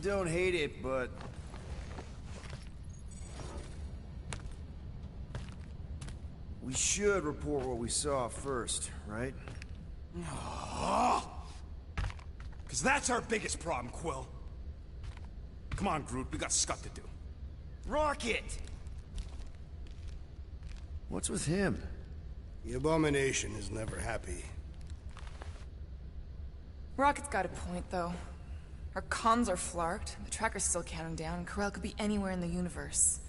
don't hate it, but... we should report what we saw first, right? Because that's our biggest problem, Quill. Come on, Groot, we got stuff to do. Rocket! What's with him? The Abomination is never happy. Rocket's got a point, though. Our cons are flarked, the tracker's still counting down, and Corel could be anywhere in the universe.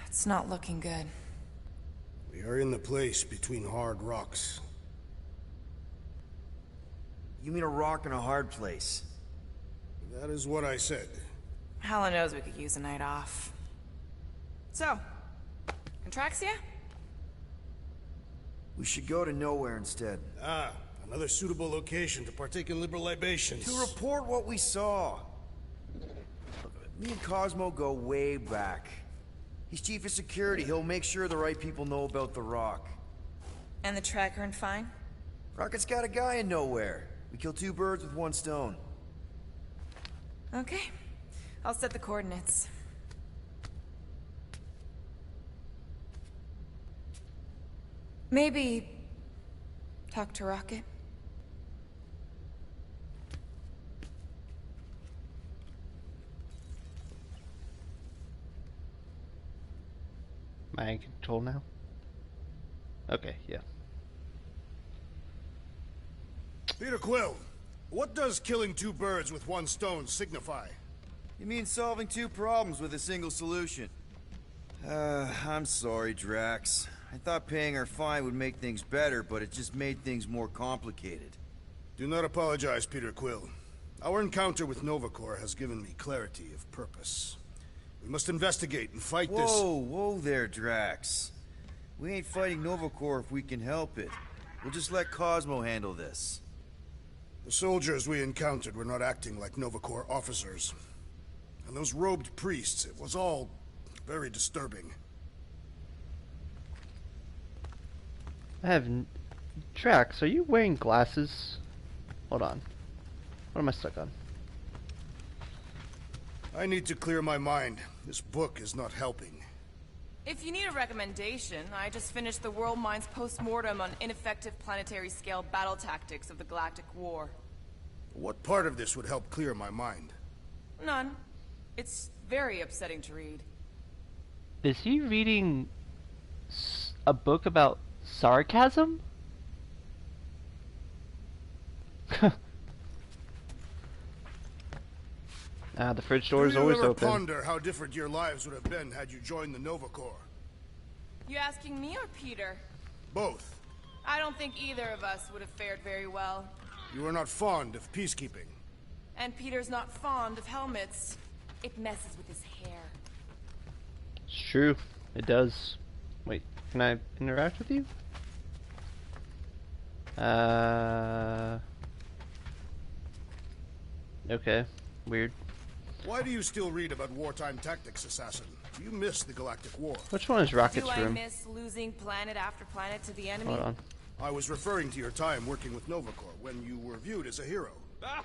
It's not looking good. We are in the place between hard rocks. You mean a rock in a hard place? That is what I said. Helen knows we could use a night off. So, Contraxia? We should go to Knowhere instead. Ah, another suitable location to partake in liberal libations. To report what we saw. Me and Cosmo go way back. He's chief of security. He'll make sure the right people know about the rock. And the tracker and fine? Rocket's got a guy in Knowhere. We kill two birds with one stone. Okay. I'll set the coordinates. Maybe... talk to Rocket? Am I in control now? Okay, yeah. Peter Quill, what does killing two birds with one stone signify? You mean solving two problems with a single solution? I'm sorry, Drax. I thought paying our fine would make things better, but it just made things more complicated. Do not apologize, Peter Quill. Our encounter with Nova Corps has given me clarity of purpose. We must investigate and fight this... Whoa there, Drax. We ain't fighting Nova Corps if we can help it. We'll just let Cosmo handle this. The soldiers we encountered were not acting like Nova Corps officers. And those robed priests, it was all very disturbing. I have... Drax, are you wearing glasses? Hold on. What am I stuck on? I need to clear my mind. This book is not helping. If you need a recommendation, I just finished the World Mind's post-mortem on ineffective planetary-scale battle tactics of the Galactic War. What part of this would help clear my mind? None. It's very upsetting to read. Is he reading a book about sarcasm? The fridge door is always open. open. Ponder how different your lives would have been had you joined the Nova Corps? You asking me or Peter? Both. I don't think either of us would have fared very well. You are not fond of peacekeeping. And Peter's not fond of helmets. It messes with his hair. It's true. It does. Wait, can I interact with you? Okay. Weird. Why do you still read about wartime tactics, Assassin? You miss the Galactic War. Which one is Rocket's room? room? Do I miss losing planet after planet to the enemy? Hold on. I was referring to your time working with Nova Corps when you were viewed as a hero. I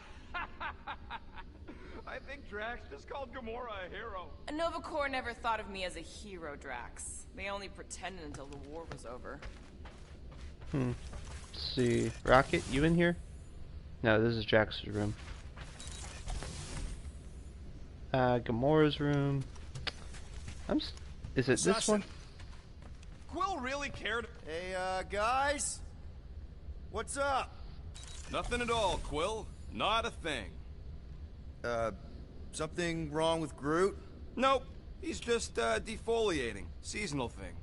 think Drax just called Gamora a hero. Nova Corps never thought of me as a hero, Drax. They only pretended until the war was over. Let's see. Rocket, you in here? No, this is Drax's room. Gamora's room. Is it this one? Quill really cared. Hey, guys? What's up? Nothing at all, Quill. Not a thing. Something wrong with Groot? Nope. He's just, defoliating. Seasonal thing.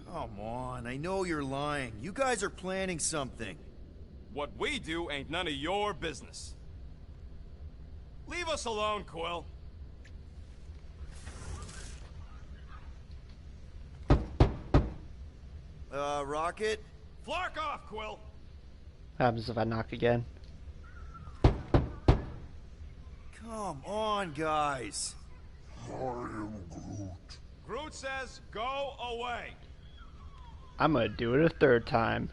Come on, I know you're lying. You guys are planning something. What we do ain't none of your business. Leave us alone, Quill. Rocket? Flark off, Quill! What happens if I knock again? Come on, guys. I am Groot. Groot says, go away. I'm gonna do it a third time.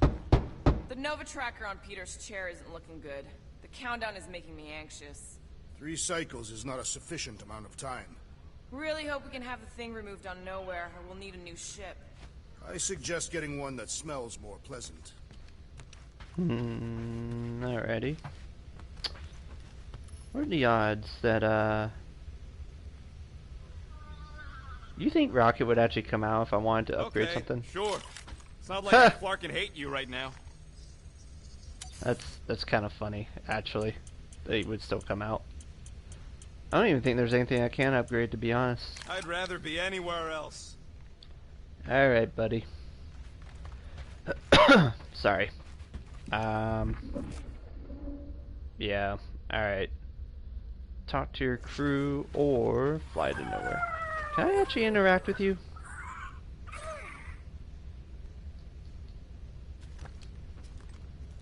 The Nova tracker on Peter's chair isn't looking good. The countdown is making me anxious. 3 cycles is not a sufficient amount of time. Really hope we can have the thing removed on Knowhere, or we'll need a new ship. I suggest getting one that smells more pleasant. Alrighty. What are the odds that, you think Rocket would actually come out if I wanted to upgrade Okay, something? sure. It's not like I fucking hate you right now. That's kind of funny, actually. That he would still come out. I don't even think there's anything I can upgrade, to be honest. I'd rather be anywhere else. Alright, buddy. Sorry. Yeah, alright. Talk to your crew or fly to Knowhere. Can I actually interact with you?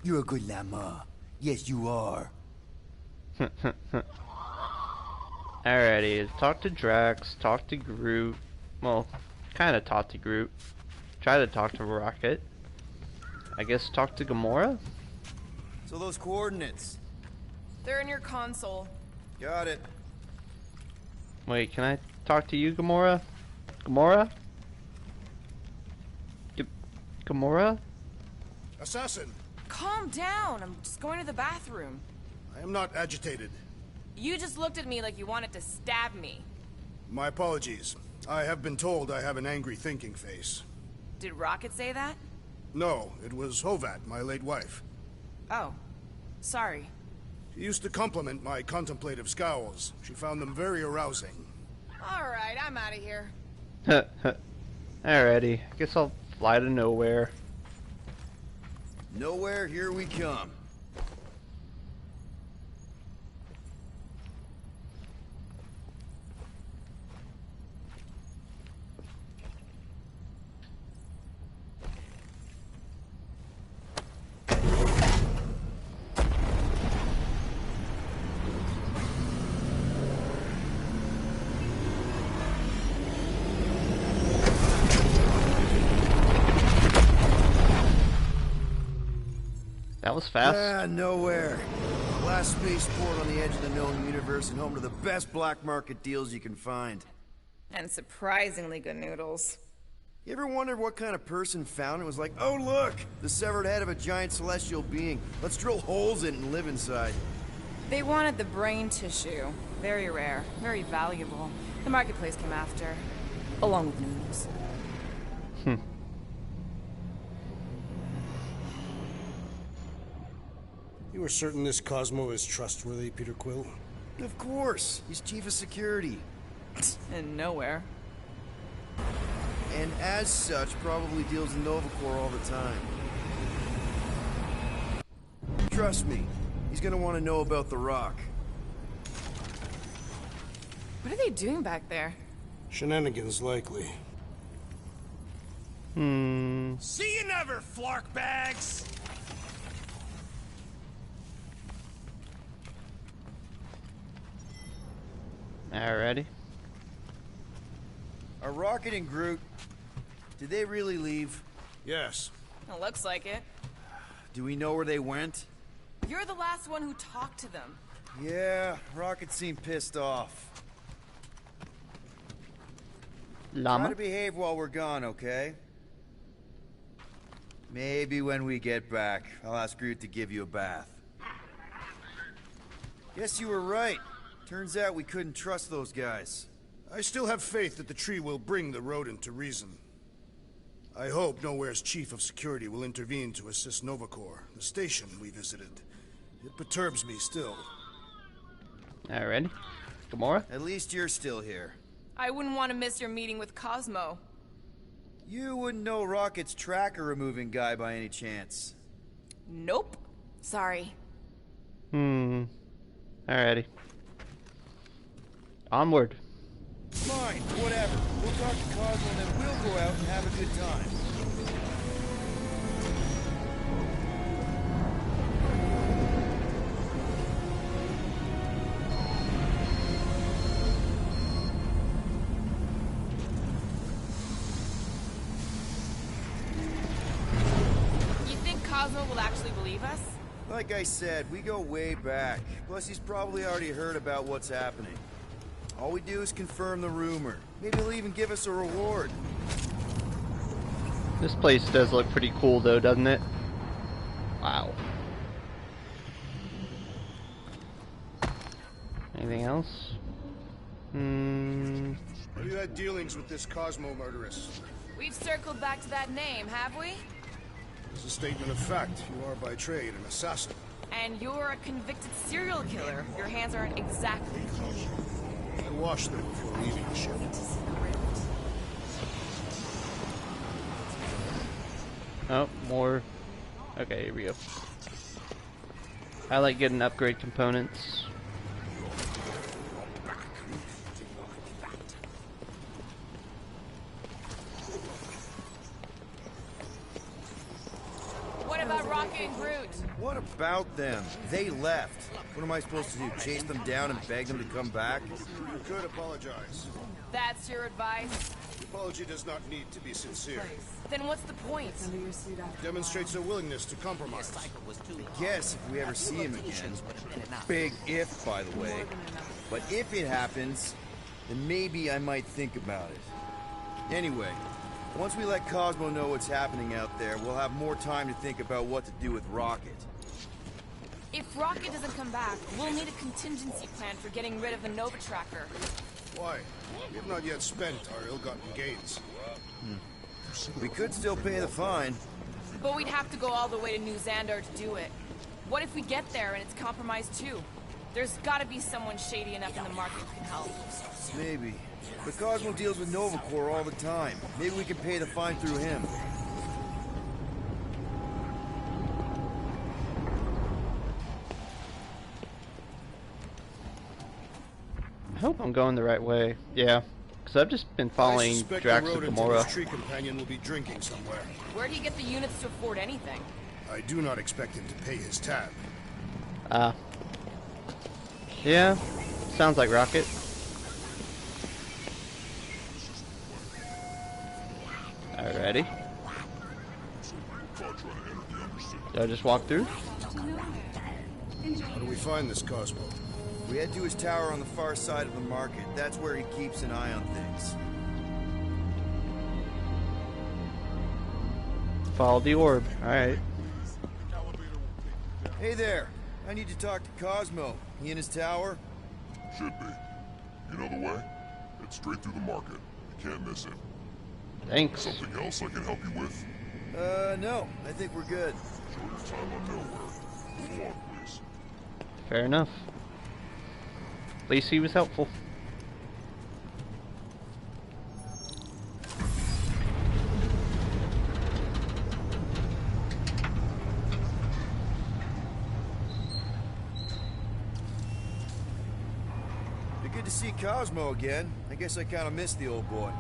You're a good llama. Yes, you are. Alrighty, talk to Drax, talk to Groot. Well, kind of talk to Groot. Try to talk to Rocket. I guess talk to Gamora? So those coordinates. They're in your console. Got it. Wait, can I talk to you, Gamora? Gamora? Gamora? Assassin! Calm down, I'm just going to the bathroom. I am not agitated. You just looked at me like you wanted to stab me. My apologies. I have been told I have an angry thinking face. Did Rocket say that? No, it was Hovat, my late wife. Oh, sorry. She used to compliment my contemplative scowls. She found them very arousing. Alright, I'm out of here. Alrighty, I guess I'll fly to Knowhere. Knowhere, here we come. That was fast. Ah, Knowhere. Last spaceport on the edge of the known universe and home to the best black market deals you can find. And surprisingly good noodles. You ever wondered what kind of person found it was like, oh look, the severed head of a giant celestial being. Let's drill holes in it and live inside. They wanted the brain tissue. Very rare, very valuable. The marketplace came after, along with noodles. You are certain this Cosmo is trustworthy, Peter Quill? Of course, he's chief of security. And Knowhere. And as such, probably deals in Novacore all the time. Trust me, he's gonna want to know about the rock. What are they doing back there? Shenanigans, likely. See you never, flark bags! Alrighty. Are Rocket and Groot, did they really leave? Yes. It looks like it. Do we know where they went? You're the last one who talked to them. Yeah, Rocket seemed pissed off. Try Llama? to behave while we're gone, okay? Maybe when we get back, I'll ask Groot to give you a bath. Guess you were right. Turns out we couldn't trust those guys. I still have faith that the tree will bring the rodent to reason. I hope Knowhere's chief of security will intervene to assist Novacore, the station we visited. It perturbs me still. Alrighty. Gamora? At least you're still here. I wouldn't want to miss your meeting with Cosmo. You wouldn't know Rocket's tracker removing guy by any chance. Nope. Sorry. Alrighty. Onward. Fine, whatever. We'll talk to Cosmo and then we'll go out and have a good time. You think Cosmo will actually believe us? Like I said, we go way back. Plus, he's probably already heard about what's happening. All we do is confirm the rumor. Maybe he'll even give us a reward. This place does look pretty cool though, doesn't it? Wow. Anything else? Have you had dealings with this Cosmo murderess? We've circled back to that name, have we? It's a statement of fact. You are by trade an assassin. And you're a convicted serial killer. Your hands aren't exactly clean. I washed them before leaving the ship. Oh, more. Okay, here we go. I like getting upgrade components. What about Rocket and Groot? What about them? They left. What am I supposed to do? Chase them down and beg them to come back? You could apologize. That's your advice? The apology does not need to be sincere. Then what's the point? It demonstrates a willingness to compromise. I guess if we ever see him again. Big if, by the way. But if it happens, then maybe I might think about it. Anyway, once we let Cosmo know what's happening out there, we'll have more time to think about what to do with Rocket. If Rocket doesn't come back, we'll need a contingency plan for getting rid of the Nova Tracker. Why? We have not yet spent our ill-gotten gains. We could still pay the fine. But we'd have to go all the way to New Xandar to do it. What if we get there and it's compromised too? There's gotta be someone shady enough in the market who can help. Maybe. But Cosmo deals with Nova Corps all the time. Maybe we can pay the fine through him. I hope I'm going the right way. Yeah, because I've just been following I suspect Drax the and rodent and Gamora. his tree companion will be drinking somewhere. Where'd he get the units to afford anything? I do not expect him to pay his tab. Yeah, sounds like Rocket. Alrighty. Did I just walk through? How do we find this Cosmo? We head to his tower on the far side of the market. That's where he keeps an eye on things. Follow the orb. Alright. Hey there. I need to talk to Cosmo. He in his tower? Should be. You know the way? It's straight through the market. You can't miss it. Thanks. Something else I can help you with? No. I think we're good. Enjoy your time on Knowhere. Move on, please. Fair enough. At least he was helpful. Be good to see Cosmo again. I guess I kind of missed the old boy.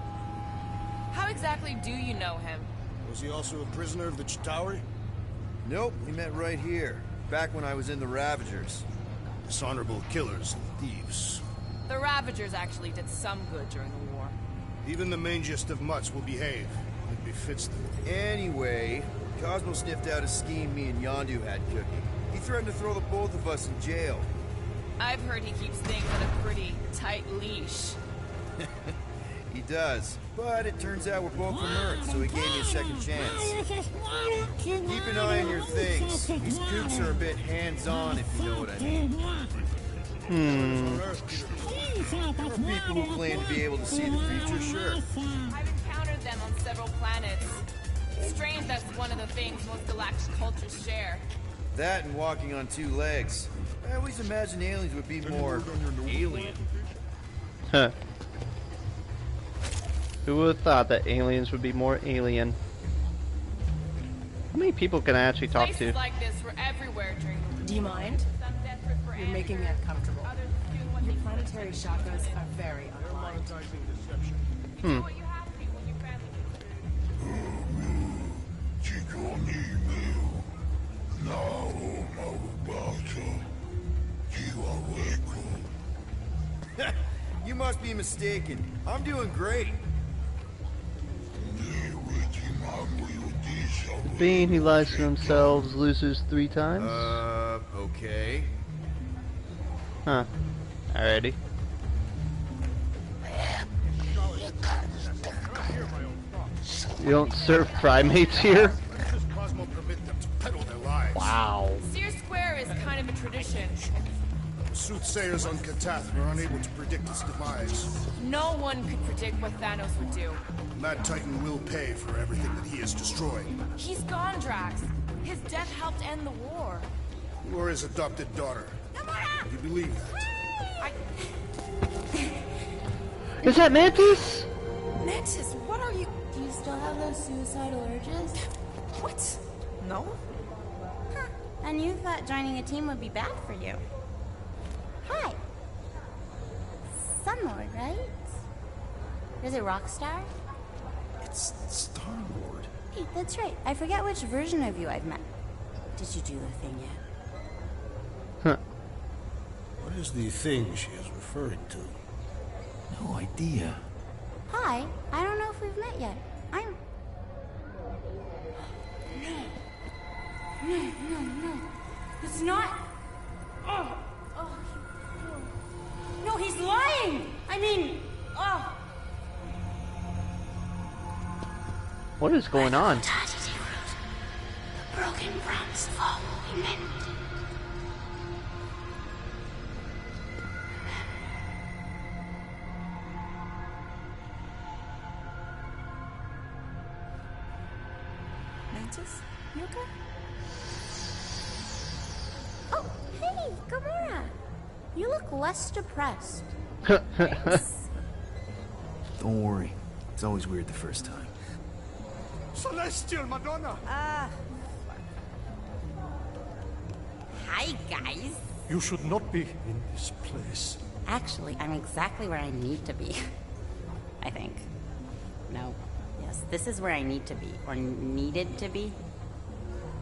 How exactly do you know him? Was he also a prisoner of the Chitauri? Nope, we met right here. Back when I was in the Ravagers. Dishonorable killers and thieves. The Ravagers actually did some good during the war. Even the mangiest of mutts will behave. It befits them. Anyway, Cosmo sniffed out a scheme me and Yondu had cooking. He threatened to throw the both of us in jail. I've heard he keeps things at a pretty tight leash. He does. But it turns out we're both from Earth, so he gave me a second chance. Keep an eye on your things. These kooks are a bit hands-on, if you know what I mean. On Earth, There are people who claim to be able to see the future, sure. I've encountered them on several planets. Strange that's one of the things most galactic cultures share. That and walking on two legs. I always imagined aliens would be more alien. Huh. Who would have thought that aliens would be more alien? How many people can I actually talk Places to? like this were everywhere during the war. Do you mind? Some desperate for You're making me answers, uncomfortable. others doing what Your they planetary chakras are very unaligned. do what you have to when your family You must be mistaken. I'm doing great. The being who lies to themselves loses 3 times? Okay. Huh. Alrighty. You don't serve primates here? Does Cosmo permit them to peddle their lives? Wow. Sears Square is kind of a tradition. Soothsayers on Katath were unable to predict its demise. No one could predict what Thanos would do. Mad Titan will pay for everything that he has destroyed. He's gone, Drax. His death helped end the war. You are his adopted daughter. Do you believe that? I... Is that Mantis? Mantis, what are you... Do you still have those suicidal urges? What? No? Huh. And you thought joining a team would be bad for you. Hi. Sunlord, right? Is it Rockstar? It's Star-Lord. Hey, that's right. I forget which version of you I've met. Did you do the thing yet? Huh. What is the thing she is referring to? No idea. Hi. I don't know if we've met yet. I'm... No. It's not... Oh. No, he's lying! I mean... Oh. What is going on? The broken promise of all we meant. Mantis, you okay? Oh, hey, Gamora! You look less depressed. Don't worry. It's always weird the first time. Celestial Madonna! Hi, guys. You should not be in this place. Actually, I'm exactly where I need to be. I think. No. Yes, this is where I need to be. Or needed to be.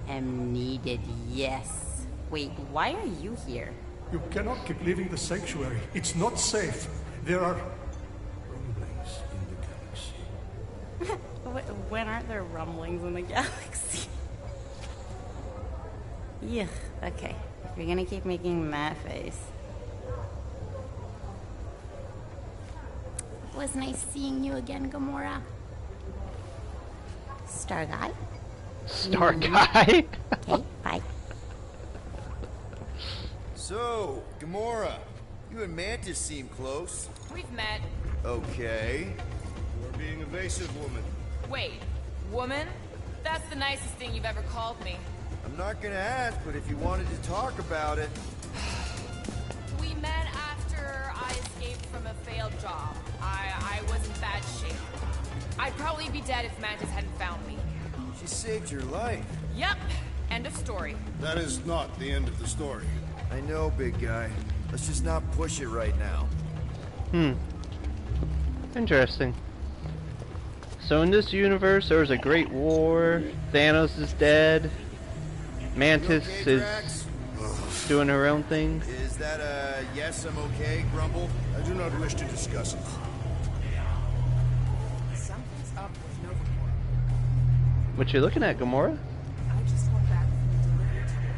Am needed, yes. Wait, why are you here? You cannot keep leaving the sanctuary. It's not safe. There are rumblings in the galaxy. When aren't there rumblings in the galaxy? Yeah, okay. If you're gonna keep making that face. It was nice seeing you again, Gamora. Star Guy? Star Guy? Okay, bye. So, Gamora, you and Mantis seem close. We've met. Okay. You are being evasive, woman. Wait, woman? That's the nicest thing you've ever called me. I'm not gonna ask, but if you wanted to talk about it... We met after I escaped from a failed job. I was in bad shape. I'd probably be dead if Mantis hadn't found me. She saved your life. Yep, end of story. That is not the end of the story. I know, big guy. Let's just not push it right now. Interesting. So in this universe, there was a great war. Thanos is dead. Mantis You okay, is Drax? doing her own thing. Is that a yes, I'm okay, grumble? I do not wish to discuss it. Something's up with Knowhere. What you looking at, Gamora? I just got back from the delivery tower.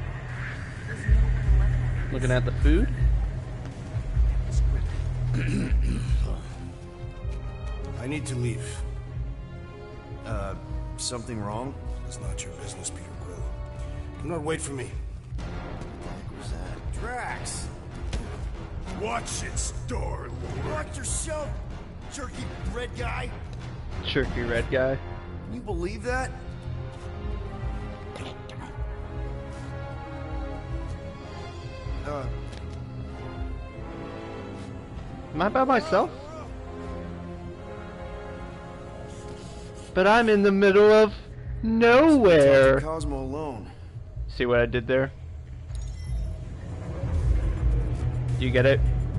There's no one left. Looking at the food? I need to leave. Something wrong? It's not your business, Peter Quill. Do not wait for me. What was that? Drax! Watch it, Star-Lord. Watch yourself, jerky red guy! Jerky red guy. Can you believe that? Am I by myself? But I'm in the middle of nowhere. Cosmo alone. See what I did there? Do you get it?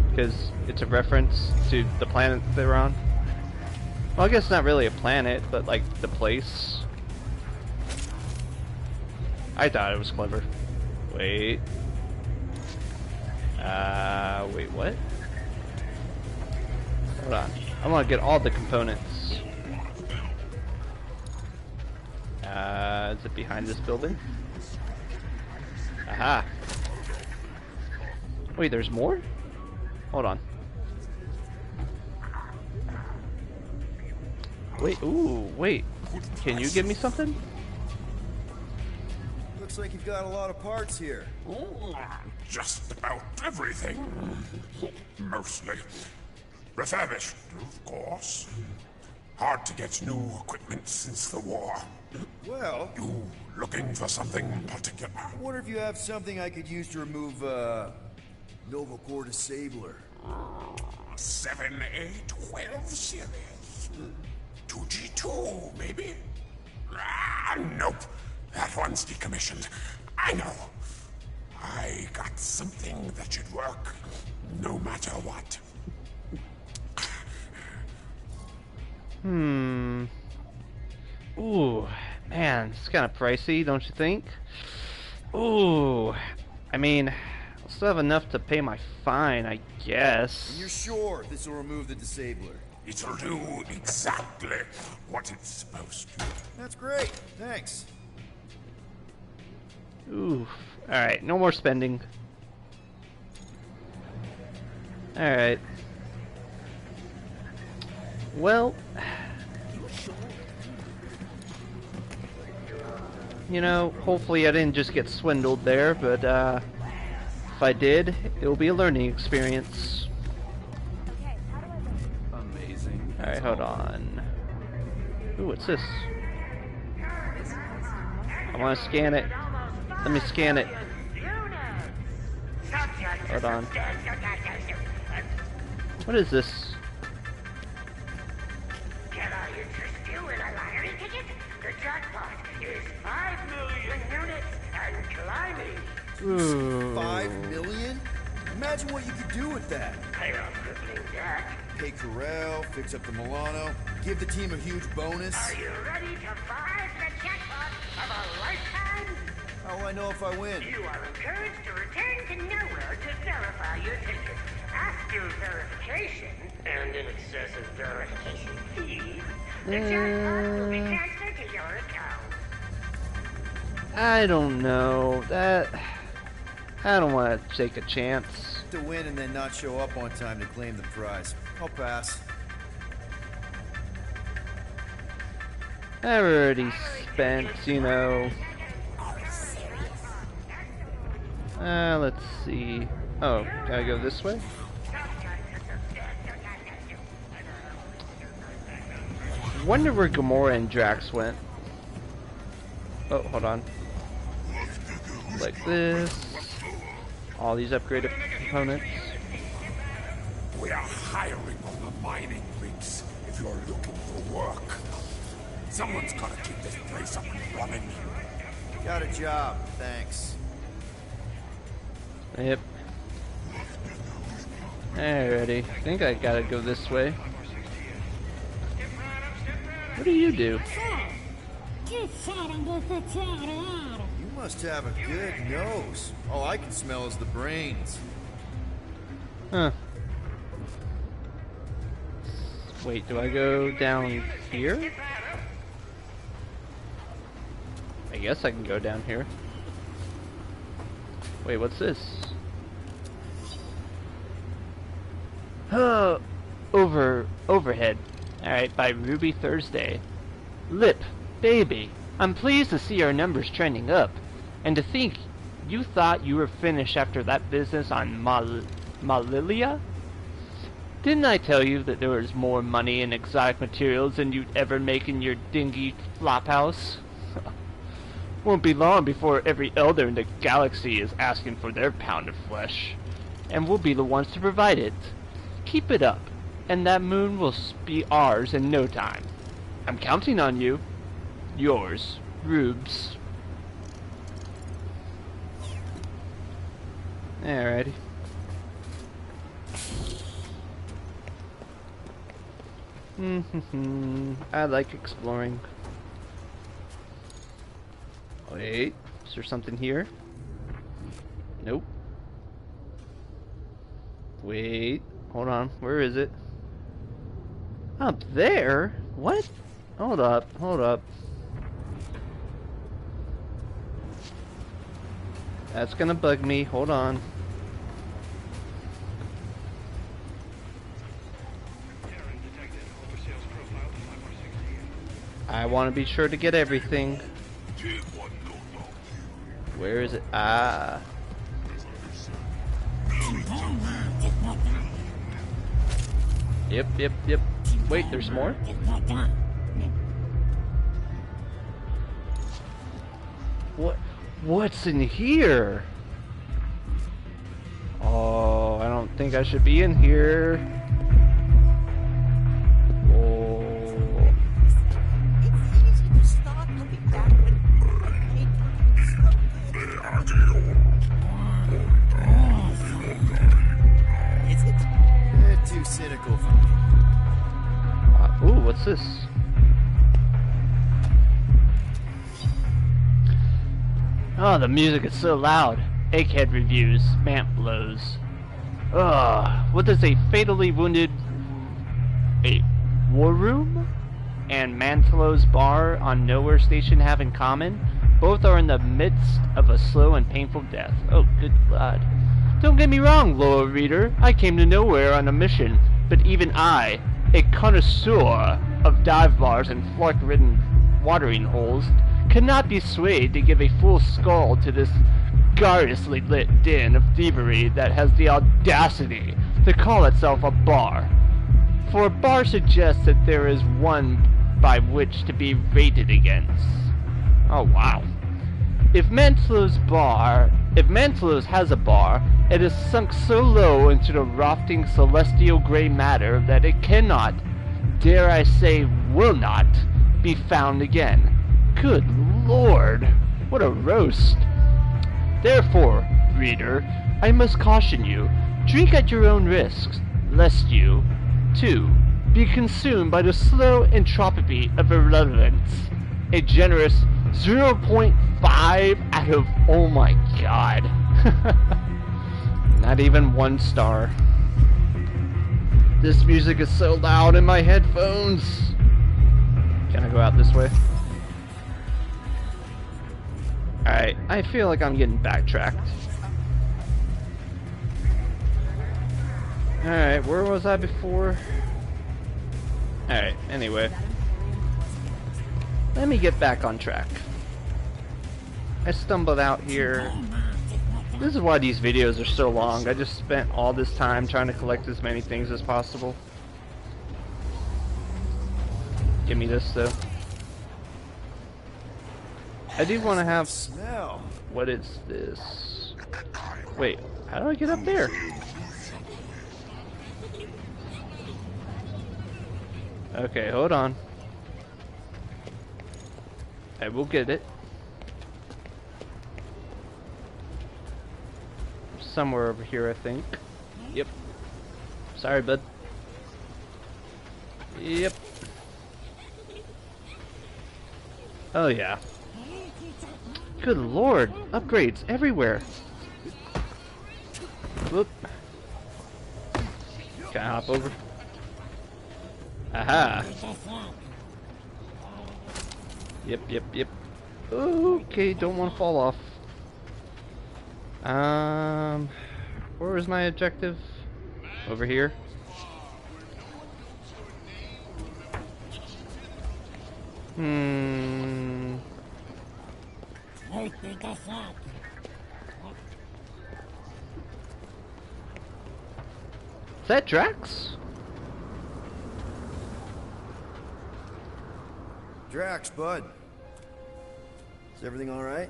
Because it's a reference to the planet they're on. Well, I guess not really a planet, but like the place. I thought it was clever. Wait. Wait, what? Hold on. I want to get all the components. Is it behind this building? Aha. Wait, there's more? Hold on. Wait, ooh, wait. Can you give me something? Looks like you've got a lot of parts here. Just about everything. Mostly. Refurbished, of course. Hard to get new equipment since the war. Well, You looking for something particular? I wonder if you have something I could use to remove, Nova Core Disabler. 7A12 series. 2G2, maybe? Ah, nope. That one's decommissioned. I know. I got something that should work, no matter what. Ooh, man, it's kind of pricey, don't you think? Ooh, I mean, I'll still have enough to pay my fine, I guess. You're sure this will remove the Disabler? It'll do exactly what it's supposed to. That's great, thanks. Ooh, alright, no more spending. Alright. Well, you know, hopefully I didn't just get swindled there, but if I did, it'll be a learning experience. Amazing. Alright, hold on. Ooh, what's this? I want to scan it. Let me scan it. Hold on. What is this? Can I interest you in a lottery ticket? The jackpot is 5 million units and climbing. Ooh. 5 million? Imagine what you could do with that. Pay off crippling debt. Pay Corral, fix up the Milano, give the team a huge bonus. Are you ready to prize the jackpot of a lifetime? How will I know if I win? You are encouraged to return to Knowhere to verify your ticket. After verification, and an excessive verification fee, the jackpot will be transferred to your account. I don't know. I don't want to take a chance. To win and then not show up on time to claim the prize. I'll pass. I've already spent, you know. Let's see. Oh, can I go this way? Wonder where Gamora and Drax went. Oh, hold on. Like this. All these upgraded components. We are hiring on the mining rigs if you're looking for work. Someone's gotta keep this place up and running. Got a job, thanks. Yep. Alrighty. I think I gotta go this way. What do you do? You must have a good nose. All I can smell is the brains. Huh. Wait, do I go down here? I guess I can go down here. Wait, what's this? Overhead. Alright, by Ruby Thursday. Lip, baby, I'm pleased to see our numbers trending up. And to think you thought you were finished after that business on Malilia? Didn't I tell you that there was more money in exotic materials than you'd ever make in your dingy flophouse? Won't be long before every elder in the galaxy is asking for their pound of flesh. And we'll be the ones to provide it. Keep it up, and that moon will be ours in no time. I'm counting on you. Yours, Rubes. Alrighty. I like exploring. Wait, is there something here? Nope. Wait, hold on, where is it? Up there? What? Hold up, hold up. That's gonna bug me, hold on. I want to be sure to get everything. Where is it? Ah. Yep. Wait, there's more? What's in here? Oh, I don't think I should be in here. Oh. It's easy to start looking back when hate was so good. Is it? You're too cynical for me. Ooh, what's this? Oh, the music is so loud. Egghead reviews, Mant blows. Ugh, what does a fatally wounded war room and Mantelo's bar on Knowhere Station have in common? Both are in the midst of a slow and painful death. Oh, good God. Don't get me wrong, loyal reader. I came to Knowhere on a mission, but even I, a connoisseur of dive bars and fluke-ridden watering holes, cannot be swayed to give a full skull to this garrulously lit din of thievery that has the audacity to call itself a bar. For a bar suggests that there is one by which to be rated against. Oh wow. If Mantelo's has a bar, it is sunk so low into the rafting celestial gray matter that it cannot, dare I say will not, be found again. Good Lord, what a roast. Therefore, reader, I must caution you, drink at your own risks, lest you, too, be consumed by the slow entropy of irrelevance. A generous 0.5 out of, oh my God. Not even 1 star. This music is so loud in my headphones. Can I go out this way? Alright, I feel like I'm getting backtracked. Alright, where was I before? Alright, anyway. Let me get back on track. I stumbled out here. This is why these videos are so long. I just spent all this time trying to collect as many things as possible. Give me this though. I do want to have... Smell. What is this? Wait, how do I get up there? Okay, hold on. I will get it. Somewhere over here, I think. Yep. Sorry, bud. Yep. Oh, yeah. Good Lord, upgrades everywhere. Whoop. Can I hop over? Aha. Yep. Okay, don't want to fall off. Where was my objective? Over here. Is that Drax? Drax, bud. Is everything alright?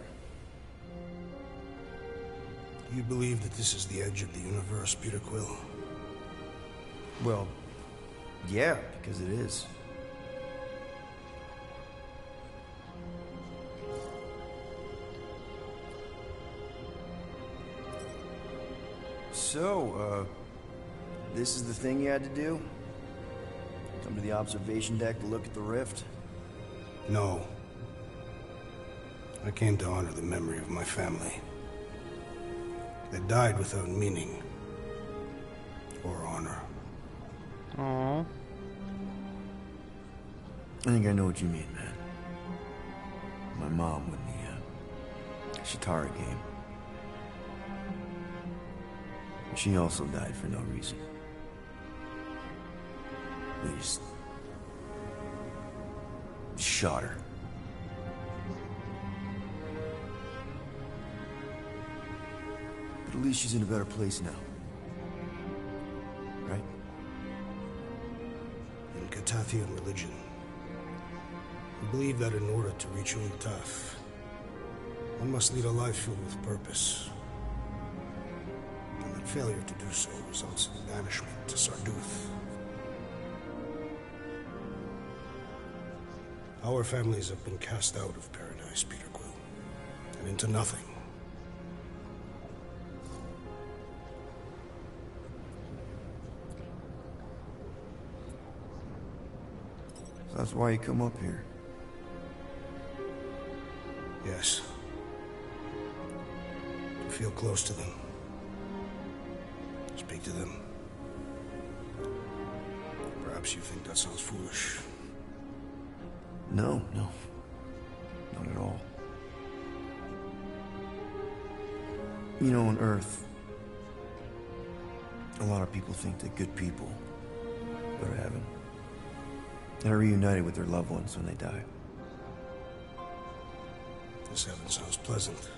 You believe that this is the edge of the universe, Peter Quill? Well, yeah, because it is. So, this is the thing you had to do? Come to the observation deck to look at the rift? No. I came to honor the memory of my family. They died without meaning or honor. Aww. I think I know what you mean, man. My mom won the Shatara game. She also died for no reason. At least, shot her. But at least she's in a better place now. Right? In Catathian religion, we believe that in order to reach Ultaf, one must lead a life filled with purpose. And that failure to do so results in banishment to Sarduth. Our families have been cast out of paradise, Peter Quill, and into nothing. That's why you come up here. Yes. To feel close to them. Speak to them. Perhaps you think that sounds foolish. No, not at all. You know, on Earth, a lot of people think that good people go to heaven and are reunited with their loved ones when they die. This heaven sounds pleasant.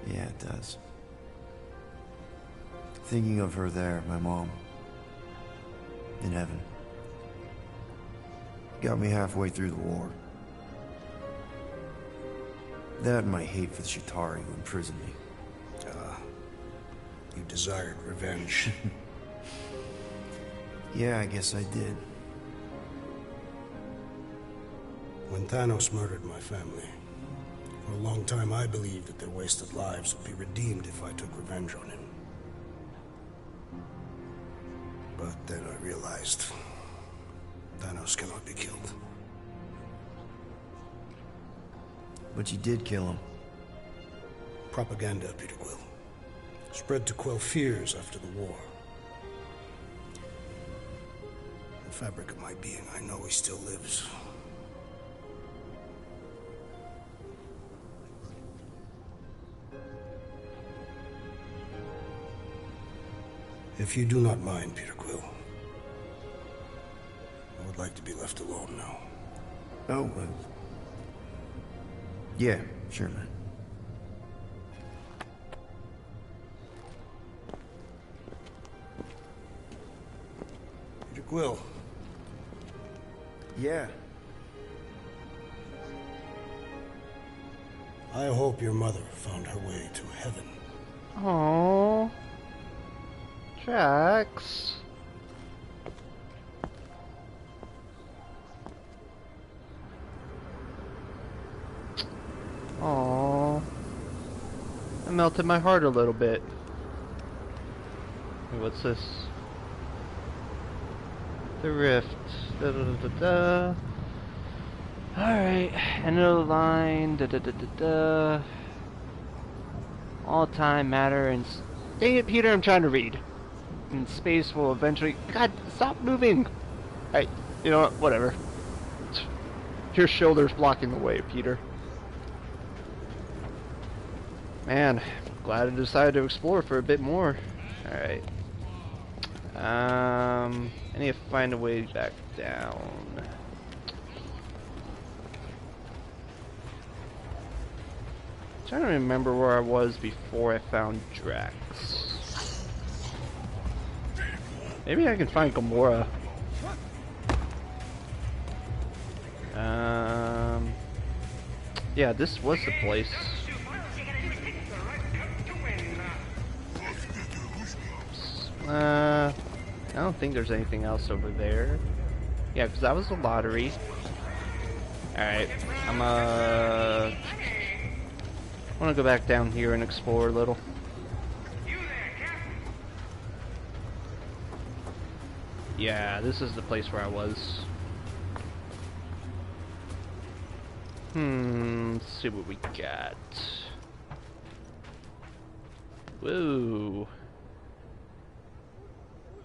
Yeah, it does. Thinking of her there, my mom, in heaven, got me halfway through the war. That and my hate for the Chitauri who imprisoned me. You desired revenge. Yeah, I guess I did. When Thanos murdered my family, for a long time I believed that their wasted lives would be redeemed if I took revenge on him. But then I realized Thanos cannot be killed. But you did kill him. Propaganda, Peter Quill. Spread to quell fears after the war. In the fabric of my being, I know he still lives. If you do not mind, Peter Quill, I would like to be left alone now. Oh, yeah, sure, man. Peter Quill. Yeah. I hope your mother found her way to heaven. Aww. Drax. Aww. It melted my heart a little bit. Wait, what's this? The Rift. Da da da da da. Alright, end of the line. Da da da da da. All time matter and. Dang it, Peter, I'm trying to read. And space will eventually. God, stop moving! Alright, you know what? Whatever. Your shoulder's blocking the way, Peter. Man, glad I decided to explore for a bit more. Alright. I need to find a way back down. Trying to remember where I was before I found Drax. Maybe I can find Gamora. Yeah, this was the place. I don't think there's anything else over there. Yeah, because that was the lottery. Alright, I want to go back down here and explore a little. Yeah, this is the place where I was. Let's see what we got. Whoa.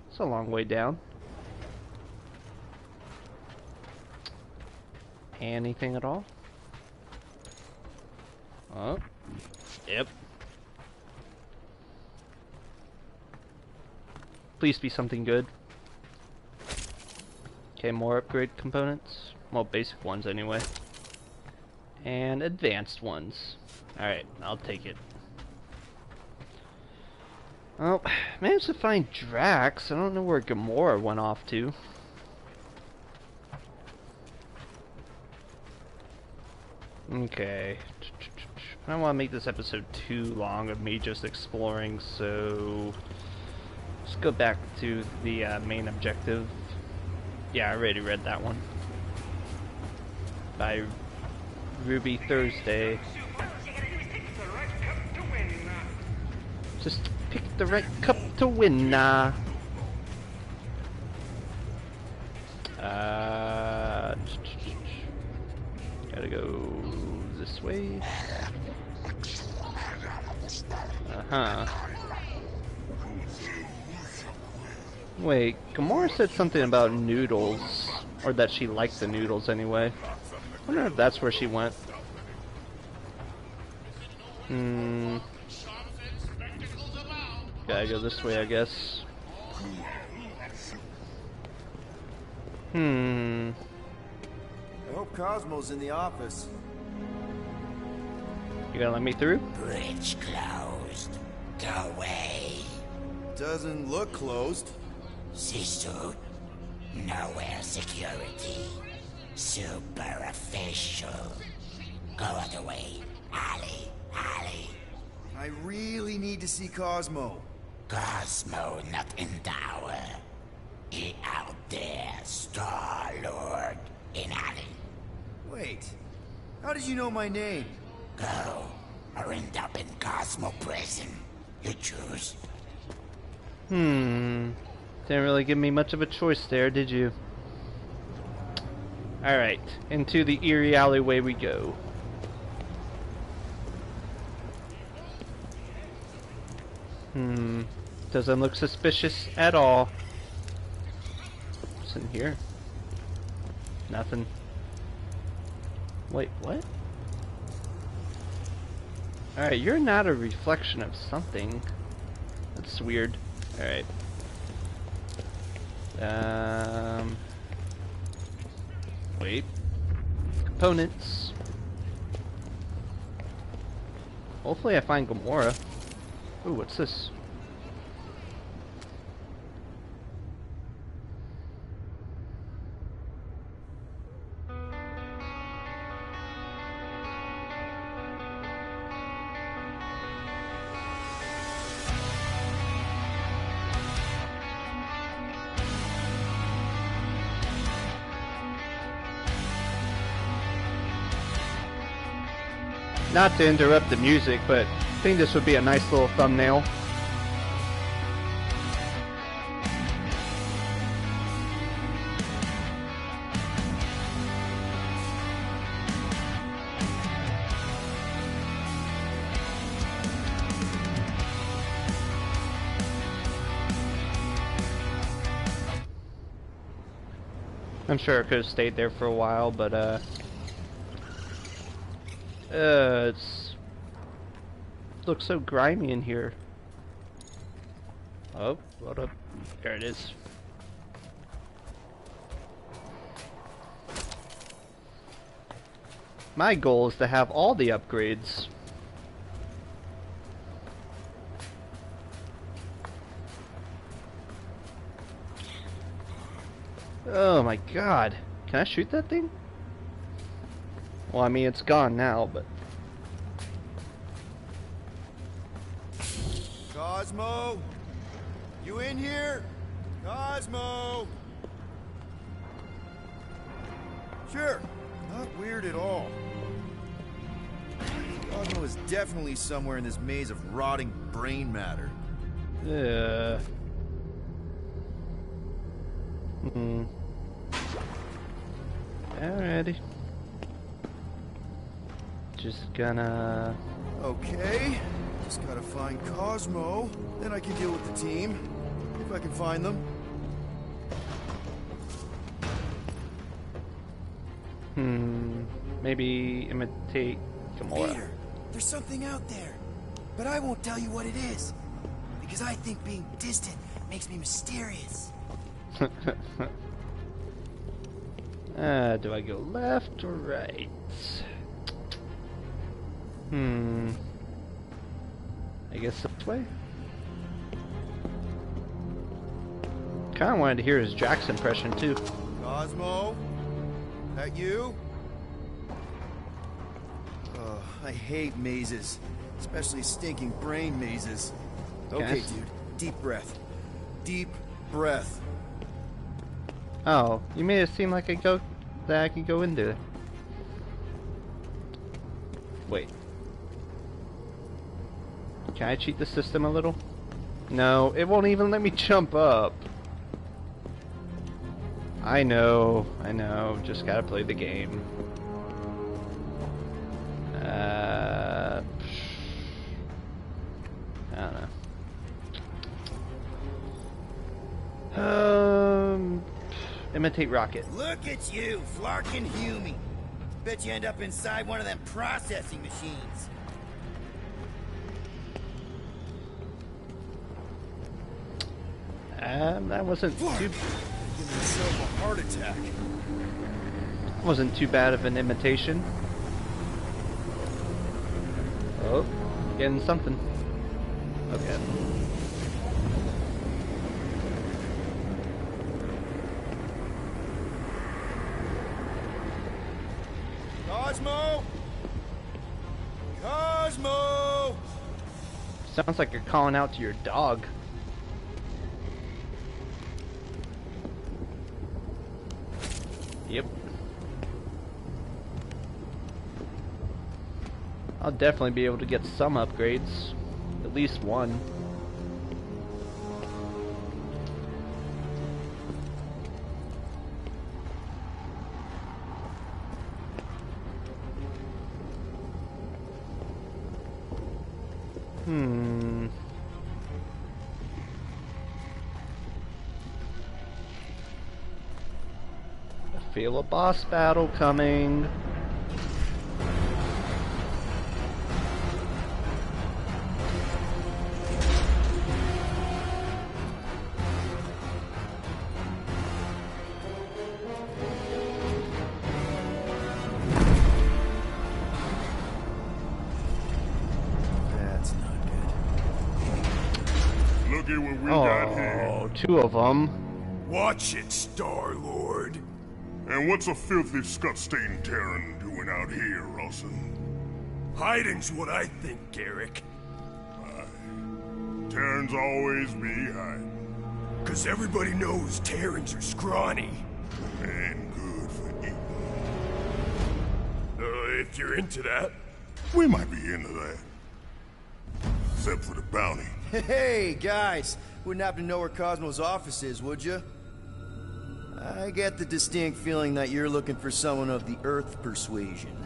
It's a long way down. Anything at all? Oh. Yep. Please be something good. Okay, more upgrade components. Well, basic ones anyway. And advanced ones. Alright, I'll take it. Well, managed to find Drax. I don't know where Gamora went off to. Okay. I don't want to make this episode too long of me just exploring, so let's go back to the main objective. Yeah, I already read that one. By Ruby Thursday. Just pick the right cup to win, nah. Gotta go this way. Wait, Gamora said something about noodles. Or that she liked the noodles anyway. I wonder if that's where she went. Gotta go this way, I guess. I hope Cosmo's in the office. You gonna let me through? Bridge closed. Go away. Doesn't look closed. Sisu. Knowhere security. Super official. Go other way. Ali. I really need to see Cosmo. Cosmo not in tower. He out there, Star-Lord. In alley. Wait, how did you know my name? Go, or end up in Cosmo prison. You choose. Didn't really give me much of a choice there, did you? Alright, into the eerie alleyway we go. Doesn't look suspicious at all. What's in here? Nothing. Wait, what? Alright, you're not a reflection of something. That's weird. Alright. Wait. Components. Hopefully I find Gamora. Ooh, what's this? Not to interrupt the music, but I think this would be a nice little thumbnail. I'm sure it could have stayed there for a while, but it's looks so grimy in here. Oh, hold up. There it is. My goal is to have all the upgrades. Oh my god. Can I shoot that thing? Well, I mean, it's gone now, but... Cosmo? You in here? Cosmo? Sure. Not weird at all. Cosmo is definitely somewhere in this maze of rotting brain matter. Alrighty. Just gonna... Okay. Just gotta find Cosmo. Then I can deal with the team. If I can find them. Maybe imitate Knowhere. Peter, there's something out there. But I won't tell you what it is. Because I think being distant makes me mysterious. Do I go left or right? I guess this way? Kinda wanted to hear his Jack's impression too. Cosmo? That you? I hate mazes. Especially stinking brain mazes. Okay, dude. Deep breath. Deep breath. Oh, you made it seem like I could go in there. Wait. Can I cheat the system a little? No, it won't even let me jump up. I know, just gotta play the game. I don't know. Imitate rocket. Look at you, Flarkin Hume. Bet you end up inside one of them processing machines. That wasn't Flark. too... Give myself a heart attack. Wasn't too bad of an imitation. Oh, getting something. Okay. Cosmo! Cosmo! Sounds like you're calling out to your dog. Yep. I'll definitely be able to get some upgrades. At least one. I feel a boss battle coming. That's not good. Look at what we got here. Oh, two of them. Watch it, Star-Lord. And what's a filthy scut-stained Terran doing out here, Rawson? Hiding's what I think, Garrick. Terrans always be hiding. 'Cause everybody knows Terrans are scrawny. And good for eating. If you're into that. We might be into that. Except for the bounty. Hey, guys. Wouldn't happen to know where Cosmo's office is, would you? I get the distinct feeling that you're looking for someone of the Earth persuasion.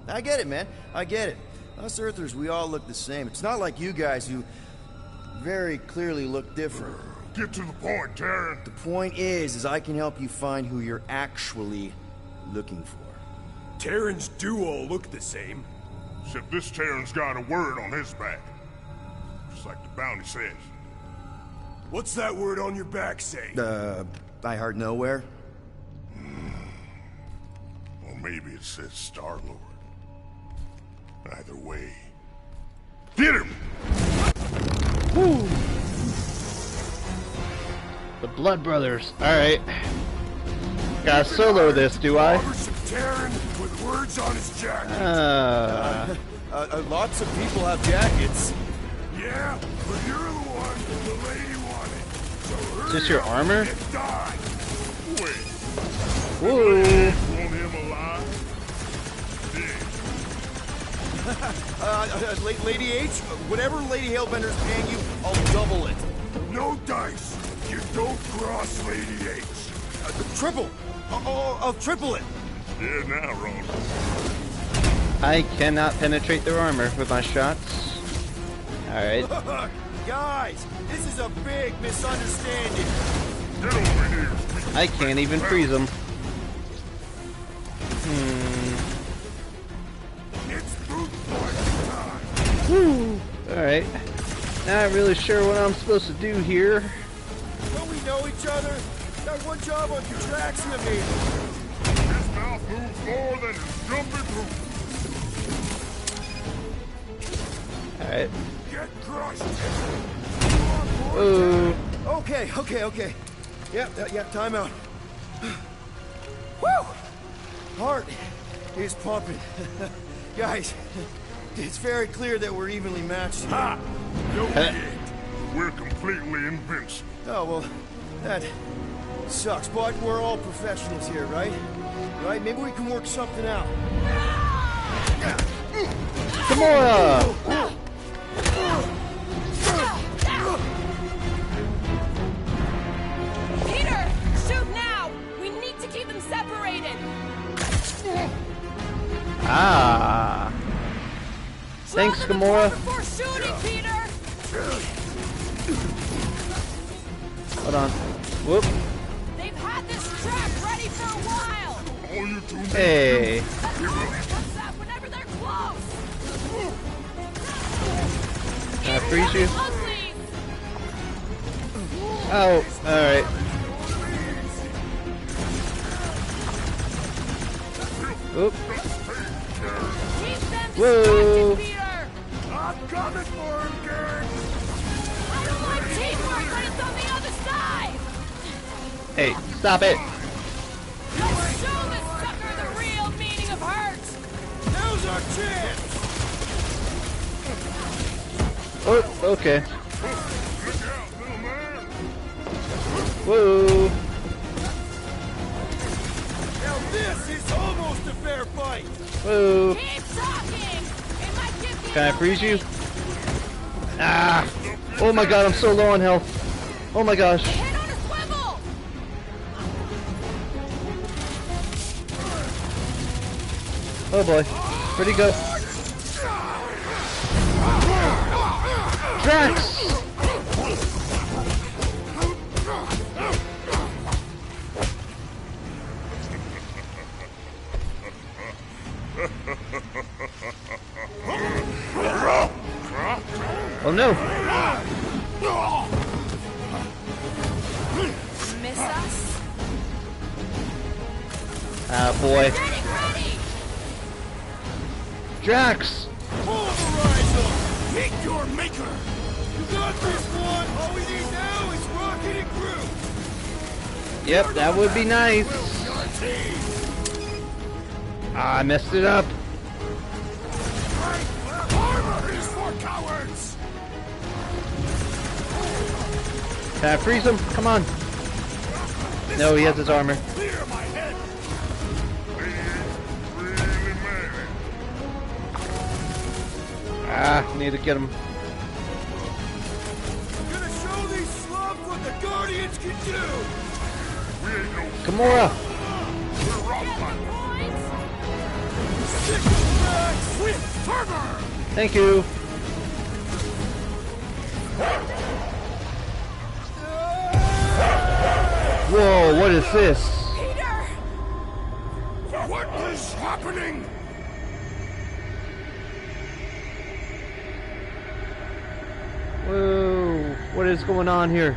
I get it, man. I get it. Us Earthers, we all look the same. It's not like you guys who very clearly look different. Get to the point, Terran. The point is I can help you find who you're actually looking for. Terrans do all look the same. Except this Terran's got a word on his back. Just like the bounty says. What's that word on your back say? I heard Knowhere. Or maybe it says Star-Lord. Either way. Get him! Woo! The Blood Brothers. Alright. Gotta solo this, do I? Terran with words on his jacket. Lots of people have jackets. Yeah, but you're the one the lady wanted. So Is this your armor? Die. Wait. Whoa! Want him alive? Lady H, whatever Lady Hellbender's paying you, I'll double it. No dice. You don't cross Lady H. Triple. I'll triple it. Yeah, now, Ron. I cannot penetrate their armor with my shots. Alright. Guys, this is a big misunderstanding. Get over here. I can't even freeze them. It's brute force time. Woo! Alright. Not really sure what I'm supposed to do here. Don't we know each other? Got one job on contraction to me. mouth moves more than his jumping hoop. Alright. Get crushed. Ooh. Okay. Yeah, time out. Woo! Heart is pumping. Guys, it's very clear that we're evenly matched here. Ha! No, we ain't. We're completely invincible. Oh, well, that sucks, but we're all professionals here, right? Right? Maybe we can work something out. Gamora! Peter, shoot now! We need to keep them separated. Ah. Thanks, Drop in the Gamora. car before shooting, Peter. Hold on. Whoop. They've had this trap ready for a while. All you two Hey. That fire comes out whenever they're close. Can I freeze you? Ugly. Oh, alright. Oop. Keep them Whoa. distracted, Peter. I'm coming for him, Gert. I don't like teamwork when it's on the other side. Hey, stop it. Let's show this sucker the real meaning of hurt. Now's our chance! Oh, okay. Look out, little man. Whoa. Now this is almost a fair fight! Whoa. Keep talking. It might give you Can I freeze you? Ah. Oh my god, I'm so low on health. Oh my gosh. Head on a swivel. Oh boy. Where'd he go? Drax! Oh no! Miss us? Ah boy. Getting ready. Drax! Pulverize them! Meet your maker! You got this one! All we need now is Rocket and Groot! Yep, that would be nice. Ah, I messed it up. Armor is for cowards. Can I freeze him? Come on. No, he has his armor. Clear my head. Really mad. Ah, need to get him. Gonna show these slobs what the Guardians can do! We ain't no Gamora! we're rock Points. Sick of with fervor. Thank you. Whoa, what is this? Peter. What is happening? Whoa, what is going on here?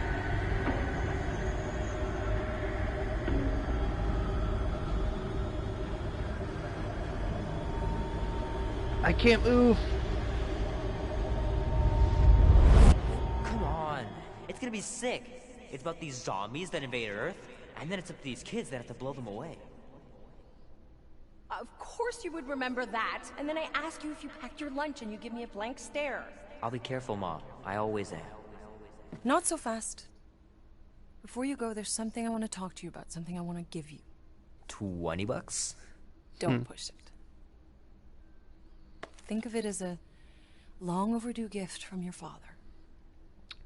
I can't move. Come on. It's gonna be sick. It's about these zombies that invade Earth, and then it's up to these kids that have to blow them away. Of course you would remember that. And then I ask you if you packed your lunch and you give me a blank stare. I'll be careful, Mom. I always am. Not so fast. Before you go, there's something I want to talk to you about, something I want to give you. $20? Don't push it. Think of it as a long overdue gift from your father.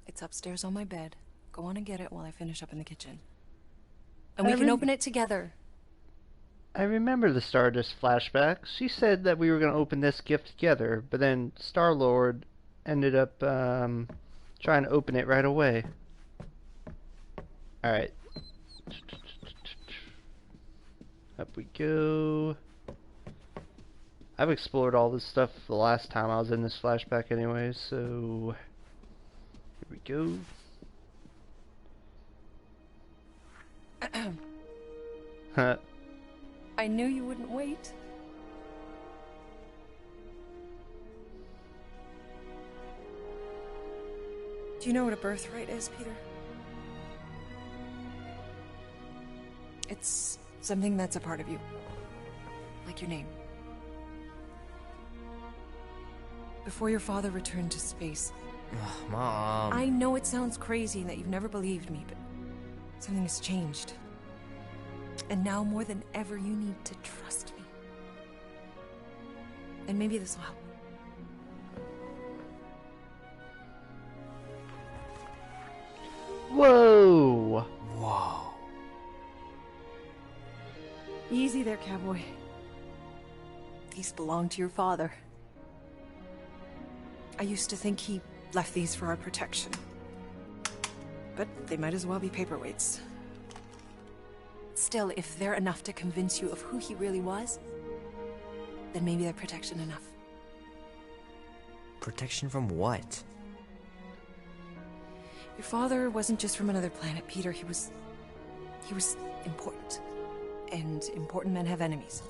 It's upstairs on my bed. Go on and get it while I finish up in the kitchen. And we can open it together. I remember the Stardust flashback. She said that we were going to open this gift together, but then Star-Lord ended up trying to open it right away. Alright. Up we go. I've explored all this stuff the last time I was in this flashback anyway, so here we go. I I knew you wouldn't wait. Do you know what a birthright is, Peter? It's something that's a part of you. Like your name. Before your father returned to space... Ugh, Mom... I know it sounds crazy and that you've never believed me, but something has changed. And now more than ever, you need to trust me. And maybe this will help. Whoa! Whoa. Easy there, cowboy. These belong to your father. I used to think he left these for our protection. But they might as well be paperweights. Still, if they're enough to convince you of who he really was, then maybe they're protection enough. Protection from what? Your father wasn't just from another planet, Peter. He was important. And important men have enemies.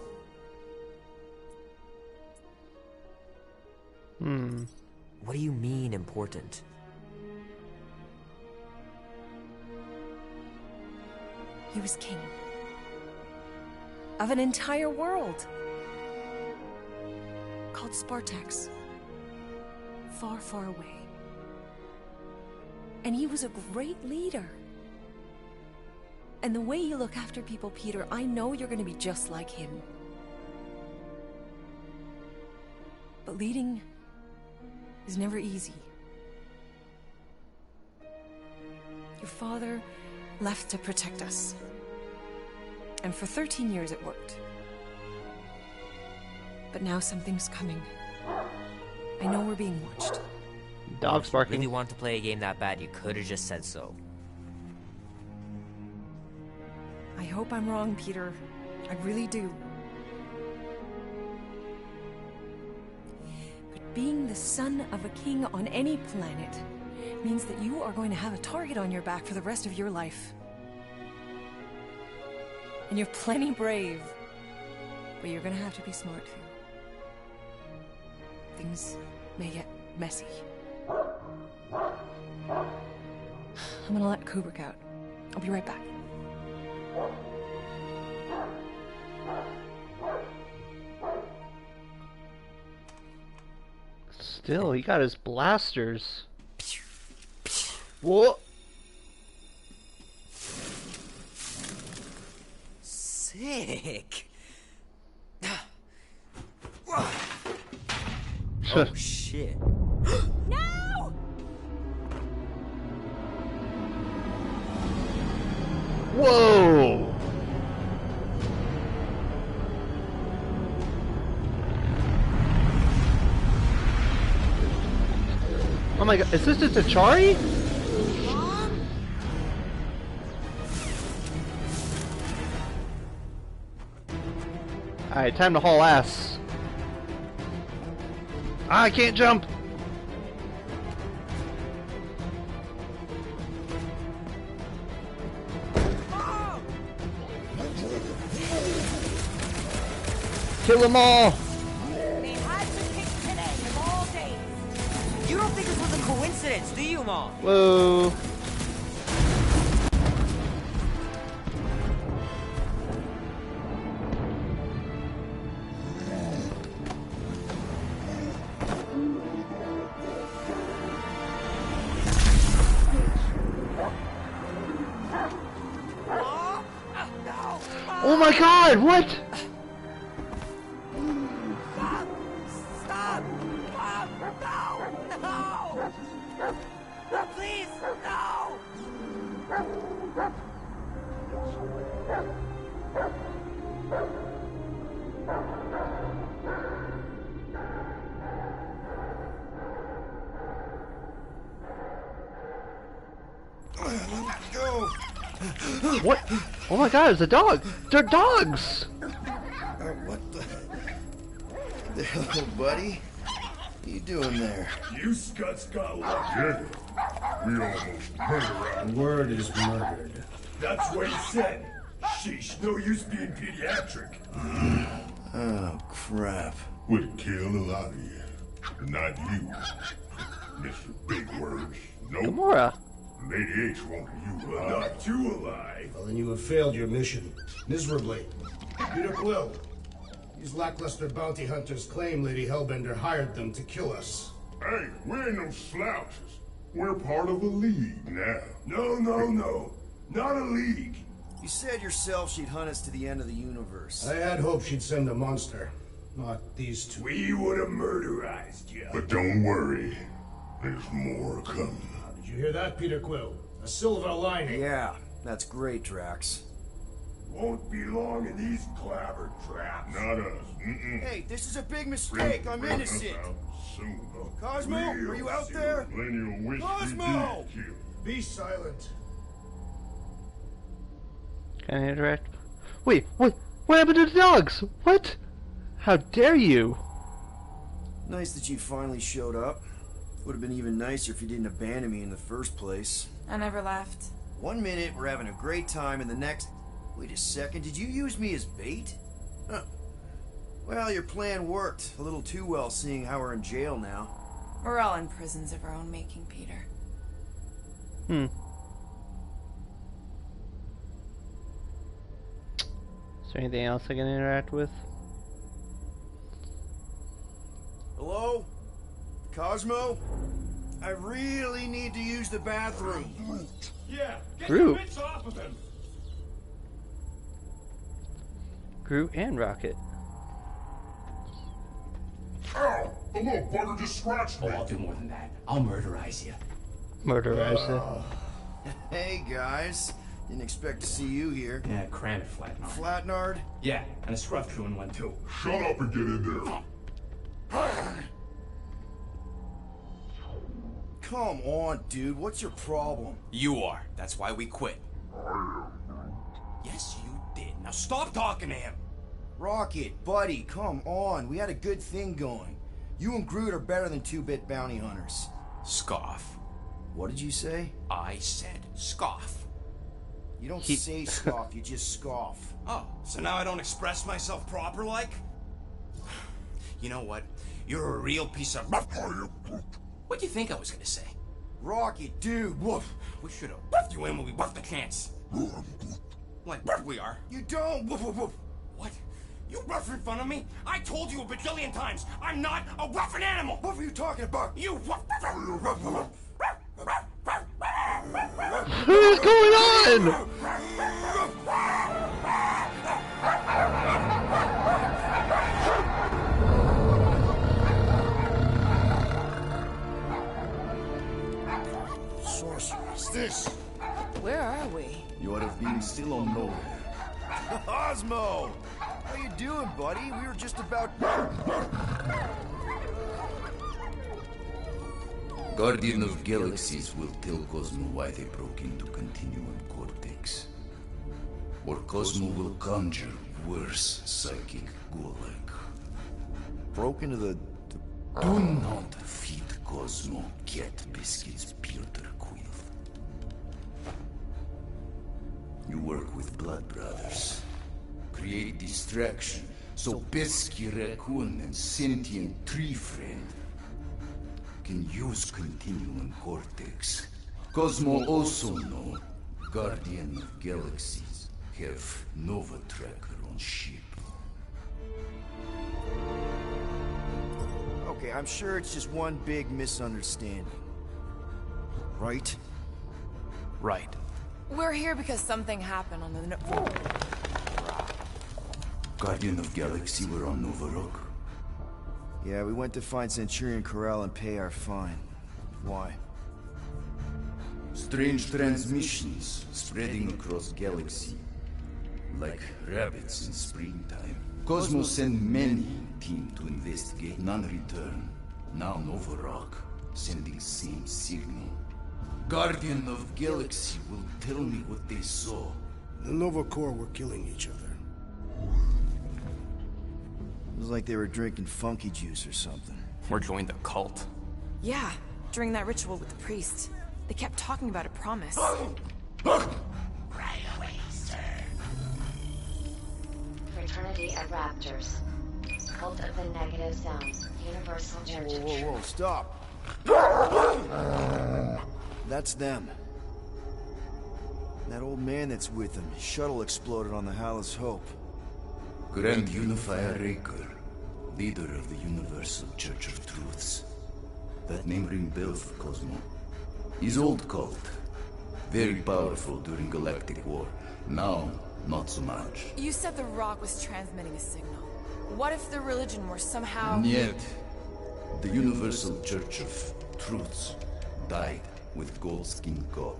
What do you mean, important? He was king. Of an entire world. Called Spartax. Far, far away. And he was a great leader. And the way you look after people, Peter, I know you're going to be just like him. But leading is never easy. Your father left to protect us. And for 13 years it worked. But now something's coming. I know we're being watched. Dog's barking. If you wanted to play a game that bad, you could have just said so. I hope I'm wrong, Peter. I really do. But being the son of a king on any planet means that you are going to have a target on your back for the rest of your life. And you're plenty brave. But you're gonna have to be smart too. Things may get messy. I'm gonna let Kubrick out. I'll be right back. Still, he got his blasters. Whoa! Sick. Oh shit. No! Whoa! Oh my god, is this just Achari? Alright, time to haul ass. Ah, I can't jump! Kill them all! They had to pick today of all days. You don't think this was a coincidence, do you, Mom? Whoa! Oh my god, what? Stop! Mom, no! No! Please, no! Go! What? Oh my god, it's a dog! They're dogs! What the hell, buddy? What you doing there? You scuts got lucky. We almost murdered. The word is murdered. That's what he said. Sheesh, no use being pediatric. Oh, crap. Would kill a lot of you. But not you. Mr. Big Words. Nope. Gamora. Lady H wanted you alive. Not too alive. Well, then you have failed your mission. Miserably. Peter Quill. These lackluster bounty hunters claim Lady Hellbender hired them to kill us. Hey, we ain't no slouches. We're part of a league now. No. Not a league. You said yourself she'd hunt us to the end of the universe. I had hoped she'd send a monster. Not these two. We would have murderized you. But don't worry. There's more coming. Did you hear that, Peter Quill? A silver lining. Yeah, that's great, Drax. Won't be long in these clabber traps. Not us. Hey, this is a big mistake. I'm innocent. Soon. Cosmo, are you out there? Cosmo! Be silent. Can I interact? Wait, what happened to the dogs? What? How dare you? Nice that you finally showed up. Would have been even nicer if you didn't abandon me in the first place. I never left. 1 minute, we're having a great time, and the next... Wait a second, did you use me as bait? Huh. Well, your plan worked. A little too well, seeing how we're in jail now. We're all in prisons of our own making, Peter. Is there anything else I can interact with? Hello? Cosmo? I really need to use the bathroom. Yeah, get Groot. the bits off of him. Groot and Rocket. Ow! The little bugger just scratched me. Oh, I'll do more than that. I'll murderize you. Murderize it. Hey, guys. Didn't expect to see you here. Yeah, cram it, Flatnard. Flatnard? Yeah, and a scruff crew in one too. Shut up and get in there. Come on, dude. What's your problem? You are. That's why we quit. Yes, you did. Now stop talking to him. Rocket, buddy, come on. We had a good thing going. You and Groot are better than two-bit bounty hunters. Scoff. What did you say? I said scoff. You don't say scoff, you just scoff. Oh, so now I don't express myself proper like? You know what? You're a real piece of... What do you think I was gonna say? Rocket, dude, woof. We should have buffed you in when we buffed the chance. Like we are. You don't, woof, woof, woof. What? You rough in front of me? I told you a bajillion times, I'm not a roughin' animal! What were you talking about? You rough... What is going on? Sorceress, this. Where are we? You would have been still on Knowhere. Cosmo! How you doing, buddy? We were just about... Guardian of Galaxies will tell Cosmo why they broke into Continuum Cortex. Or Cosmo will conjure worse psychic gulag. Broke into the... Do not feed Cosmo cat biscuits, Peter Quill. You work with Blood Brothers. Create distraction so Pesky Raccoon and sentient tree friend can use Continuum Cortex. Cosmo also know Guardian of Galaxies have Nova Tracker on ship. Okay, I'm sure it's just one big misunderstanding. Right? Right. We're here because something happened on the... Guardian of Galaxy were on Nova Rock. Yeah, we went to find Centurion Corral and pay our fine. Why? Strange transmissions spreading across galaxy. Like rabbits in springtime. Cosmo sent many team to investigate, none return. Now Nova Rock, sending same signal. Guardian of Galaxy will tell me what they saw. The Nova Corps were killing each other. It was like they were drinking funky juice or something. Or joined the cult. Yeah, during that ritual with the priest. They kept talking about a promise. Right away, sir. fraternity of raptors. Cult of the negative zones. Universal Church of Whoa, stop. That's them. That old man that's with them. His shuttle exploded on the Hallis Hope. Grand Unifier Raker, leader of the Universal Church of Truths. That name ring bell for Cosmo. His old cult. Very powerful during Galactic War. Now, not so much. You said the rock was transmitting a signal. What if the religion were somehow... Yet, the Universal Church of Truths died with Goldskin God.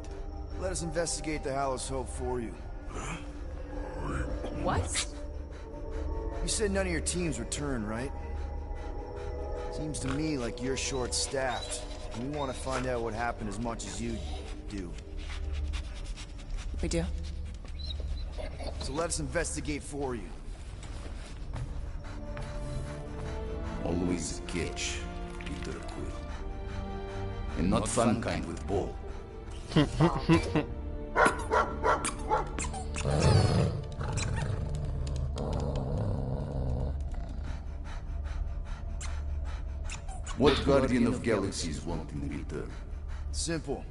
Let us investigate the Hallis Hope for you. What? You said none of your teams returned, right? Seems to me like you're short-staffed. And we want to find out what happened as much as you do. We do? So let us investigate for you. Always a catch, Peter Quill. And not fun kind with Ball. What Guardian of Galaxies want in return? Simple.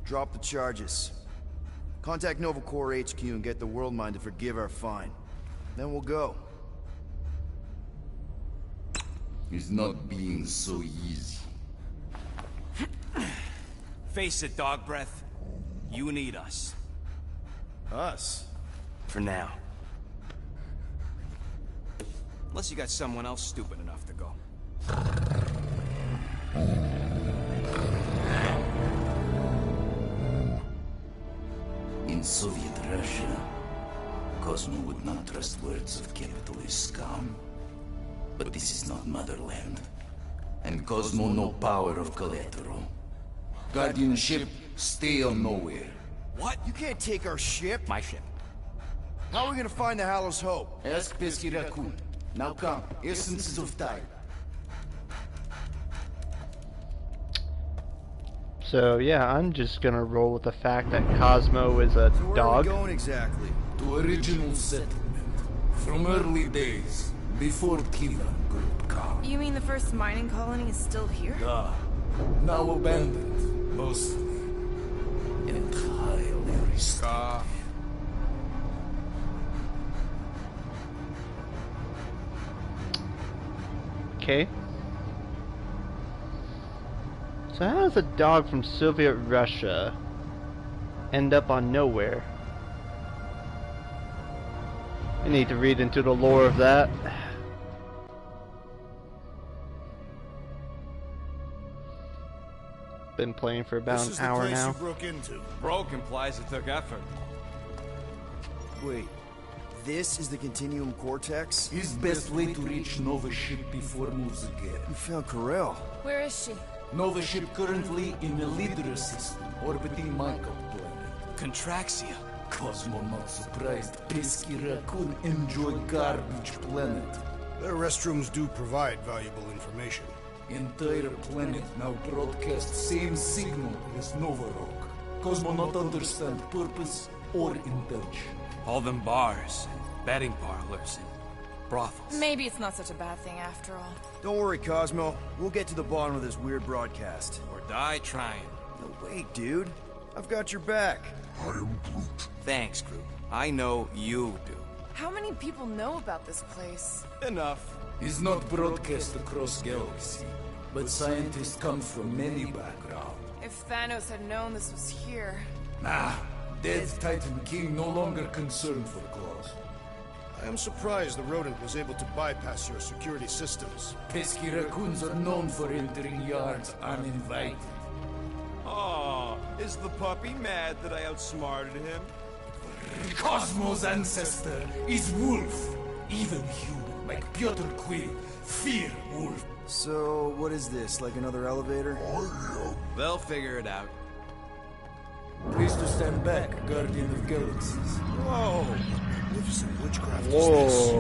Drop the charges. Contact Nova Corps HQ and get the World Mind to forgive our fine. Then we'll go. It's not being so easy. Face it, Dog Breath. You need us. Us? For now. Unless you got someone else stupid enough to go. In Soviet Russia, Cosmo would not trust words of capitalist scum. But this is not motherland. And Cosmo no power of collateral. Guardianship, stay on Knowhere. What? You can't take our ship? My ship. How are we gonna find the Hallis Hope? Ask Pesky Raccoon. Now come, essences of time. So yeah, I'm just gonna roll with the fact that Cosmo is a So where dog. are we going exactly? To original settlement. From early days. Before Kiva Group come. You mean the first mining colony is still here? Now abandoned, mostly. And highly restored. Okay. So how does a dog from Soviet Russia end up on Knowhere? I need to read into the lore of that. Been playing for about an hour now. This is the place you broke into. Broke implies it took effort. Wait, this is the Continuum Cortex? His best way to reach Nova ship before moves again. You found Corel. Where is she? Nova ship currently in the Leader system, orbiting Michael planet. Contraxia. Cosmo not surprised. Pesky Raccoon enjoy garbage planet. Their restrooms do provide valuable information. Entire planet now broadcast same signal as Nova Rock. Cosmo not understand purpose or intention. All them bars, betting parlors, and brothels. Maybe it's not such a bad thing after all. Don't worry, Cosmo. We'll get to the bottom of this weird broadcast. Or die trying. No, wait, dude. I've got your back. I am Groot. Thanks, Groot. I know you do. How many people know about this place? Enough. Is not broadcast across galaxy, but scientists come from many backgrounds. If Thanos had known this was here... Nah, dead Titan King no longer concerned for claws. I am surprised the rodent was able to bypass your security systems. Pesky raccoons are known for entering yards uninvited. Oh, is the puppy mad that I outsmarted him? Cosmo's ancestor is wolf. Even human, like Piotr Quill, fear wolf. So, what is this? Like another elevator? They'll figure it out. Please to stand back, Guardian of Galaxies. Whoa! Magnificent witchcraft is this?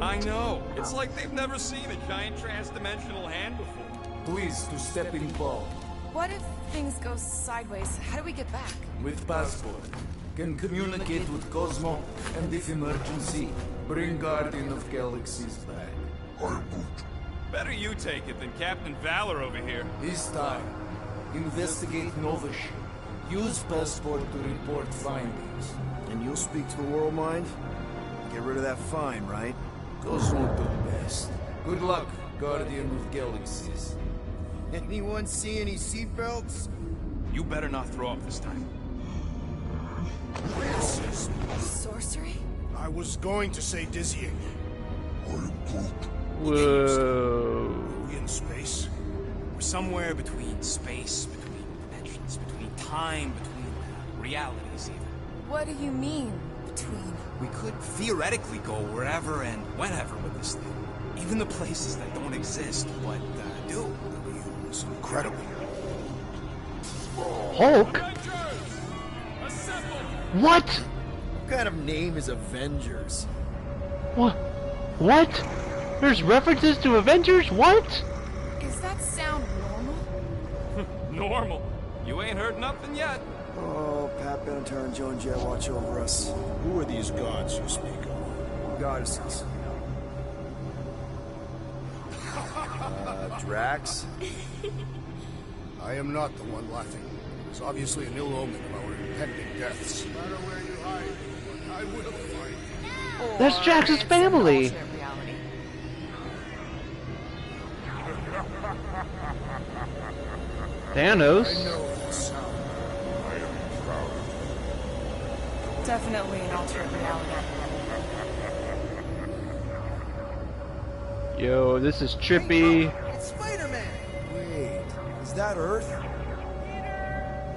I know. It's like they've never seen a giant trans-dimensional hand before. Please to step in ball. What if things go sideways? How do we get back? With passport. can communicate with Cosmo, and if emergency, bring Guardian of Galaxies back. Better you take it than Captain Valor over here. This time, investigate Nova ship. Use passport to report findings. And you'll speak to the World Mind? Get rid of that fine, right? Cosmo do best. Good luck, Guardian of Galaxies. Anyone see any seatbelts? You better not throw up this time. This is... Sorcery? I was going to say dizzying. Whoa. Are we in space? We're somewhere between space, between dimensions, between time, between realities even. What do you mean, between? We could theoretically go wherever and whenever with this thing. Even the places that don't exist, but do. It's incredible. Hulk? What? What kind of name is Avengers? What? What? There's references to Avengers? What? Is that sound normal? Normal. You ain't heard nothing yet. Oh, Pat Benatar and Joan Jett watch over us. Who are these gods you speak of? Goddesses. Drax? I am not the one laughing. It's obviously an ill omen of our impending deaths. No matter where you hide, I will find you. That's Drax's family. Thanos. I know this sound. I am proud. Definitely an alternate reality. Yo, this is trippy. It's Spider-Man! Wait, is that Earth?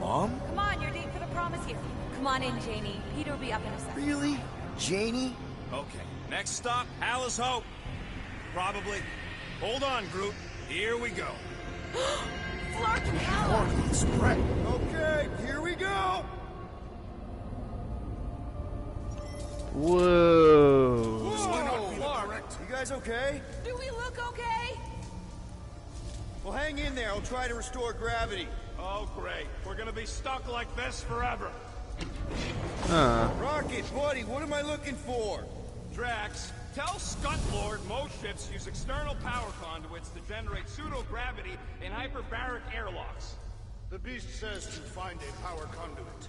Mom? Come on, you're date for the promise here. Come on in, Janie. Peter will be up in a second. Really? Janie? Okay, next stop, Hal's Hope. Probably. Hold on, Groot. Here we go. Flark and Hala! Okay, here we go! Whoa. You guys okay? Do we look okay? Well, hang in there. I'll try to restore gravity. Oh, great. We're gonna be stuck like this forever. Rocket, buddy, what am I looking for? Drax, tell Scutlord most ships use external power conduits to generate pseudo-gravity in hyperbaric airlocks. The beast says to find a power conduit.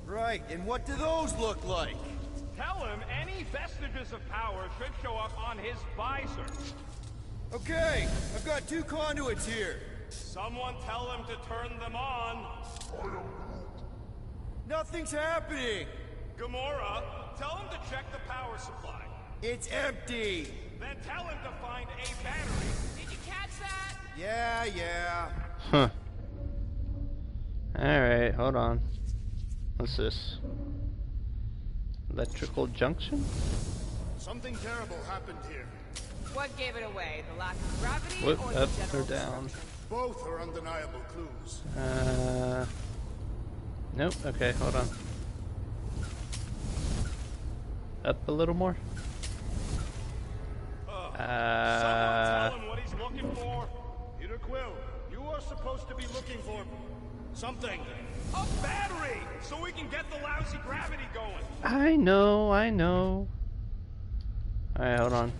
Right, and what do those look like? Tell him any vestiges of power should show up on his visor. Okay, I've got 2 conduits here. Someone tell him to turn them on. Nothing's happening. Gamora, tell him to check the power supply. It's empty. Then tell him to find a battery. Did you catch that? Yeah. Huh. Alright, hold on. What's this? Electrical junction? Something terrible happened here. What gave it away? The lack of gravity What, or the up general or down? destruction? Both are undeniable clues. Nope, okay, hold on. Up a little more? Someone tell him what he's looking for. Peter Quill, you are supposed to be looking for something. A battery! So we can get the lousy gravity going. I know. Alright, hold on.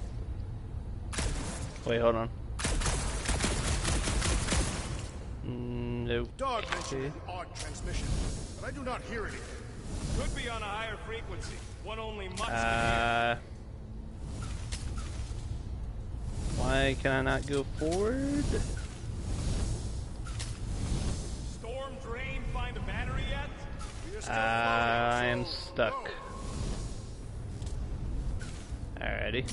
Wait, hold on. Nope. Dog mentioned an odd transmission, but I do not hear anything. Could be on a higher frequency. One only must hear. Why can I not go forward? Storm drain, find a battery yet? I am stuck. Alrighty.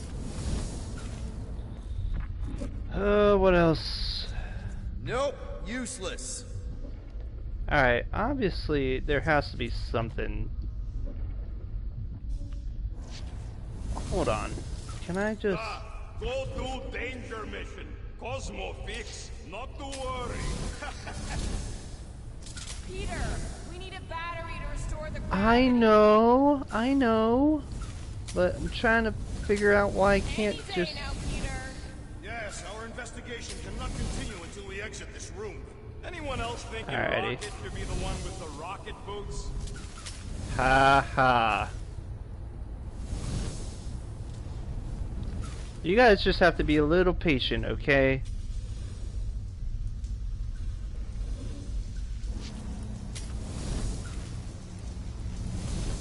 What else? Nope, useless. Alright, obviously there has to be something. Hold on. Can I just... Go do danger mission. Cosmo fix, not to worry. Peter, we need a battery to restore the I know. But I'm trying to figure out why I can't just... Yes, our investigation cannot continue until we exit this room. Anyone else thinking Alrighty. Rocket should be the one with the rocket boots? Ha ha. You guys just have to be a little patient, okay?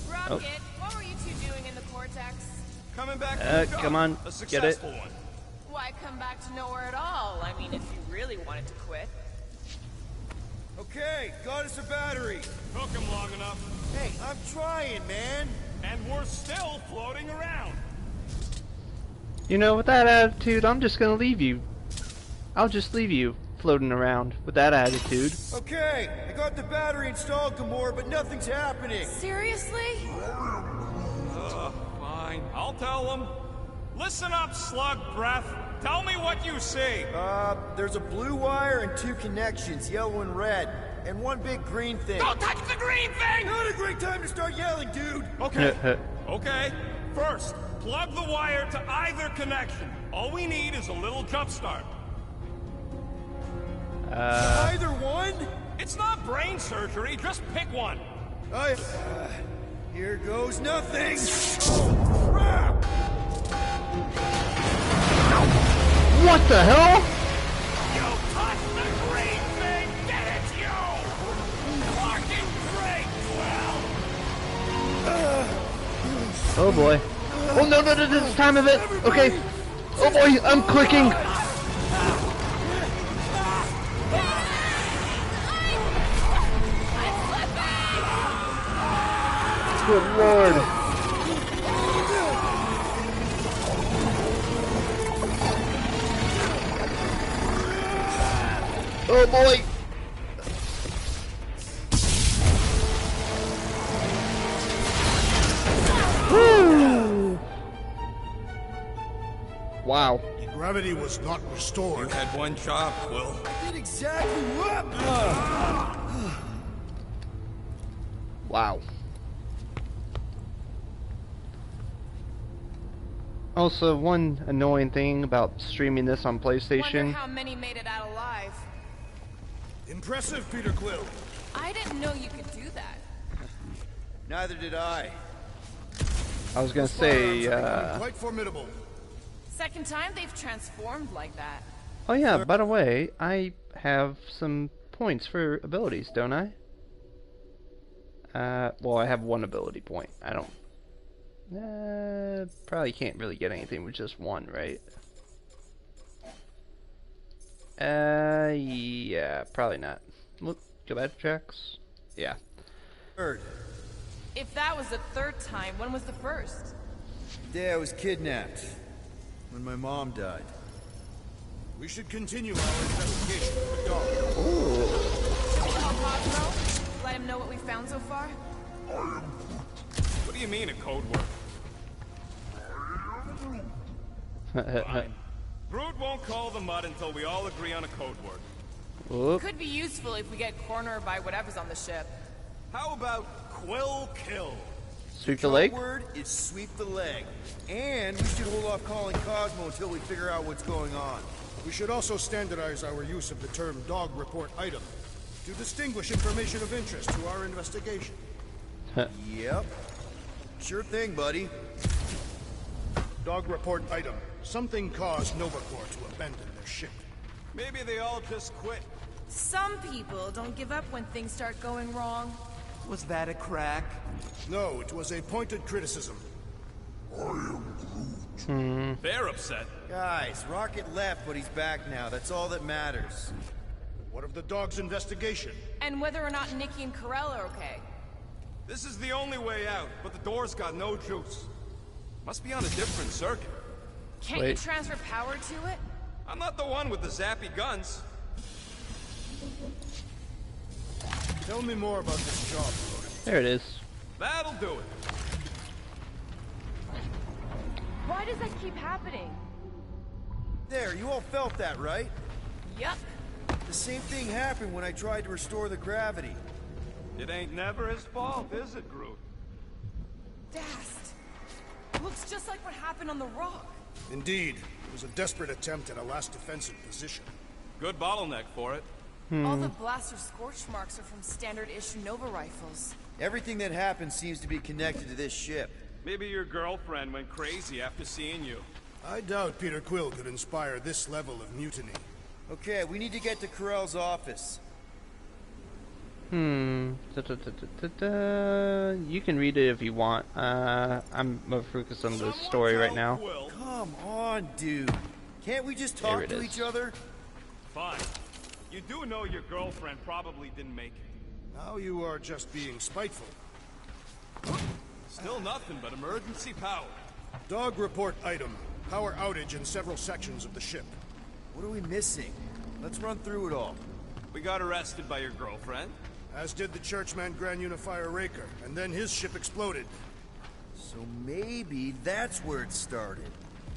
Rocket, what were you two doing in the Cortex? Coming back from the come on, a get it. successful one. Why come back to Knowhere at all? I mean, if you really wanted to quit. Okay, got us a battery. Took him long enough. Hey, I'm trying, man. And we're still floating around. You know, with that attitude, I'm just gonna leave you. I'll just leave you floating around with that attitude. Okay, I got the battery installed, Knowhere, but nothing's happening. Seriously? Fine. I'll tell them. Listen up, slug breath. Tell me what you see. There's a blue wire and 2 connections, yellow and red, and 1 big green thing. Don't touch the green thing! Not a great time to start yelling, dude. Okay. Okay. First, plug the wire to either connection. All we need is a little jump start. Either one? It's not brain surgery. Just pick one. Here goes nothing. Oh, crap! What the hell? You touched the green thing! Get it, you! Fucking great, Quill! Oh boy. Oh no, no, no, this is time of it. Okay. Oh boy, I'm clicking. Good lord. Oh boy. Woo. Wow. Gravity was not restored. You had one job, Quill. I did exactly what? Wow. Also, one annoying thing about streaming this on PlayStation. Wonder how many made it out alive. Impressive, Peter Quill. I didn't know you could do that. Neither did I. I was gonna say, Quite formidable. Second time they've transformed like that. oh yeah, by the way, I have some points for abilities, don't I? Well, I have 1 ability point. I don't... probably can't really get anything with just 1, right? Yeah, probably not. Look, go back to tracks. Yeah. Third. If that was the 3rd time, when was the 1st? The day I was kidnapped. When my mom died. We should continue our investigation of the dog. Should we call Cosmo? Let him know what we found so far? What do you mean a code word? Fine. Brood won't call the mud until we all agree on a code word. Whoop. Could be useful if we get cornered by whatever's on the ship. How about Quill Kill? Sweep the leg? The word is sweep the leg. And we should hold off calling Cosmo until we figure out what's going on. We should also standardize our use of the term dog report item to distinguish information of interest to our investigation. Yep. Sure thing, buddy. Dog report item. Something caused Novacore to abandon their ship. Maybe they all just quit. Some people don't give up when things start going wrong. Was that a crack? No, it was a pointed criticism. They're upset. Guys, Rocket left, but he's back now. That's all that matters. What of the dog's investigation? And whether or not Nikki and Corell are okay. This is the only way out, but the door's got no juice. Must be on a different circuit. Can't you transfer power to it? I'm not the one with the zappy guns. Tell me more about this job, Rodent. There it is. That'll do it. Why does that keep happening? There, you all felt that, right? Yup. The same thing happened when I tried to restore the gravity. It ain't never his fault, is it, Groot? Dast. Looks just like what happened on the rock. Indeed. It was a desperate attempt at a last defensive position. Good bottleneck for it. All the blaster scorch marks are from standard issue Nova rifles. Everything that happened seems to be connected to this ship. Maybe your girlfriend went crazy after seeing you. I doubt Peter Quill could inspire this level of mutiny. Okay, we need to get to Carell's office. You can read it if you want. I'm more focused on the story right now. Come on, dude. Can't we just talk to each other? Fine. You do know your girlfriend probably didn't make it. Now you are just being spiteful. Still nothing but emergency power. Dog report item. Power outage in several sections of the ship. What are we missing? Let's run through it all. We got arrested by your girlfriend. As did the churchman Grand Unifier Raker, and then his ship exploded. So maybe that's where it started.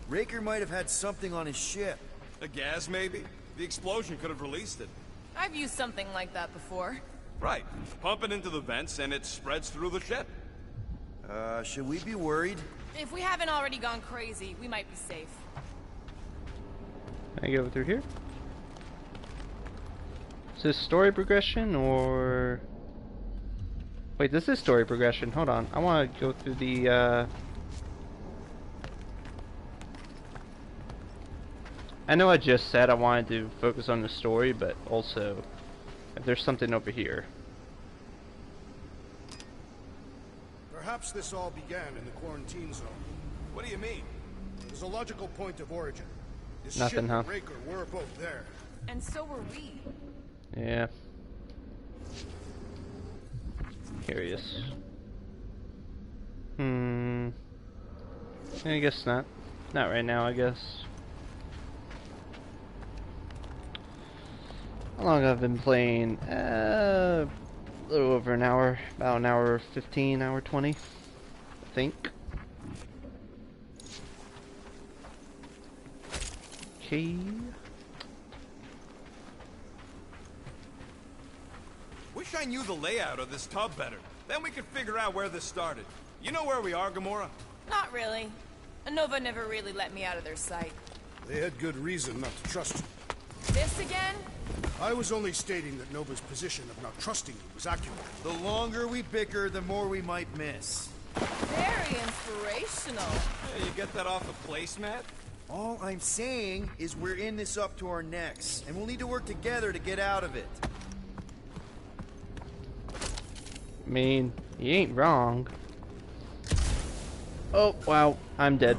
Raker might have had something on his ship. A gas, maybe? The explosion could have released it. I've used something like that before. Right. Pump it into the vents and it spreads through the ship. Should we be worried? If we haven't already gone crazy, we might be safe. Can I go through here? Is this story progression or... Wait, this is story progression. Hold on. I want to go through the, I know I just said I wanted to focus on the story, but also if there's something over here. Perhaps this all began in the quarantine zone. What do you mean? There's a logical point of origin. This Nothing, ship huh? and Raker were both there. And so were we. Yeah. Curious. I guess not. Not right now, I guess. How long have I been playing? A little over an hour. About an hour 15, hour 20. I think. Okay. Wish I knew the layout of this tub better. Then we could figure out where this started. You know where we are, Gamora? Not really. Nova never really let me out of their sight. They had good reason not to trust you. This again? I was only stating that Nova's position of not trusting you was accurate. The longer we bicker, the more we might miss. Very inspirational. Hey, you get that off a placemat? All I'm saying is we're in this up to our necks, and we'll need to work together to get out of it. I mean, you ain't wrong. Oh, wow, I'm dead.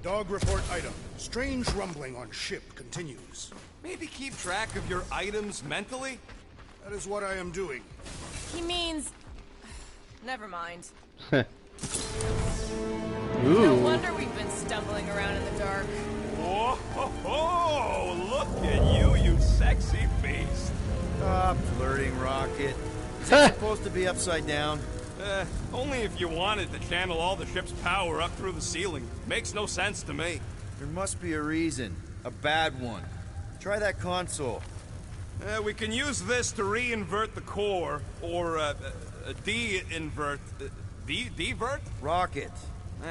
Dog report item. Strange rumbling on ship continues. Maybe keep track of your items mentally? That is what I am doing. He means... Never mind. Ooh. No wonder we've been stumbling around in the dark. Whoa, ho, ho, look at you, you sexy beast. Stop flirting, Rocket. Is it supposed to be upside down? Only if you wanted to channel all the ship's power up through the ceiling. Makes no sense to me. There must be a reason. A bad one. Try that console. We can use this to re-invert the core, or de-invert... Divert? Rocket.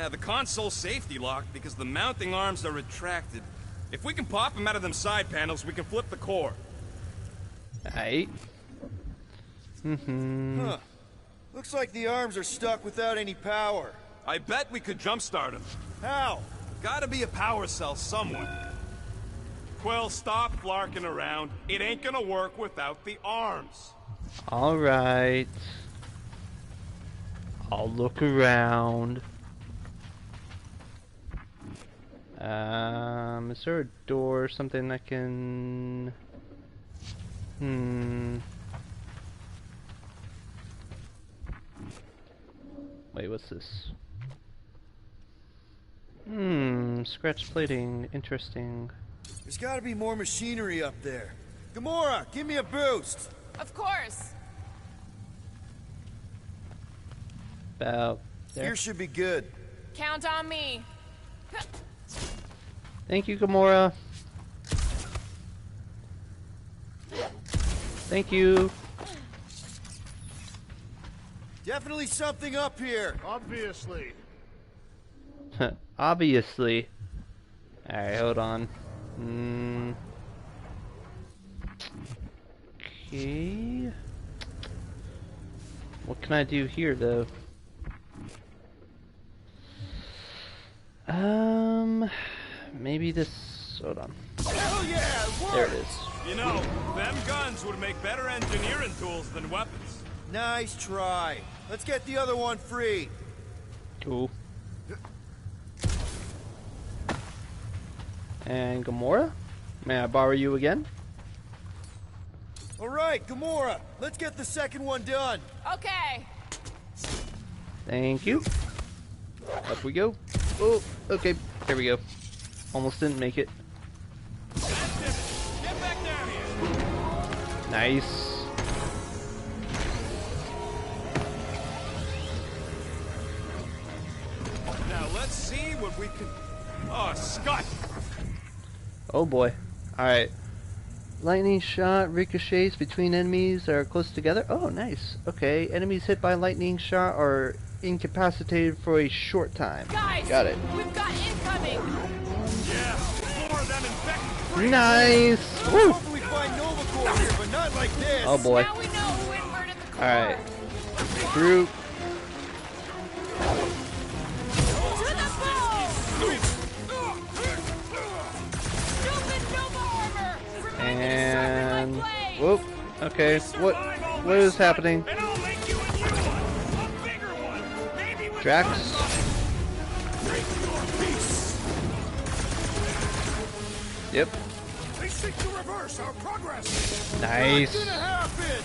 The console's safety locked because the mounting arms are retracted. If we can pop them out of them side panels, we can flip the core. Aight. Huh. Looks like the arms are stuck without any power. I bet we could jumpstart them. How? Gotta be a power cell somewhere. Quill, stop flarking around. It ain't gonna work without the arms. Alright. I'll look around. Is there a door or something I can... Wait, what's this? Scratch plating. Interesting. There's gotta be more machinery up there. Gamora, give me a boost! Of course. About there. Here should be good. Count on me. Thank you, Gamora. Thank you. Definitely something up here. Obviously. Obviously. Alright, hold on. Okay. What can I do here, though? Maybe this... Hold on. Hell yeah, it worked! There it is. You know, them guns would make better engineering tools than weapons. Nice try. Let's get the other one free. Cool. And Gamora? May I borrow you again? All right, Gamora. Let's get the second one done. Okay. Thank you. Up we go. Oh, okay. There we go. Almost didn't make it. Get back down here. Nice. Now let's see what we can... Oh, Scott! Oh boy. Alright. Lightning shot ricochets between enemies that are close together. Oh, nice. Okay. Enemies hit by lightning shot are incapacitated for a short time. Guys, got it. We've got incoming. Yeah, more of them infected. Nice. Woo. Hopefully find Nova Corps here, but not like this. Oh boy. Now we know who inverted the core. Alright. Group. To the ball! Stupid Nova armor! And whoop. Okay. What is happening? Drax. Yep. They seek to reverse our progress. Nice. What's gonna happen?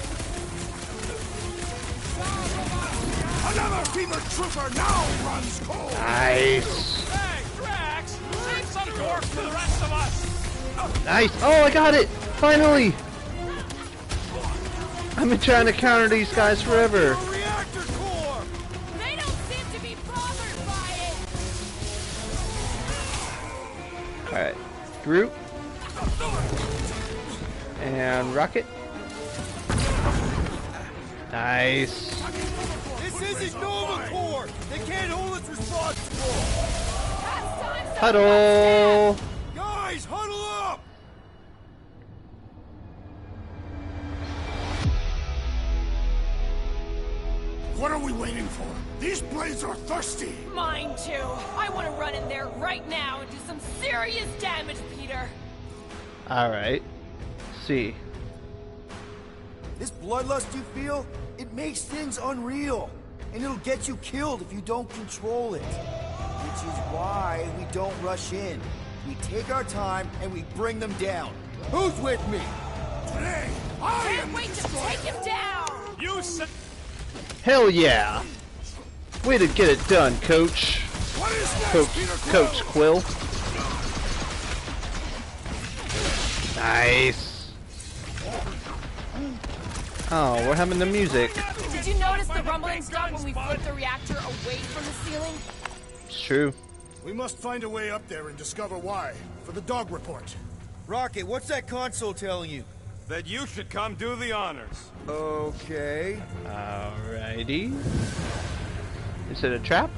Another fever trooper now runs cold. Nice. Hey, Drax! Save some dork for the rest of us! Nice. Oh, I got it. Finally. I've been trying to counter these guys forever. Reactor core! They don't seem to be bothered by it! Alright. Groot. And Rocket. Nice. This isn't Nova Corps. They can't hold us responsible. Huddle. Guys, huddle up. What are we waiting for? These blades are thirsty. Mine too. I want to run in there right now and do some serious damage, Peter. Alright. See. This bloodlust you feel, it makes things unreal. And it'll get you killed if you don't control it. Which is why we don't rush in. We take our time and we bring them down. Who's with me? Today, I Can't wait to take him down! You said... Hell yeah. Way to get it done, Coach. What is next, Coach Quill. Nice. Oh, we're having the music. Did you notice the rumbling stop when we flipped the reactor away from the ceiling? It's true. We must find a way up there and discover why. For the dog report. Rocket, what's that console telling you? That you should come do the honors. Okay. Alrighty. Is it a trap?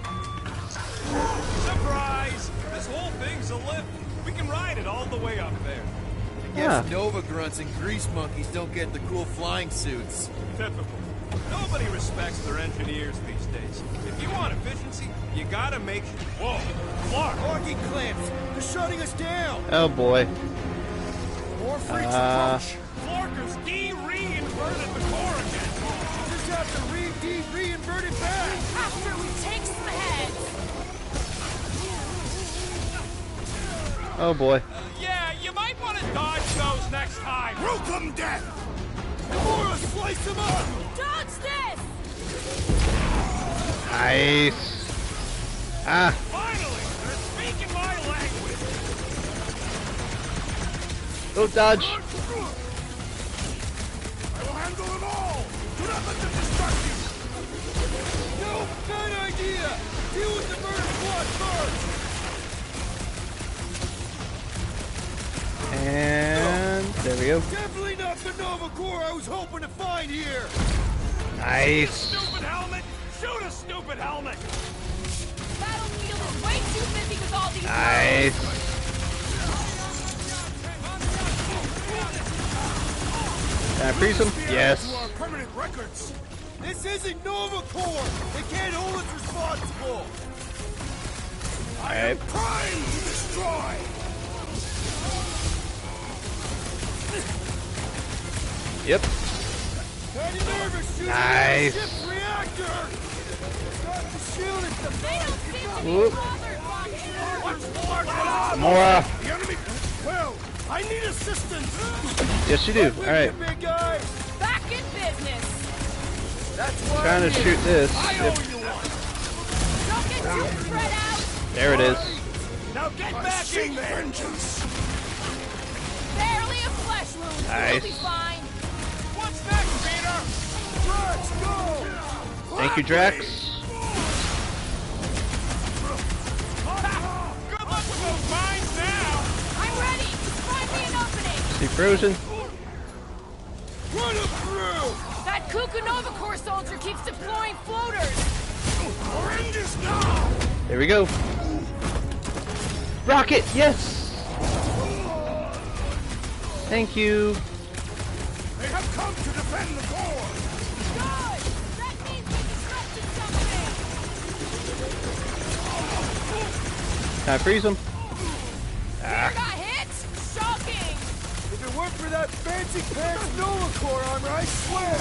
Surprise! This whole thing's a lift. We can ride it all the way up there. I guess Nova grunts and grease monkeys don't get the cool flying suits. Typical. Nobody respects their engineers these days. If you want efficiency, you gotta make sure... Whoa! Clark! Parking clamps! They're shutting us down! Oh boy. More freaks approach! Clarkers de-reinverted the core again! We just have to re-invert it back! After we take some heads! Oh boy. Yeah, you might want to dodge those next time! Welcome, death! Gamora, slice them up! Dodge this! Nice. Ah. Finally! They're speaking my language! Oh, dodge. I will handle them all! Do not let them distract you! No, bad idea! Deal with the murder squad first! And there we go. Definitely not the Nova Corps I was hoping to find here! Nice. Stupid helmet! Shoot a stupid helmet! Battlefield is way too busy with all these Nice. Can I freeze him? Yes. To our permanent records. This isn't Nova Corps! They can't hold us responsible! I am primed to destroy! Yep. Kinda nervous shooting Nice. the ship's reactor! Start to shoot at the They don't seem to be Whoop. bothered watching. More. The enemy... Well, I need assistance! Yes, you do. All right. big guys! Back in business. That's why Trying to shoot this. I Yep. owe you one! Don't get too spread out. There it is. Now get back in there! Vengeance! Barely a flesh wound. Nice. We'll be fine. What's next, Peter? Drax, go! Thank you, Drax. Good luck with those mines now. I'm ready. Find me an opening. See frozen. Run him through! That Kukunova Corps soldier keeps deploying floaters. Horrendous now! There we go. Rocket, yes. Thank you. They have come to defend the core! Good. That means we disrupted something. Can I freeze them? Peter got hit. Shocking. If it weren't for that fancy pants Nova Corps armor, I swear!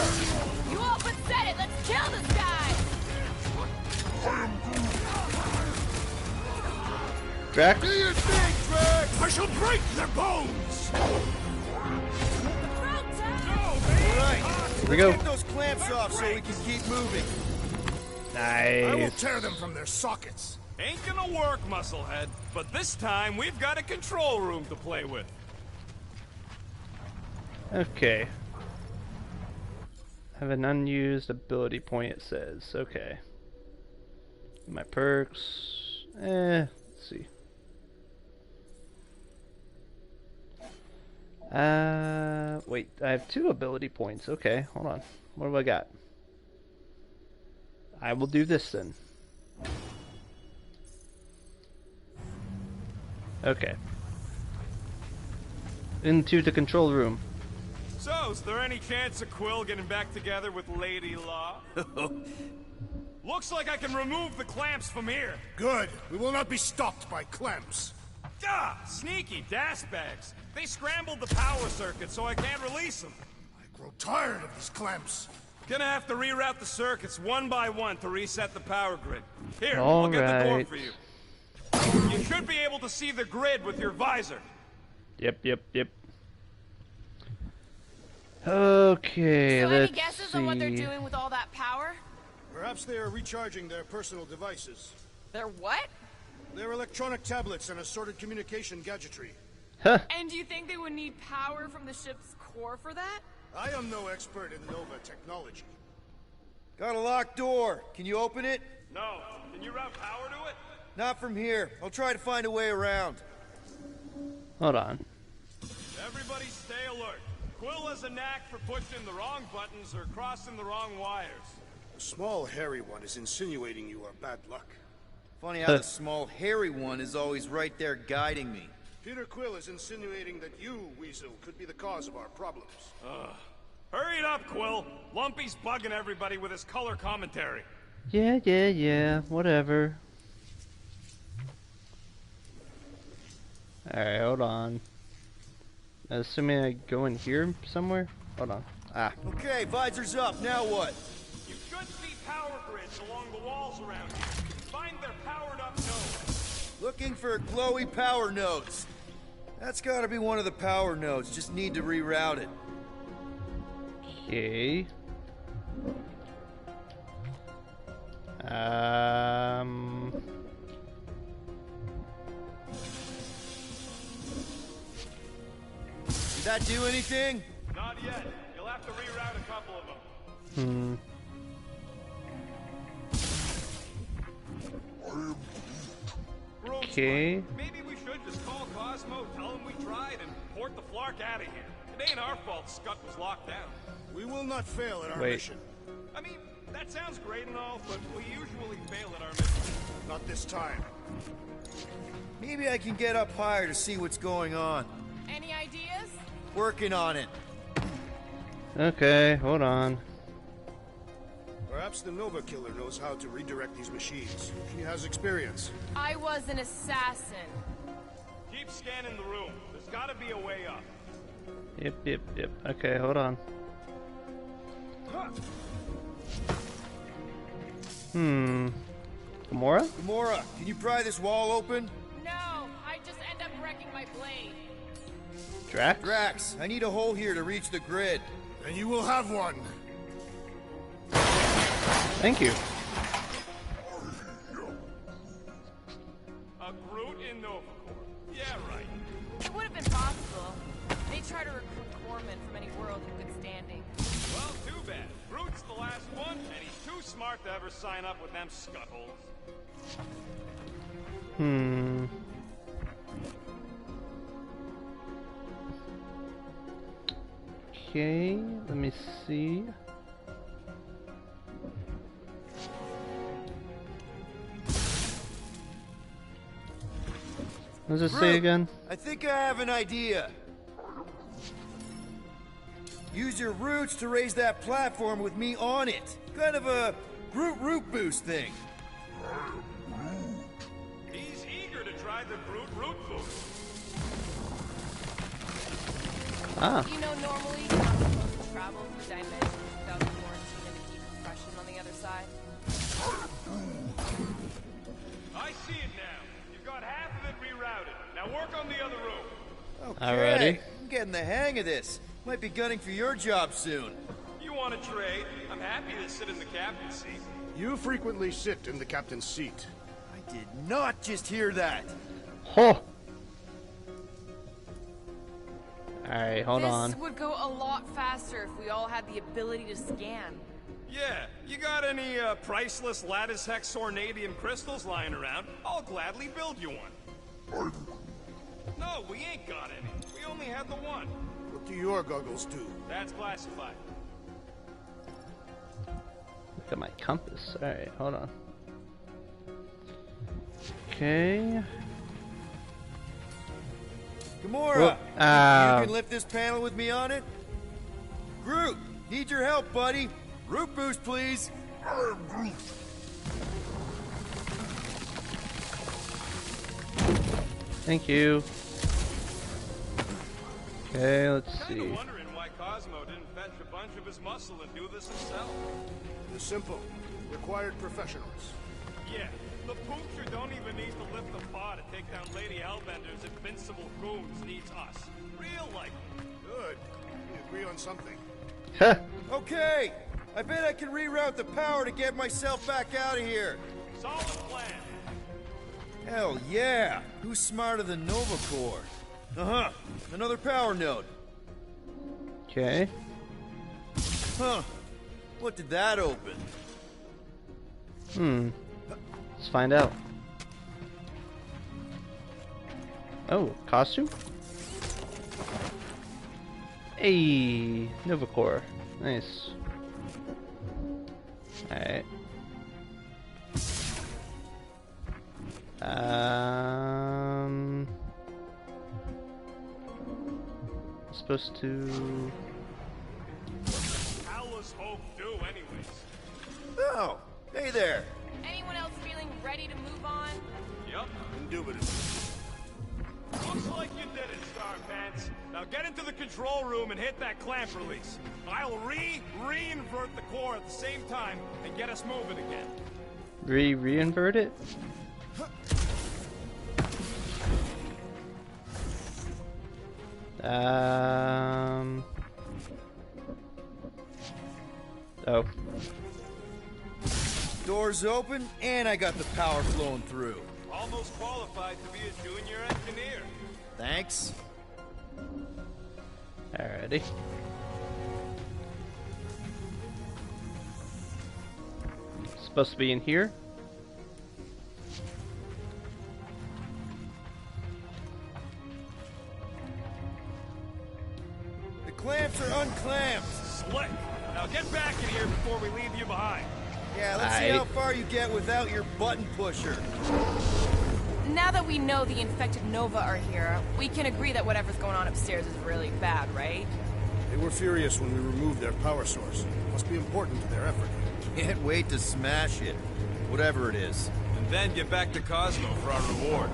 You all but said it. Let's kill this guy. Drax. Do your thing, Drax! I shall break their bones! Alright, Here we go. get those clamps off so we can keep moving. I will Nice. tear them from their sockets. Ain't gonna work, Musclehead. But this time, we've got a control room to play with. Okay. Have an unused ability point, it says. Okay. My perks. Let's see. Wait, I have 2 ability points. Okay, hold on. What do I got? I will do this then. Okay. Into the control room. So, is there any chance of Quill getting back together with Lady Law? Looks like I can remove the clamps from here. Good. We will not be stopped by clamps. Ah, sneaky das bags. They scrambled the power circuit, so I can't release them. I grow tired of these clamps. Gonna have to reroute the circuits one by one to reset the power grid. Here, All I'll get the door right. for you. You should be able to see the grid with your visor. Yep. Okay, So let's any guesses see. on what they're doing with all that power? Perhaps they are recharging their personal devices. They're what? Their electronic tablets and assorted communication gadgetry. Huh. And do you think they would need power from the ship's core for that? I am no expert in Nova technology. Got a locked door. Can you open it? No. Can you route power to it? Not from here. I'll try to find a way around. Hold on. Everybody stay alert. Quill has a knack for pushing the wrong buttons or crossing the wrong wires. The small, hairy one is insinuating you are bad luck. Funny how the small, hairy one is always right there guiding me. Peter Quill is insinuating that you, Weasel, could be the cause of our problems. Hurry it up, Quill. Lumpy's bugging everybody with his color commentary. Yeah, whatever. Alright, hold on. Assuming I go in here somewhere? Hold on. Ah. Okay, visor's up. Now what? You should see power grids along the walls around you. Find their powered up nodes. Looking for glowy power nodes. That's gotta be one of the power nodes. Just need to reroute it. Okay. Did that do anything? Not yet. You'll have to reroute a couple of them. Okay. Maybe we should just call Cosmo, tell him we tried, and port the Flark out of here. It ain't our fault Scott was locked down. We will not fail at our Wait. mission. I mean, that sounds great and all, but we usually fail at our mission. Not this time. Maybe I can get up higher to see what's going on. Any ideas? Working on it. Okay, hold on. Perhaps the Nova Killer knows how to redirect these machines. She has experience. I was an assassin. Keep scanning the room. There's gotta be a way up. Yep. Okay, hold on. Gamora? Gamora, can you pry this wall open? No, I just end up wrecking my blade. Drax? Drax, I need a hole here to reach the grid. And you will have one. Thank you. A Groot in Nova Corps. Yeah, right. It would have been possible. They try to recruit corpsmen from any world in good standing. Well, too bad. Groot's the last one, and he's too smart to ever sign up with them scuttles. Okay, let me see. What does it say again? I think I have an idea. Use your roots to raise that platform with me on it. Kind of a Groot root boost thing. He's eager to try the Groot root boost. Ah. You know, normally you're not supposed to travel through dimensions without quarantine and a deep compression on the other side. I see it now. You've got half of it rerouted. Now work on the other room. Okay, Alrighty. I'm getting the hang of this. Might be gunning for your job soon. You want to trade? I'm happy to sit in the captain's seat. You frequently sit in the captain's seat. I did not just hear that. Oh. Alright, hold on. This would go a lot faster if we all had the ability to scan. Yeah, you got any priceless lattice hex ornadium crystals lying around? I'll gladly build you one. No, we ain't got any. We only had the one. What do your goggles do? That's classified. Look at my compass. Alright, hold on. Okay. Gamora, Whoop. you can lift this panel with me on it? Groot, need your help, buddy. Root boost, please. Thank you. Okay, let's Kinda see. wondering why Cosmo didn't fetch a bunch of his muscle and do this himself. It is simple. Required professionals. Yeah, the poocher don't even need to lift the paw to take down Lady Hellbender's invincible goons needs us. Real like. Good. We agree on something. Okay, I bet I can reroute the power to get myself back out of here. Solid plan. Hell yeah! Who's smarter than Nova Corps? Uh-huh. Another power node. Okay. Huh. What did that open? Let's find out. Oh, costume? Hey, Nova Corps. Nice. Alright. Supposed to. Howless hope do, anyways. Oh, hey there. Anyone else feeling ready to move on? Yup. Indubitably. Looks like you did it, Star Pants. Now get into the control room and hit that clamp release. I'll re-invert the core at the same time and get us moving again. Re-invert it? Oh. Doors open, and I got the power flowing through. Almost qualified to be a junior engineer. Thanks. Alrighty. Supposed to be in here? The clamps are unclamped. Slick. Now get back in here before we leave you behind. Yeah, let's see how far you get without your button pusher. Now that we know the infected Nova are here, we can agree that whatever's going on upstairs is really bad, right? They were furious when we removed their power source. Must be important to their effort. Can't wait to smash it. Whatever it is. And then get back to Cosmo for our reward.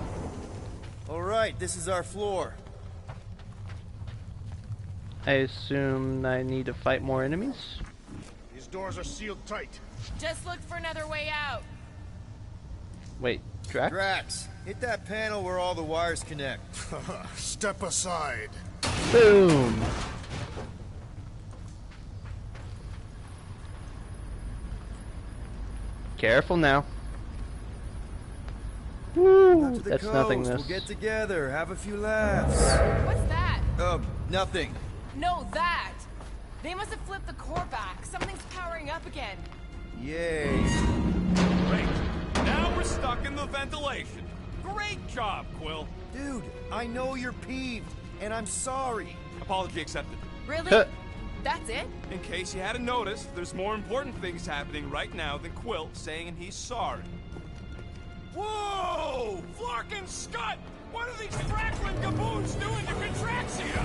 Alright, this is our floor. I assume I need to fight more enemies? These doors are sealed tight. Just look for another way out. Wait, Drax? Drax, hit that panel where all the wires connect. Step aside. Boom! Careful now. Woo! That's nothingness. We'll get together, have a few laughs. What's that? Nothing. No, that! They must have flipped the core back. Something's powering up again. Yay. Great. Now we're stuck in the ventilation. Great job, Quill. Dude, I know you're peeved, and I'm sorry. Apology accepted. Really? That's it? In case you hadn't noticed, there's more important things happening right now than Quill saying he's sorry. Whoa! Flark and Scott! What are these Franklin gaboons doing to Contraxia?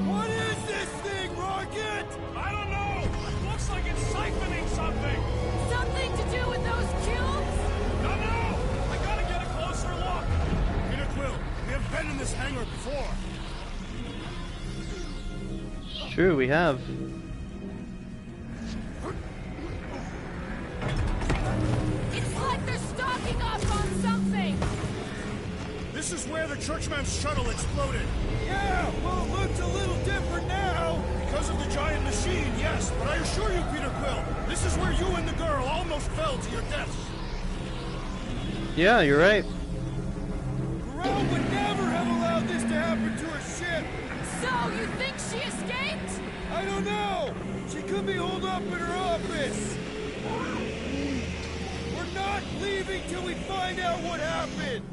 What is this thing, Rocket? I don't know! Looks like it's siphoning something! Something to do with those cubes? No! I gotta get a closer look! Peter Quill, we have been in this hangar before. It's true, we have. It's like they're stocking up on something! This is where the Churchman's shuttle exploded. Yeah, well, it looks a little different now. Because of the giant machine, yes. But I assure you, Peter Quill, this is where you and the girl almost fell to your deaths. Yeah, you're right. Corral would never have allowed this to happen to her ship. So, you think she escaped? I don't know. She could be holed up in her office. We're not leaving till we find out what happened.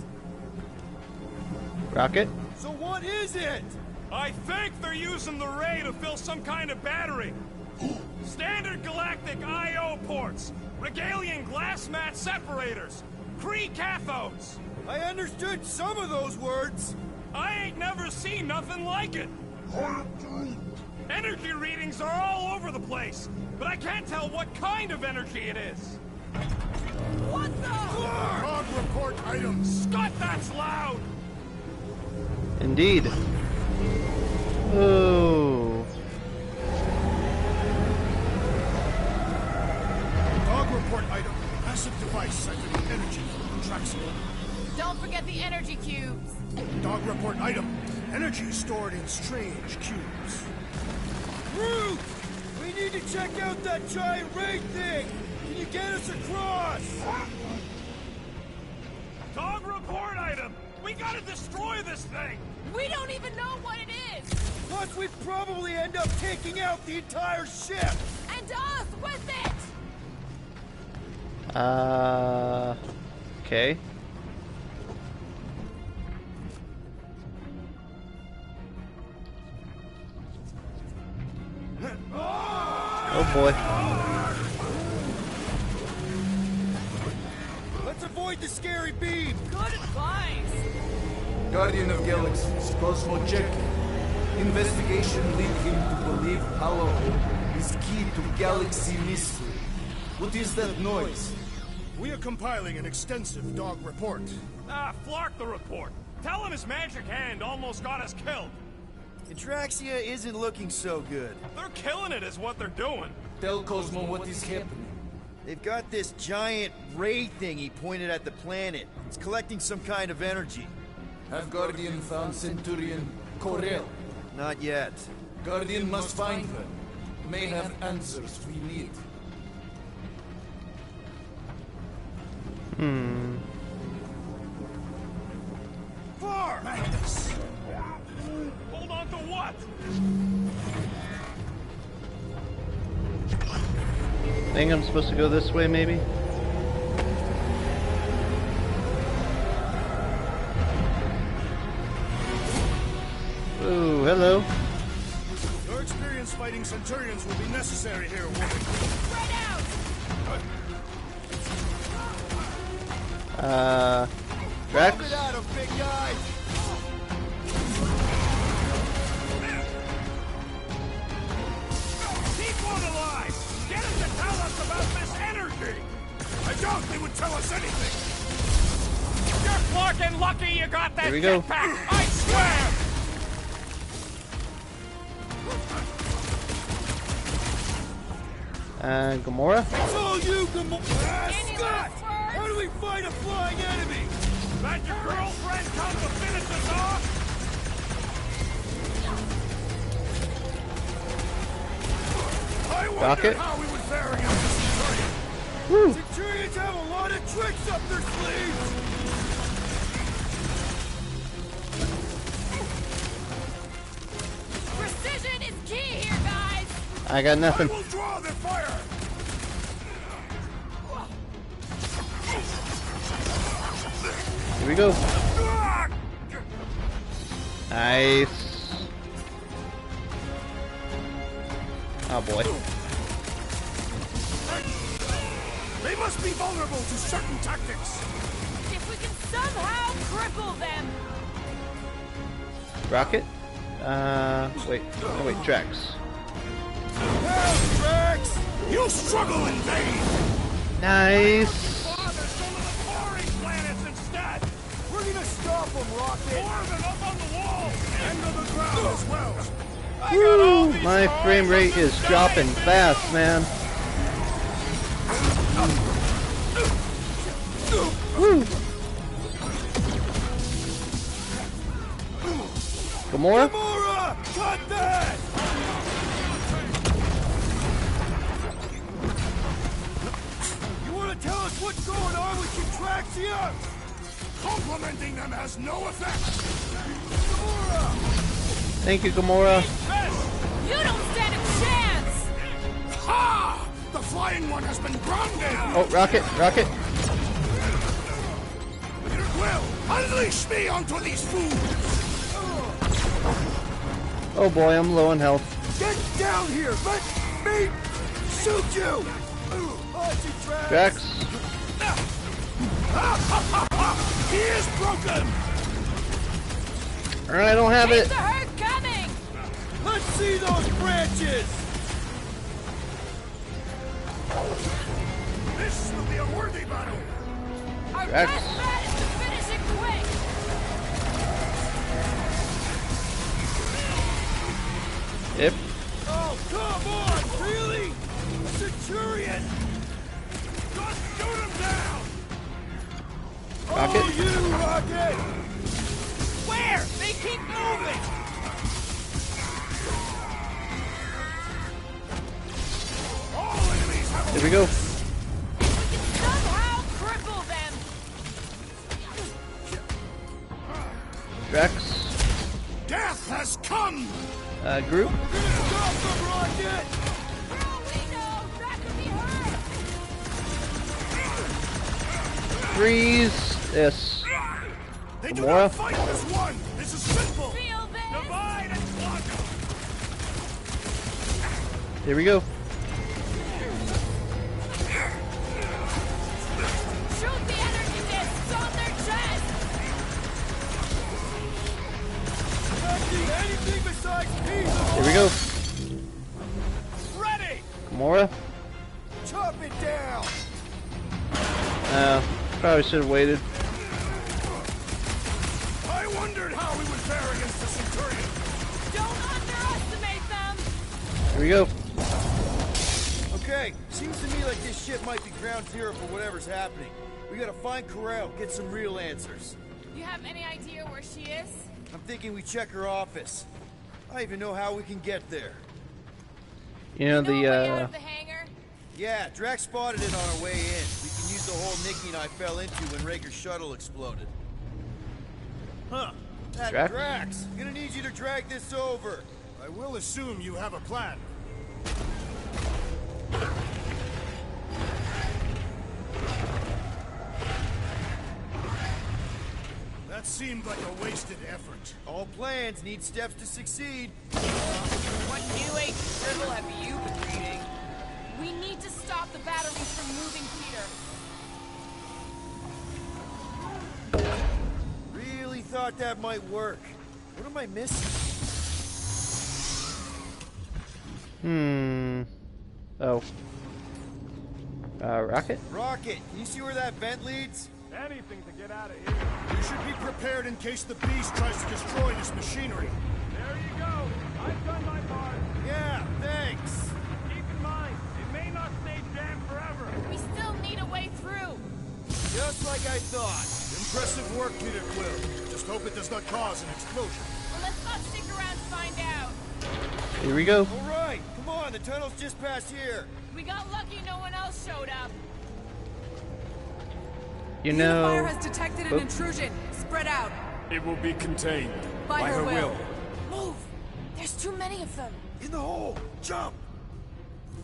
Rocket? So what is it? I think they're using the ray to fill some kind of battery. Standard galactic I.O. ports, Regalian glass mat separators, Kree cathodes. I understood some of those words. I ain't never seen nothing like it. Energy readings are all over the place, but I can't tell what kind of energy it is. What the? Log report items. Scott, that's loud. Indeed. Oh. Dog report item. Massive device siphoning energy from Contraxia. Don't forget the energy cubes. Dog report item. Energy stored in strange cubes. Ruth! We need to check out that giant ray thing! Can you get us across? Dog report item! We gotta destroy this thing! We don't even know what it is! Plus, we probably end up taking out the entire ship! And us with it! Okay. Oh boy. Let's avoid the scary beam! Good advice! Guardian of Galaxies, Cosmo Check. Investigation lead him to believe Hollow is key to galaxy mystery. What is that noise? We are compiling an extensive dog report. Flark the report. Tell him his magic hand almost got us killed. Contraxia isn't looking so good. They're killing it is what they're doing. Tell Cosmo what is happening. They've got this giant ray thingy pointed at the planet. It's collecting some kind of energy. Have Guardian found Centurion Corel? Not yet. Guardian must find her. May have answers we need. Far! Madness! Hold on to what? I think I'm supposed to go this way, maybe? Ooh, hello. Your experience fighting Centurions will be necessary here, woman. Spread out! Drax? Pump it at him, big guy! Keep one alive! Get him to tell us about this frickin' lucky you got that Here we go. jetpack! I swear! Gamora? It's all you, Gamora! Scott! How do we fight a flying enemy? Let your girlfriend come to finish us off? I wonder Rocket? how we would fare against the Centurion. Woo. Centurions have a lot of tricks up their sleeves! Precision is key here, guys! I got nothing. I will draw their fire! Here we go. Nice. Oh boy. They must be vulnerable to certain tactics. If we can somehow cripple them! Rocket? Wait. Oh, wait, Drax. Help, Drax! You struggle in vain! Nice. We're gonna stop them, Rocket! More of them up on the wall! And on the ground as well! Woo! My frame rate is dropping fast, man. Woo! Gamora? Gamora! Cut that! You wanna tell us what's going on with Contraxia? Complimenting them has no effect! Gamora! Thank you, Gamora. You don't stand a chance! Ha! The flying one has been grounded! Oh, Rocket, Rocket. Well, unleash me onto these fools! Oh boy, I'm low on health. Get down here! Let me shoot you! Drax. He is broken! Alright, I don't have it. It's a herd coming! Let's see those branches! This will be a worthy battle! Our Drax. best bet is to finish it quick! Yep. Oh, come on! Really? Centurion! Just shoot him down! Rocket. Oh, you, Rocket! Where? They keep moving! All enemies have Here we go. Somehow cripple them! Drax. Death has come! Group. We're gonna stop them, Rocket! We know that could be hurt! Freeze. Yes. They do Gamora. not fight as one! This is simple! Feel this? Divide and conquer! Here we go. Shoot the energy discs on their chest! Anything besides peace! Here we go. Ready! Gamora. Chop it down! Probably should have waited. I wondered how we would fare against the Centurion! Don't underestimate them! Here we go. Okay, seems to me like this ship might be ground zero for whatever's happening. We gotta find Corel, get some real answers. You have any idea where she is? I'm thinking we check her office. I even know how we can get there. You know, No way out the of the hangar? Yeah, Drax spotted it on our way in. We can use the hole Nikki and I fell into when Rager's shuttle exploded. Huh. That Drax? Drax! Gonna need you to drag this over. I will assume you have a plan. That seemed like a wasted effort. All plans need steps to succeed. What new age scribble have you been reading? We need to stop the batteries from moving Peter. Really thought that might work. What am I missing? Oh. Rocket? Rocket, can you see where that vent leads? Anything to get out of here. You should be prepared in case the beast tries to destroy this machinery. There you go. I've done my part. Yeah, thanks. Keep in mind, it may not stay jammed forever. We still need a way through. Just like I thought. Impressive work, Peter Quill. Just hope it does not cause an explosion. Well, let's not stick around to find out. Here we go. All right, come on, the tunnel's just past here. We got lucky no one else showed up. You The know... Unifier has detected an intrusion. Spread out. It will be contained. By her will. Move! There's too many of them. In the hole! Jump!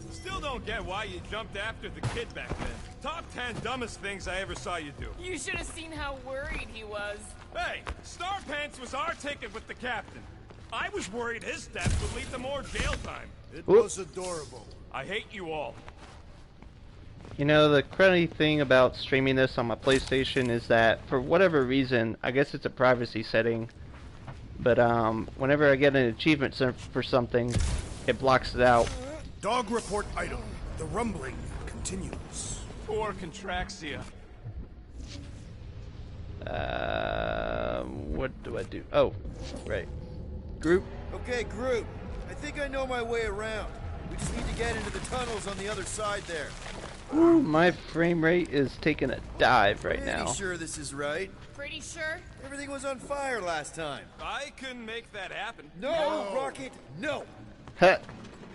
Still don't get why you jumped after the kid back then. Top 10 dumbest things I ever saw you do. You should have seen how worried he was. Hey, Star Pants was our ticket with the captain. I was worried his death would lead to more jail time. It was adorable. I hate you all. You know, the cruddy thing about streaming this on my PlayStation is that, for whatever reason, I guess it's a privacy setting, but whenever I get an achievement for something, it blocks it out. Dog report item. The rumbling continues. Poor Contraxia. What do I do? Oh, right. Group? Okay, group. I think I know my way around. We just need to get into the tunnels on the other side there. Ooh, my frame rate is taking a dive right now. Pretty sure this is right. Pretty sure? Everything was on fire last time. I couldn't make that happen. No, Rocket, no. Huh.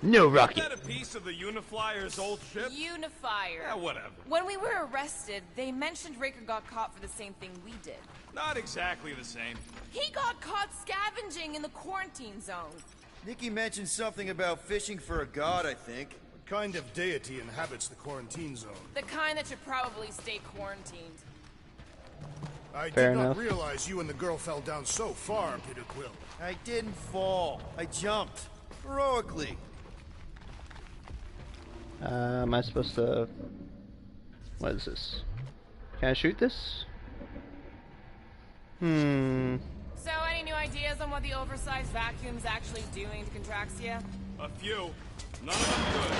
No, Is Rocket. that a piece of the Uniflyer's old ship? Unifier. Yeah, whatever. When we were arrested, they mentioned Raker got caught for the same thing we did. Not exactly the same. He got caught scavenging in the quarantine zone. Nikki mentioned something about fishing for a god, I think. What kind of deity inhabits the quarantine zone? The kind that should probably stay quarantined. I Fair did enough. not realize you and the girl fell down so far, Peter Quill. I didn't fall. I jumped. Heroically. Am I supposed to... What is this? Can I shoot this? So, any new ideas on what the oversized vacuum's actually doing to Contraxia? A few. None of them good.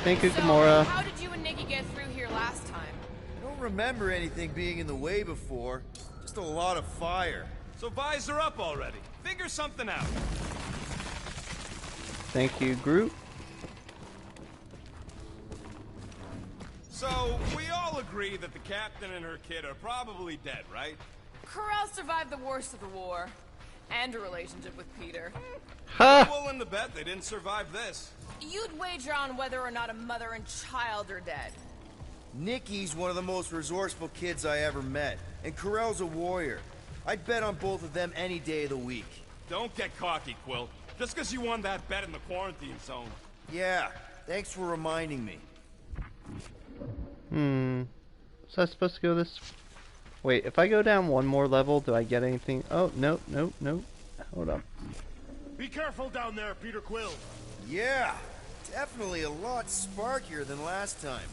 Thank you, So, Gamora. how did you and Nikki get through here last time? I don't remember anything being in the way before. Just a lot of fire. So visor up already. Figure something out. Thank you, Groot. So, we all agree that the captain and her kid are probably dead, right? Corel survived the worst of the war. And a relationship with Peter. Ha! Willing to bet they didn't survive this. You'd wager on whether or not a mother and child are dead. Nikki's one of the most resourceful kids I ever met. And Corell's a warrior. I'd bet on both of them any day of the week. Don't get cocky, Quill. Just because you won that bet in the quarantine zone. Yeah, thanks for reminding me. Was I supposed to go this... Wait, if I go down one more level, do I get anything? Oh, no, no, no. Hold up. Be careful down there, Peter Quill. Yeah, definitely a lot sparkier than last time.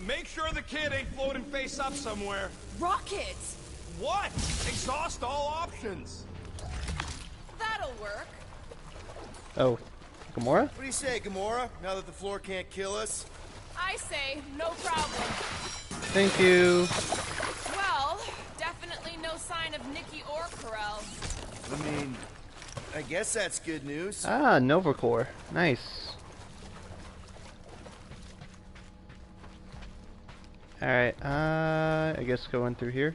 Make sure the kid ain't floating face up somewhere. Rocket! What? Exhaust all options. That'll work. Oh, Gamora? What do you say, Gamora, now that the floor can't kill us? I say, no problem. Thank you. Well, definitely no sign of Nikki or Corel. I mean, I guess that's good news. Ah, Nova Core. Nice. Alright, I guess going through here.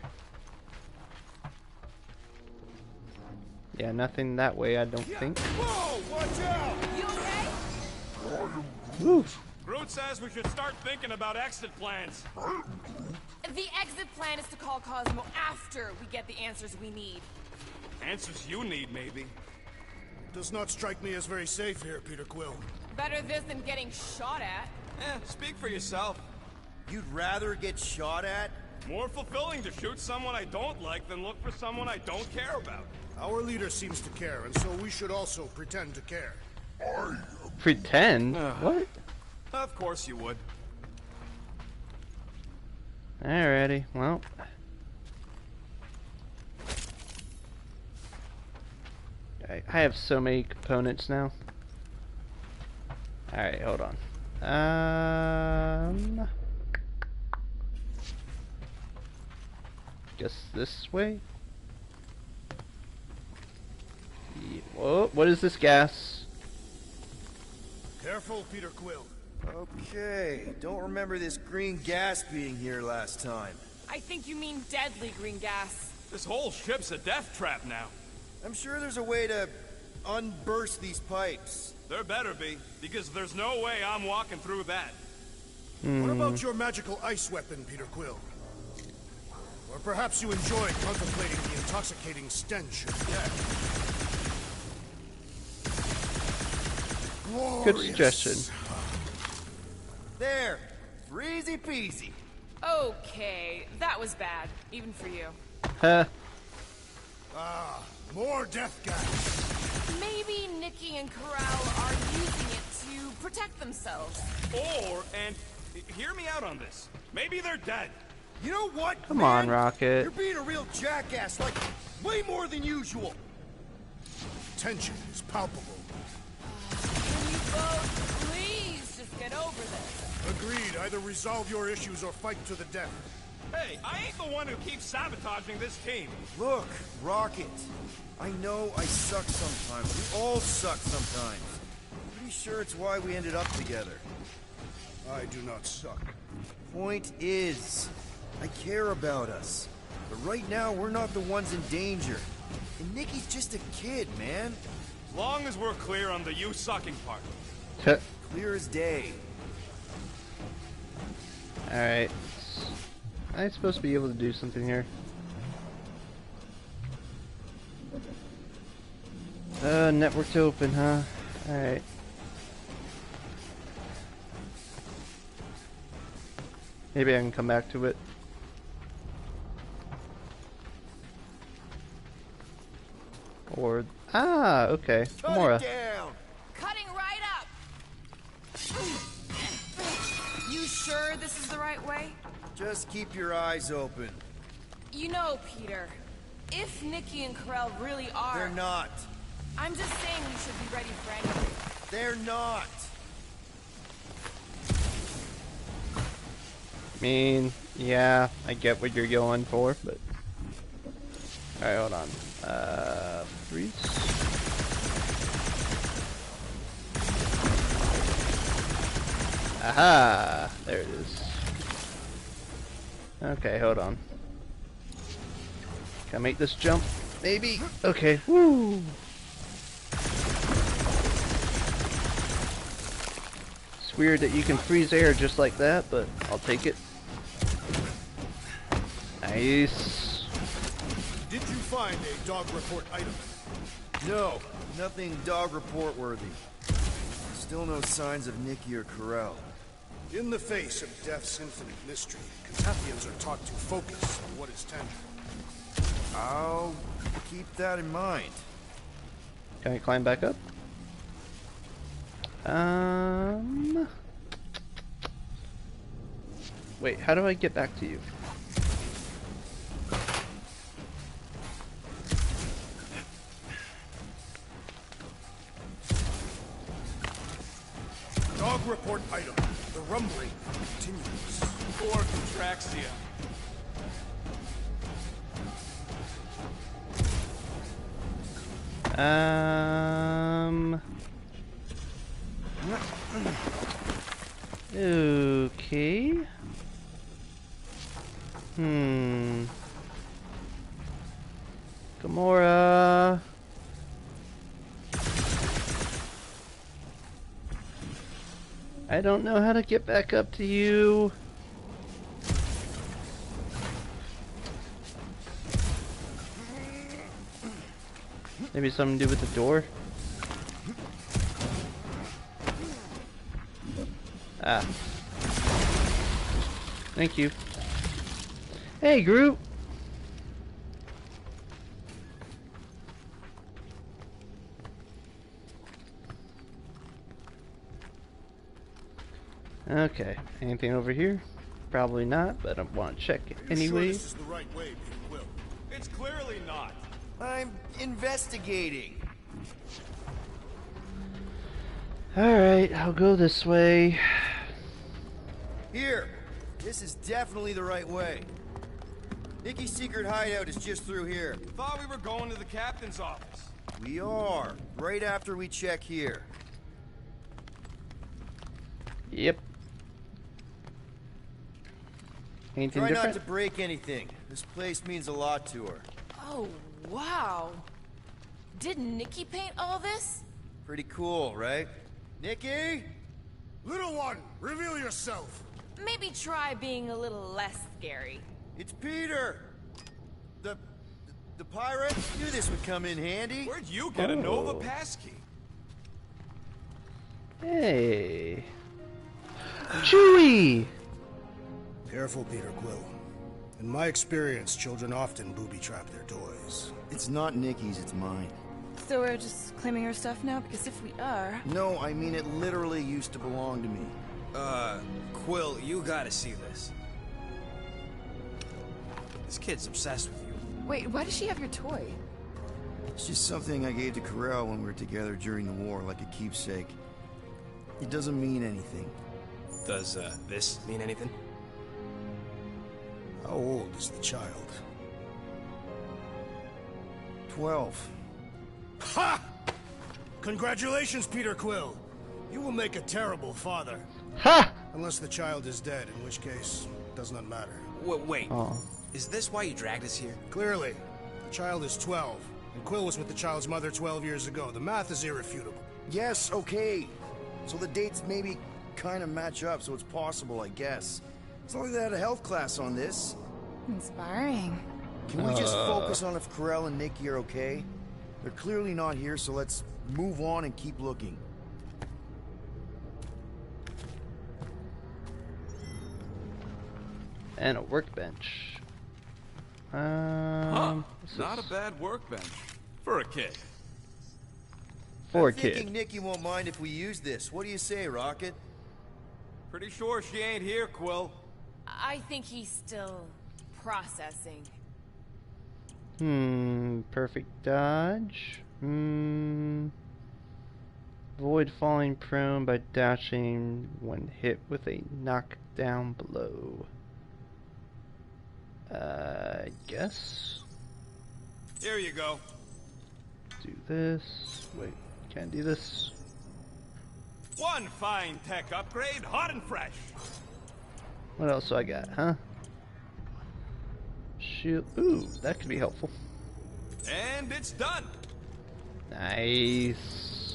Yeah, nothing that way, I don't think. Whoa, watch out! You okay? Woo! Groot says we should start thinking about exit plans. The exit plan is to call Cosmo after we get the answers we need. Answers you need, maybe. Does not strike me as very safe here, Peter Quill. Better this than getting shot at. Speak for yourself. You'd rather get shot at? More fulfilling to shoot someone I don't like than look for someone I don't care about. Our leader seems to care, and so we should also pretend to care. Pretend? What? Of course you would. Alrighty, well. I have so many components now. Alright, hold on. Guess this way? Whoa, what is this gas? Careful, Peter Quill. Okay, don't remember this green gas being here last time. I think you mean deadly green gas. This whole ship's a death trap now. I'm sure there's a way to unburst these pipes. There better be, because there's no way I'm walking through that. What about your magical ice weapon, Peter Quill? Or perhaps you enjoy contemplating the intoxicating stench of death. Good Glorious. suggestion. There, easy peasy. Okay, that was bad, even for you. Huh. Ah, more death gas. Maybe Nikki and Corral are using it to protect themselves. And hear me out on this. Maybe they're dead. You know what? Come man? on, Rocket. You're being a real jackass, like way more than usual. Tension is palpable. Can you both please just get over this? Agreed. Either resolve your issues or fight to the death. Hey, I ain't the one who keeps sabotaging this team. Look, Rocket. I know I suck sometimes. We all suck sometimes. Pretty sure it's why we ended up together. I do not suck. Point is, I care about us. But right now, we're not the ones in danger. And Nikki's just a kid, man. As long as we're clear on the you sucking part. Clear as day. Alright. I'm supposed to be able to do something here. Network to open, huh? Alright. Maybe I can come back to it. Or... Ah, okay. Gamora. Cutting right up! You sure this is the right way? Just keep your eyes open. You know, Peter, if Nikki and Corell really are... They're not. I'm just saying we should be ready for anything. They're not. I mean, yeah, I get what you're going for, but... Alright, hold on. Freeze. Aha! There it is. Okay, hold on. Can I make this jump? Maybe? Okay, woo! It's weird that you can freeze air just like that, but I'll take it. Nice. Did you find a dog report item? No, nothing dog report worthy. Still no signs of Nikki or Corell. In the face of death's infinite mystery, Cathathians are taught to focus on what is tangible. I'll keep that in mind. Can I climb back up? Wait, how do I get back to you? Dog report item. The rumbling continues. Or Contraxia. Okay. Gamora. I don't know how to get back up to you. Maybe something to do with the door? Ah. Thank you. Hey, Groot! Okay, anything over here? Probably not, but I want to check it anyway. Sure this is the right way, Peter Quill? It's clearly not. I'm investigating. Alright, I'll go this way. Here, this is definitely the right way. Nicky's secret hideout is just through here. Thought we were going to the captain's office. We are. Right after we check here. Yep. Anything Try different? not to break anything. This place means a lot to her. Oh, wow. Did Nikki paint all this? Pretty cool, right? Nikki? Little one, reveal yourself. Maybe try being a little less scary. It's Peter! The pirate? Knew this would come in handy. Where'd you get a Nova passkey? Hey. Chewie! Careful, Peter Quill. In my experience, children often booby-trap their toys. It's not Nikki's, it's mine. So we're just claiming her stuff now? Because if we are... No, I mean it literally used to belong to me. Quill, you gotta see this. This kid's obsessed with you. Wait, why does she have your toy? It's just something I gave to Corel when we were together during the war, like a keepsake. It doesn't mean anything. Does, this mean anything? How old is the child? 12. Ha! Congratulations, Peter Quill. You will make a terrible father. Ha! Unless the child is dead, in which case, it does not matter. Wait. Oh. Is this why you dragged us here? Clearly. The child is 12, and Quill was with the child's mother 12 years ago. The math is irrefutable. Yes, okay. So the dates maybe kind of match up, so it's possible, I guess. It's not like they had a health class on this. Inspiring. Can we just focus on if Corel and Nikki are okay? They're clearly not here, so let's move on and keep looking. And a workbench. Not a bad workbench. For a kid. For a I'm thinking kid. Nikki won't mind if we use this. What do you say, Rocket? Pretty sure she ain't here, Quill. I think he's still processing. Perfect dodge. Avoid falling prone by dashing when hit with a knockdown blow. I guess. Here you go. Do this. Wait, can't do this. One fine tech upgrade, hot and fresh. What else do I got, huh? Shield. Ooh, that could be helpful. And it's done. Nice.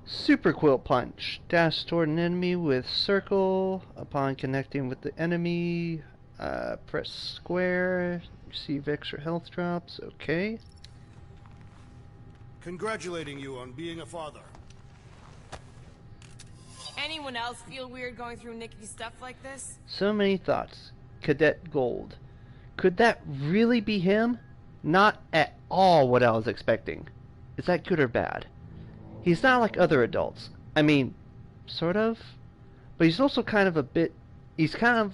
Super Quill Punch. Dash toward an enemy with circle. Upon connecting with the enemy, press square. Receive extra health drops. Okay. Congratulating you on being a father. Anyone else feel weird going through Nikki's stuff like this? So many thoughts. Cadet Gold. Could that really be him? Not at all what I was expecting. Is that good or bad? He's not like other adults. I mean, sort of. But he's also kind of a bit... He's kind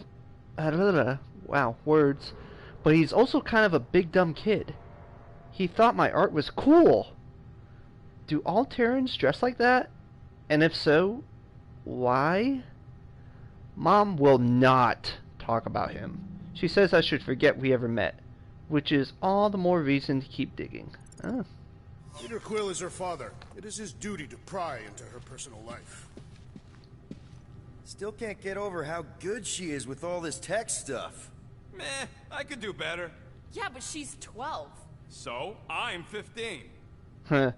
of... wow, words. But he's also kind of a big dumb kid. He thought my art was cool. Do all Terrans dress like that? And if so, why? Mom will not talk about him. She says I should forget we ever met. Which is all the more reason to keep digging. Oh. Peter Quill is her father. It is his duty to pry into her personal life. Still can't get over how good she is with all this tech stuff. Meh, I could do better. Yeah, but she's 12. So, I'm 15. Huh.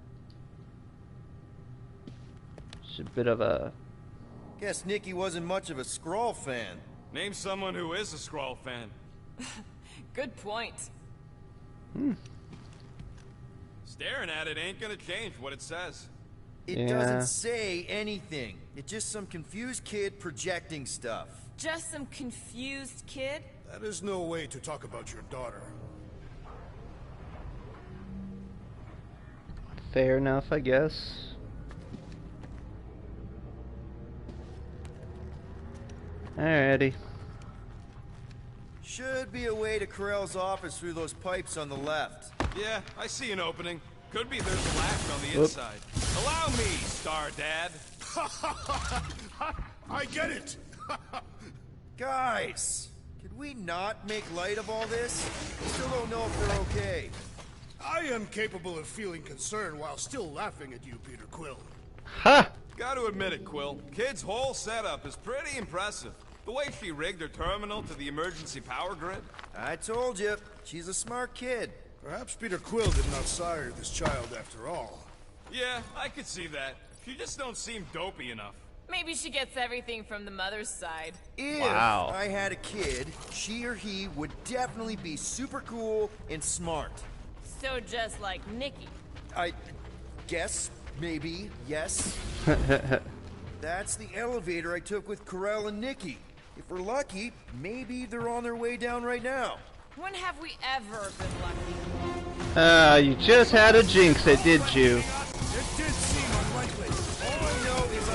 She's a bit of a... Guess Nikki wasn't much of a Skrull fan. Name someone who is a Skrull fan. Good point. Staring at it ain't gonna change what it says. It doesn't say anything. It's just some confused kid projecting stuff. Just some confused kid? That is no way to talk about your daughter. Fair enough, I guess. Alrighty. Should be a way to Corel's office through those pipes on the left. Yeah, I see an opening. Could be there's a latch on the Whoop. inside. Allow me, Star Dad. I get it! Guys, can we not make light of all this? I still don't know if they're okay. I am capable of feeling concern while still laughing at you, Peter Quill. Ha! Gotta admit it, Quill. Kid's whole setup is pretty impressive. The way she rigged her terminal to the emergency power grid. I told you, she's a smart kid. Perhaps Peter Quill did not sire this child after all. Yeah, I could see that. She just don't seem dopey enough. Maybe she gets everything from the mother's side. If I had a kid, she or he would definitely be super cool and smart. So just like Nikki. I guess, maybe, yes. That's the elevator I took with Corell and Nikki. If we're lucky, maybe they're on their way down right now. When have we ever been lucky? You just had a jinx it, did you? It did seem unlikely. All I know is I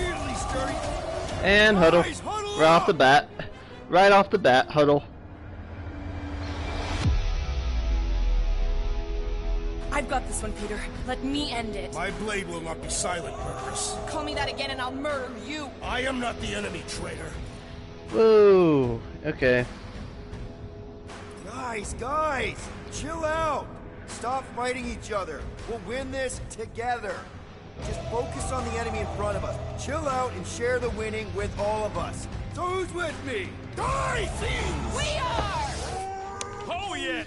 really started... And huddle. Right off the bat. Right off the bat, huddle. I've got this one, Peter. Let me end it. My blade will not be silent, murderess. Call me that again and I'll murder you. I am not the enemy, traitor. Whoa. Okay. Guys, chill out. Stop fighting each other. We'll win this together. Just focus on the enemy in front of us. Chill out and share the winning with all of us. So who's with me? Die, thieves! We are! Oh, yeah!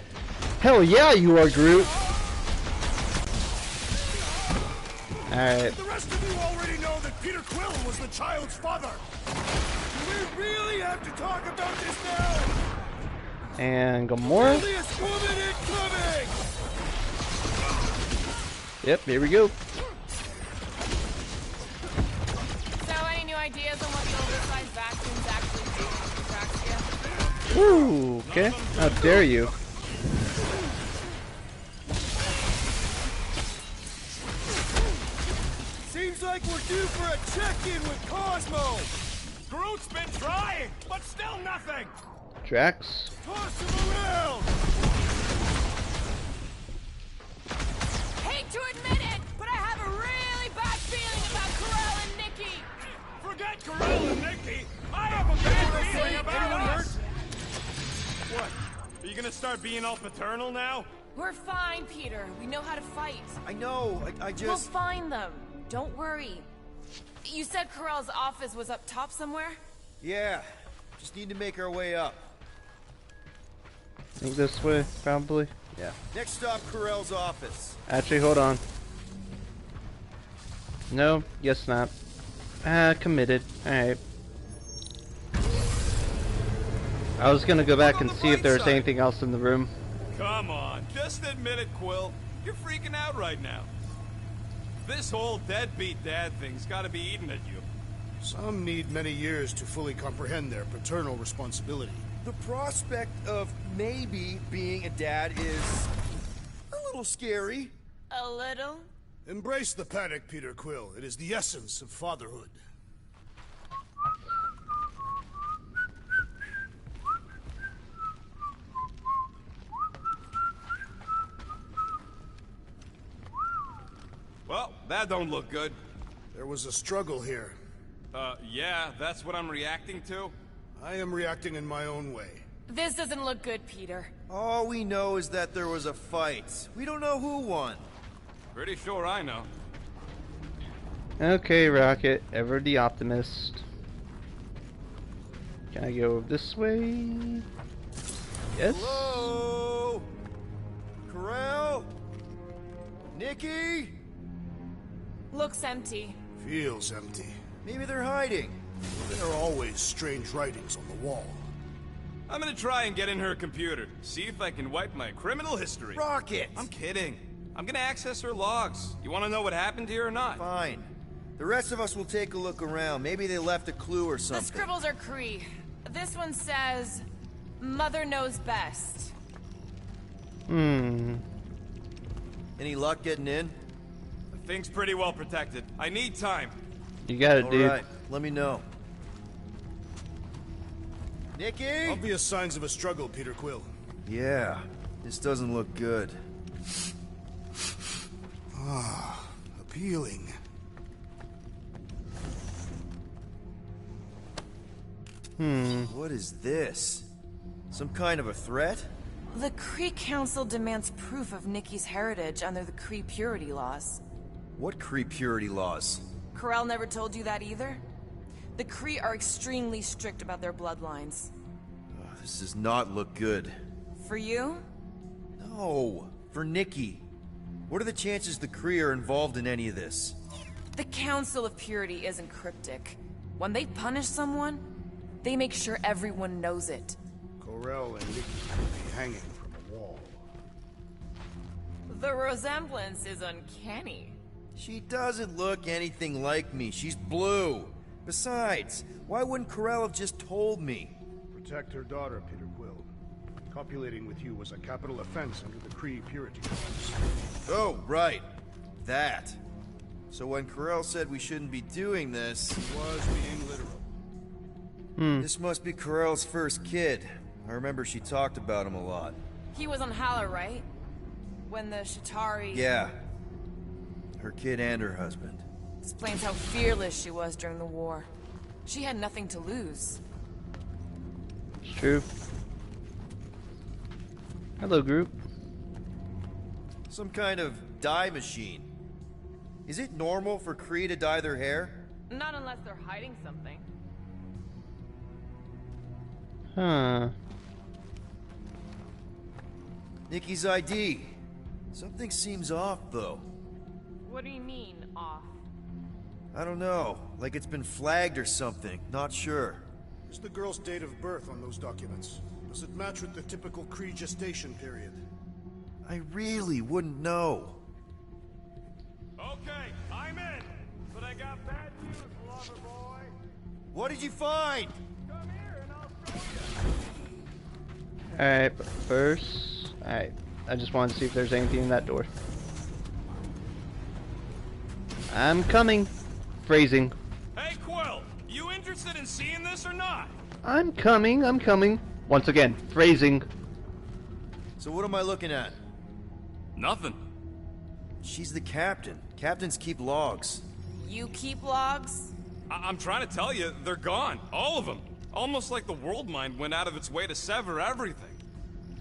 Hell yeah, you are, Groot. Alright. The rest of you already know that Peter Quill was the child's father. Do we really have to talk about this now? And Gamora. Earliest woman incoming! Yep, here we go. So, any new ideas on what the oversized vacuums actually do to Traxia? Woo, okay. How dare you? Seems like we're due for a check-in with Cosmo. Groot's been trying, but still nothing! Drax. Toss him around! Hate to admit it, but I have a really bad feeling about Corell and Nikki. Forget Corell and Nikki! I have a bad feeling about us! What? Are you gonna start being all paternal now? We're fine, Peter. We know how to fight. I know, I just... We'll find them. Don't worry. You said Corell's office was up top somewhere? Yeah, just need to make our way up. I think this way, probably. Yeah. Next stop, Corell's office. Actually, hold on. No, guess not. Committed. Alright. I was gonna go back and see if there was anything else in the room. Come on, just admit it, Quill. You're freaking out right now. This whole deadbeat dad thing's gotta be eating at you. Some need many years to fully comprehend their paternal responsibility. The prospect of maybe being a dad is a little scary. A little? Embrace the panic, Peter Quill. It is the essence of fatherhood. Well, that don't look good. There was a struggle here. Yeah, that's what I'm reacting to? I am reacting in my own way. This doesn't look good, Peter. All we know is that there was a fight. We don't know who won. Pretty sure I know. Okay, Rocket, ever the optimist. Can I go this way? Yes? Hello? Corell? Nikki? Looks empty. Feels empty. Maybe they're hiding. There are always strange writings on the wall. I'm gonna try and get in her computer, see if I can wipe my criminal history. Rocket! I'm kidding. I'm gonna access her logs. You wanna know what happened here or not? Fine. The rest of us will take a look around. Maybe they left a clue or something. The scribbles are Kree. This one says, Mother knows best. Hmm. Any luck getting in? The thing's pretty well protected. I need time. You got it, dude. Alright, let me know. Nikki? Obvious signs of a struggle, Peter Quill. Yeah, this doesn't look good. Ah, appealing. Hmm. What is this? Some kind of a threat? The Kree Council demands proof of Nikki's heritage under the Kree purity laws. What Kree purity laws? Corell never told you that either? The Kree are extremely strict about their bloodlines. This does not look good. For you? No, for Nikki. What are the chances the Kree are involved in any of this? The Council of Purity isn't cryptic. When they punish someone, they make sure everyone knows it. Corell and Nikki will be hanging from a wall. The resemblance is uncanny. She doesn't look anything like me. She's blue. Besides, why wouldn't Corell have just told me? Protect her daughter, Peter Quill. Copulating with you was a capital offense under the Kree purity laws. Oh, right. That. So when Corell said we shouldn't be doing this... He was being literal. This must be Corell's first kid. I remember she talked about him a lot. He was on Hala, right? When the Shatari... Yeah. Her kid and her husband. Explains how fearless she was during the war. She had nothing to lose. It's true. Hello, group. Some kind of dye machine. Is it normal for Kree to dye their hair? Not unless they're hiding something. Huh. Nikki's ID. Something seems off, though. What do you mean, off? I don't know. Like it's been flagged or something. Not sure. Is the girl's date of birth on those documents? Does it match with the typical Kree gestation period? I really wouldn't know. Okay, I'm in. But I got bad news, lover boy. What did you find? Come here and I'll show you. Alright, but first... Alright, I just wanted to see if there's anything in that door. I'm coming. Phrasing. Hey, Quill, you interested in seeing this or not? I'm coming, I'm coming. Once again, phrasing. So what am I looking at? Nothing. She's the captain. Captains keep logs. You keep logs? I'm trying to tell you, they're gone. All of them. Almost like the world mind went out of its way to sever everything.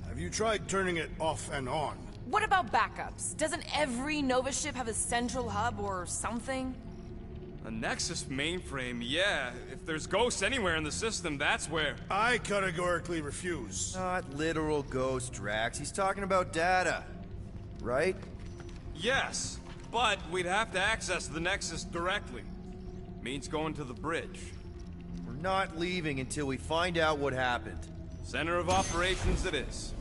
Have you tried turning it off and on? What about backups? Doesn't every Nova ship have a central hub or something? A Nexus mainframe, yeah. If there's ghosts anywhere in the system, that's where... I categorically refuse. Not literal ghost, Drax. He's talking about data. Right? Yes, but we'd have to access the Nexus directly. Means going to the bridge. We're not leaving until we find out what happened. Center of operations it is.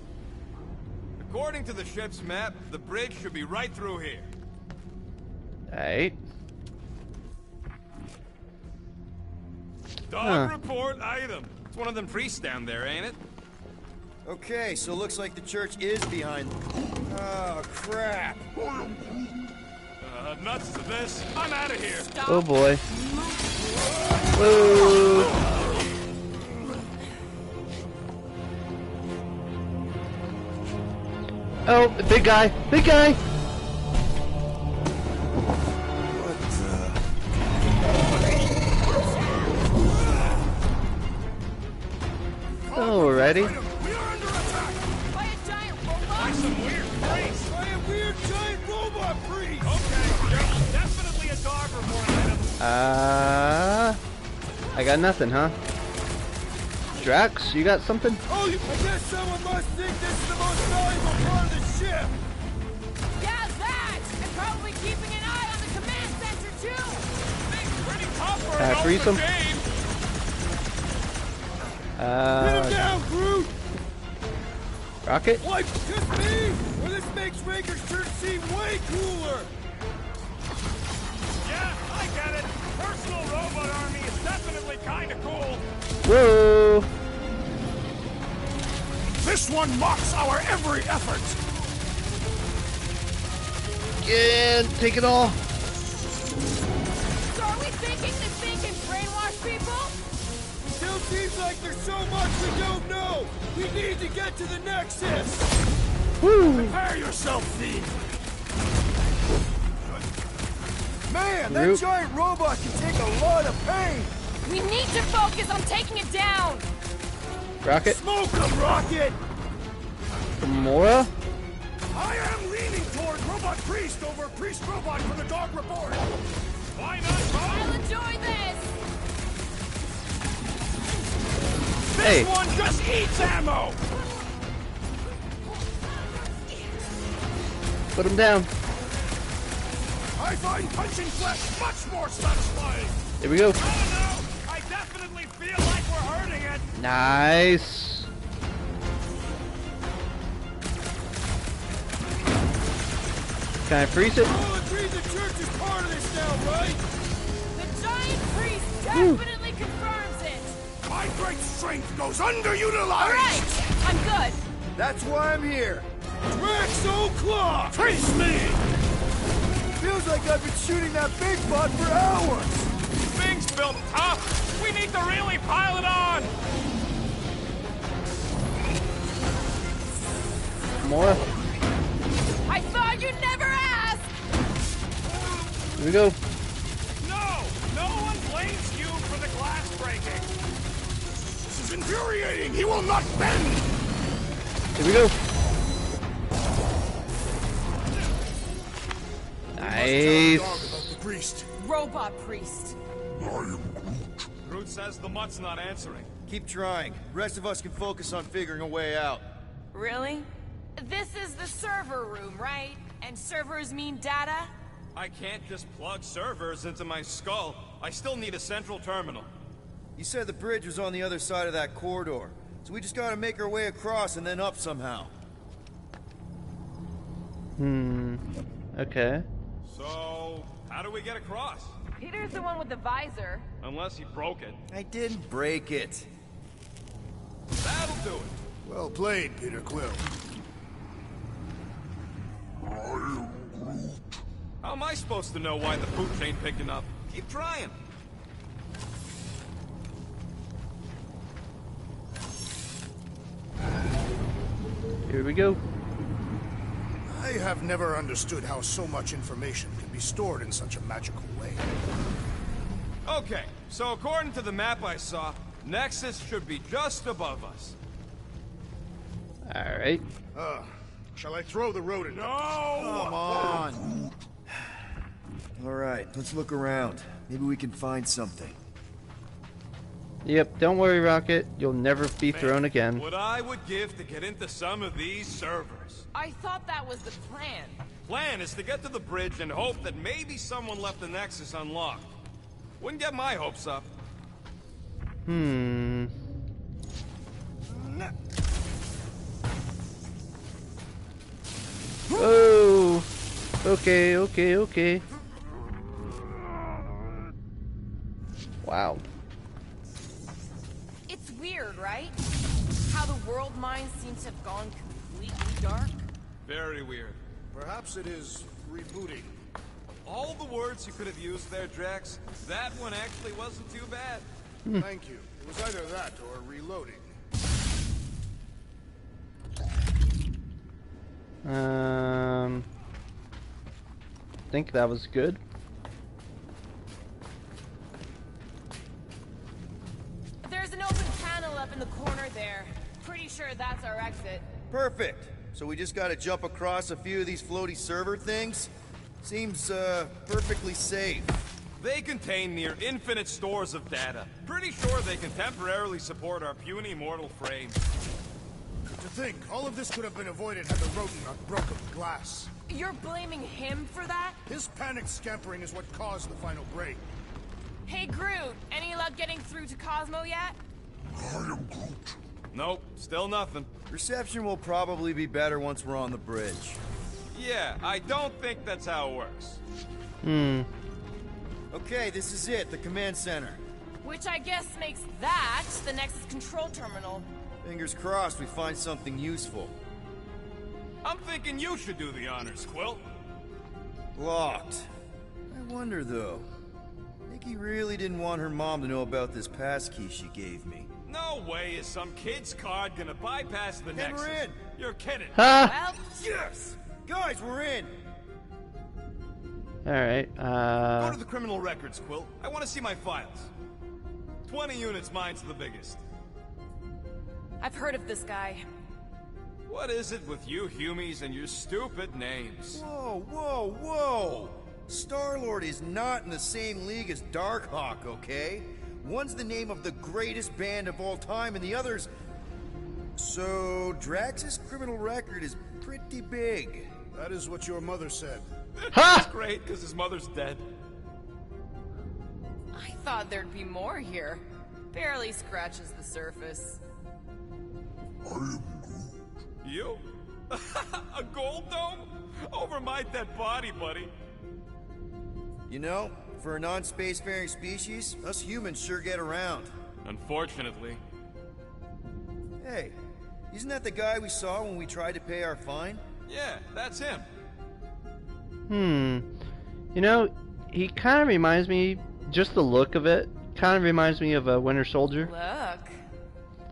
According to the ship's map, the bridge should be right through here. Alright. Dog report item. It's one of them priests down there, ain't it? Okay, so looks like the church is behind... Oh, crap. Nuts to this. I'm out of here. Stop. Oh boy. Whoa. Oh, big guy! Big guy! Alrighty. We are under attack. By a giant robot? By some weird priest. By a weird giant robot priest! Okay, there's definitely a dog report item. I got nothing, huh? Drax, you got something? Oh, I guess someone must think this is the most valuable part of the ship! Yeah, that! And probably keeping an eye on the command center, too! Thing's pretty tough for an freeze older him. game. Pin him down, Groot! Rocket? What? Just me? Well, this makes Raker's turn seem way cooler! Yeah, I get it. Personal robot army is definitely kind of cool. Whoa! This one mocks our every effort! Yeah, take it all. So are we thinking this thing can brainwash people? Still seems like there's so much we don't know! We need to get to the Nexus! Woo! Prepare yourself, thief! Man, Nope. that giant robot can take a lot of pain! We need to focus on taking it down! Rocket. Smoke him, Rocket! Gamora? I am leaning toward Robot Priest over Priest Robot for the dog report. Why not? I'll enjoy this! Hey. This one just eats ammo! Put him down. I find punching flesh much more satisfying. Here we go. I don't know! I definitely feel like we're hurting it! Nice. Can I freeze it? All agree the church is part of this now, right? The giant priest definitely confirms it! My great strength goes underutilized. Alright! I'm good! That's why I'm here. Draxo Claw! Face me! Feels like I've been shooting that big bot for hours. Thing's built tough! We need to really pile it on! More. I thought you'd never ask! Here we go. No one blames you for the glass breaking! This is infuriating. He will not bend. Here we go. Nice. Priest. Robot priest. Groot says the mutt's not answering. Keep trying. The rest of us can focus on figuring a way out. Really? This is the server room, right? And servers mean data? I can't just plug servers into my skull. I still need a central terminal. You said the bridge was on the other side of that corridor, so we just gotta make our way across and then up somehow. Okay. So, how do we get across? Peter's the one with the visor. Unless he broke it. I didn't break it. That'll do it. Well played, Peter Quill. How am I supposed to know why the poop ain't picking up? Keep trying. Here we go. I have never understood how so much information can be stored in such a magical way. Okay, so according to the map I saw, Nexus should be just above us. Alright. Shall I throw the rodent? No! Come on. Alright, let's look around. Maybe we can find something. Yep, don't worry, Rocket. You'll never be thrown again. What I would give to get into some of these servers. I thought that was the plan. Plan is to get to the bridge and hope that maybe someone left the Nexus unlocked. Wouldn't get my hopes up. Oh! Okay. Wow. It's weird, right? How the world mind seems to have gone completely dark. Very weird. Perhaps it is rebooting. All the words you could have used there, Drax, that one actually wasn't too bad. Thank you. It was either that or reloading. Think that was good. There's an open panel up in the corner there. Pretty sure that's our exit. Perfect. So we just gotta jump across a few of these floaty server things? Seems, perfectly safe. They contain near infinite stores of data. Pretty sure they can temporarily support our puny mortal frames. To think, all of this could have been avoided had the rodent not broken the glass. You're blaming him for that? His panicked scampering is what caused the final break. Hey, Groot, any luck getting through to Cosmo yet? Nope, still nothing. Reception will probably be better once we're on the bridge. Yeah, I don't think that's how it works. Okay, this is it, the command center. Which I guess makes that the Nexus control terminal. Fingers crossed we find something useful. I'm thinking you should do the honors, Quill. Locked. I wonder, though. Nikki really didn't want her mom to know about this passkey she gave me. No way is some kid's card gonna bypass the Nexus. We're in! You're kidding. Well, Yes! Guys, we're in! Alright, Go to the criminal records, Quill. I want to see my files. 20 units, mine's the biggest. I've heard of this guy. What is it with you Humies and your stupid names? Whoa, whoa, whoa! Star-Lord is not in the same league as Darkhawk, okay? One's the name of the greatest band of all time, and the other's... So, Drax's criminal record is pretty big. That is what your mother said. That's great, because his mother's dead. I thought there'd be more here. Barely scratches the surface. You? A gold dome? Over my dead body, buddy. You know, for a non-spacefaring species, us humans sure get around. Unfortunately. Hey, isn't that the guy we saw when we tried to pay our fine? Yeah, that's him. You know, he kind of reminds me, just the look of it, kind of reminds me of a Winter Soldier. Look,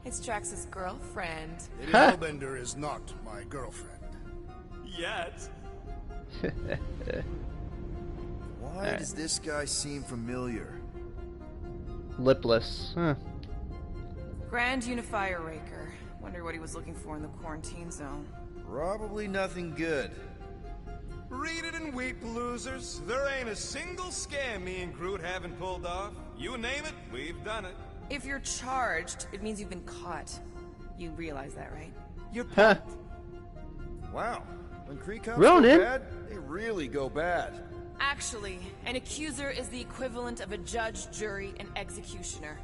it's Drax's girlfriend. Lady Hellbender is not my girlfriend. Yet. Why does this guy seem familiar? Lipless. Huh. Grand Unifier Raker. Wonder what he was looking for in the quarantine zone. Probably nothing good. Read it and weep, losers. There ain't a single scam me and Groot haven't pulled off. You name it, we've done it. If you're charged, it means you've been caught. You realize that, right? You're Wow. When Kree cops Ronan? go bad, they really go bad. Actually, an accuser is the equivalent of a judge, jury, and executioner.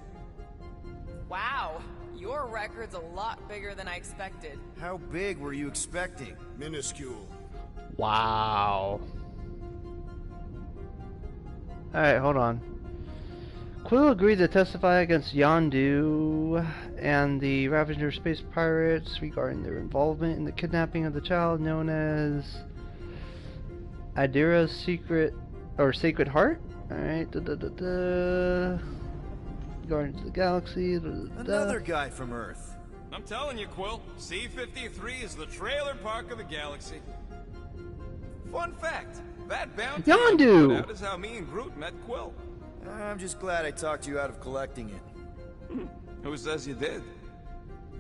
Wow, your record's a lot bigger than I expected. How big were you expecting? Minuscule. Wow. Alright, hold on. Quill agreed to testify against Yondu and the Ravager space pirates regarding their involvement in the kidnapping of the child known as Adira's Sacred Heart. Alright, Guardians of the Galaxy. Another guy from Earth. I'm telling you, Quill, C-53 is the trailer park of the galaxy. Fun fact, that bounty Yondu! that is how me and Groot met Quill. I'm just glad I talked you out of collecting it. Who says you did?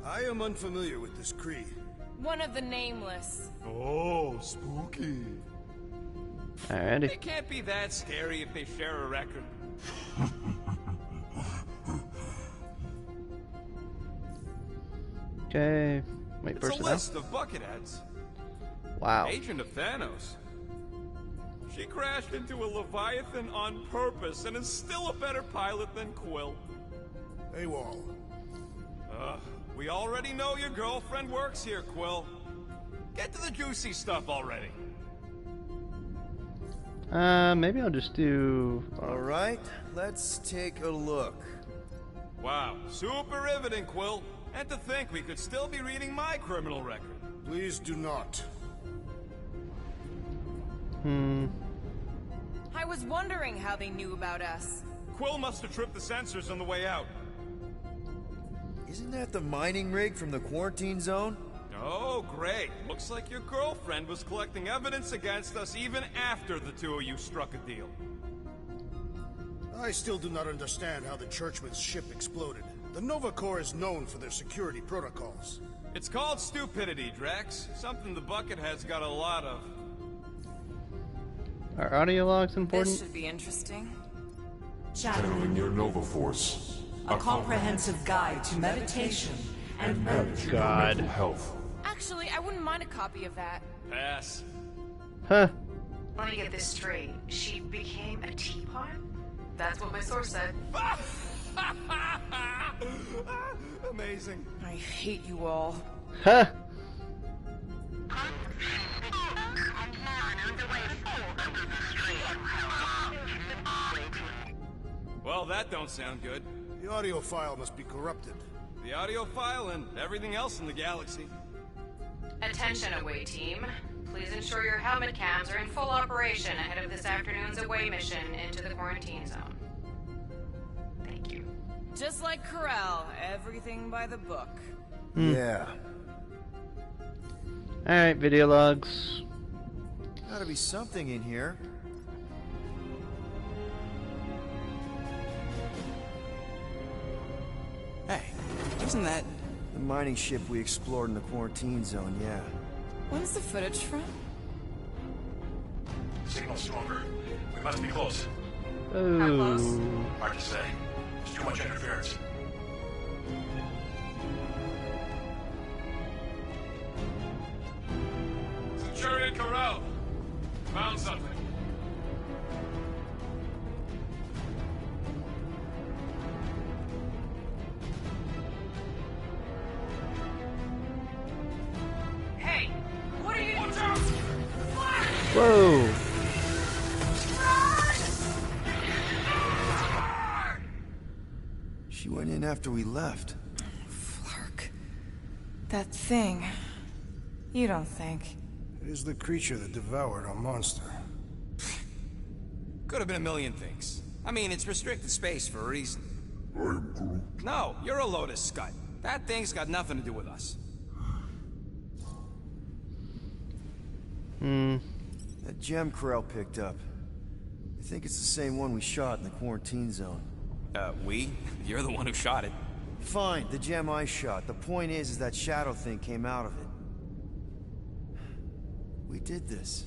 I am unfamiliar with this Kree. One of the nameless. Oh, spooky. Alrighty. It can't be that scary if they share a record. Okay. Wait, It's a personnel. list of bucketheads. Wow. Agent of Thanos. She crashed into a Leviathan on purpose and is still a better pilot than Quill. AWOL. We already know your girlfriend works here, Quill. Get to the juicy stuff already. Maybe I'll just do... Alright, let's take a look. Wow, super riveting, Quill. And to think we could still be reading my criminal record. Please do not. I was wondering how they knew about us. Quill must have tripped the sensors on the way out. Isn't that the mining rig from the quarantine zone? Oh, great. Looks like your girlfriend was collecting evidence against us even after the two of you struck a deal. I still do not understand how the Churchman's ship exploded. The Nova Corps is known for their security protocols. It's called stupidity, Drax. Something the Buckethead's got a lot of. Are audio logs This important? should be interesting. Channeling your Nova Force. A comprehensive guide to meditation and managing your God. mental health. Actually, I wouldn't mind a copy of that. Pass. Huh. Let me get this straight. She became a teapot? That's what my source said. Amazing. I hate you all. Huh. Well, that don't sound good. The audio file must be corrupted. The audio file and everything else in the galaxy. Attention away team. Please ensure your helmet cams are in full operation ahead of this afternoon's away mission into the quarantine zone. Thank you. Just like Corral, everything by the book. Yeah. Alright, video logs. Gotta be something in here. Hey, isn't that... The mining ship we explored in the quarantine zone, yeah. When's the footage from? Signal stronger. We must be close. Oh. How close? Hard to say. There's too much interference. Centurion Corral. Found something. Hey, what are you? Watch out! Whoa. She went in after we left. Flark. That thing. You don't think. It is the creature that devoured our monster. Could have been a million things. I mean, it's restricted space for a reason. No, you're a load of scut. That thing's got nothing to do with us. That gem Corell picked up. I think it's the same one we shot in the quarantine zone. We? You're the one who shot it. Fine, the gem I shot. The point is that shadow thing came out of it. We did this.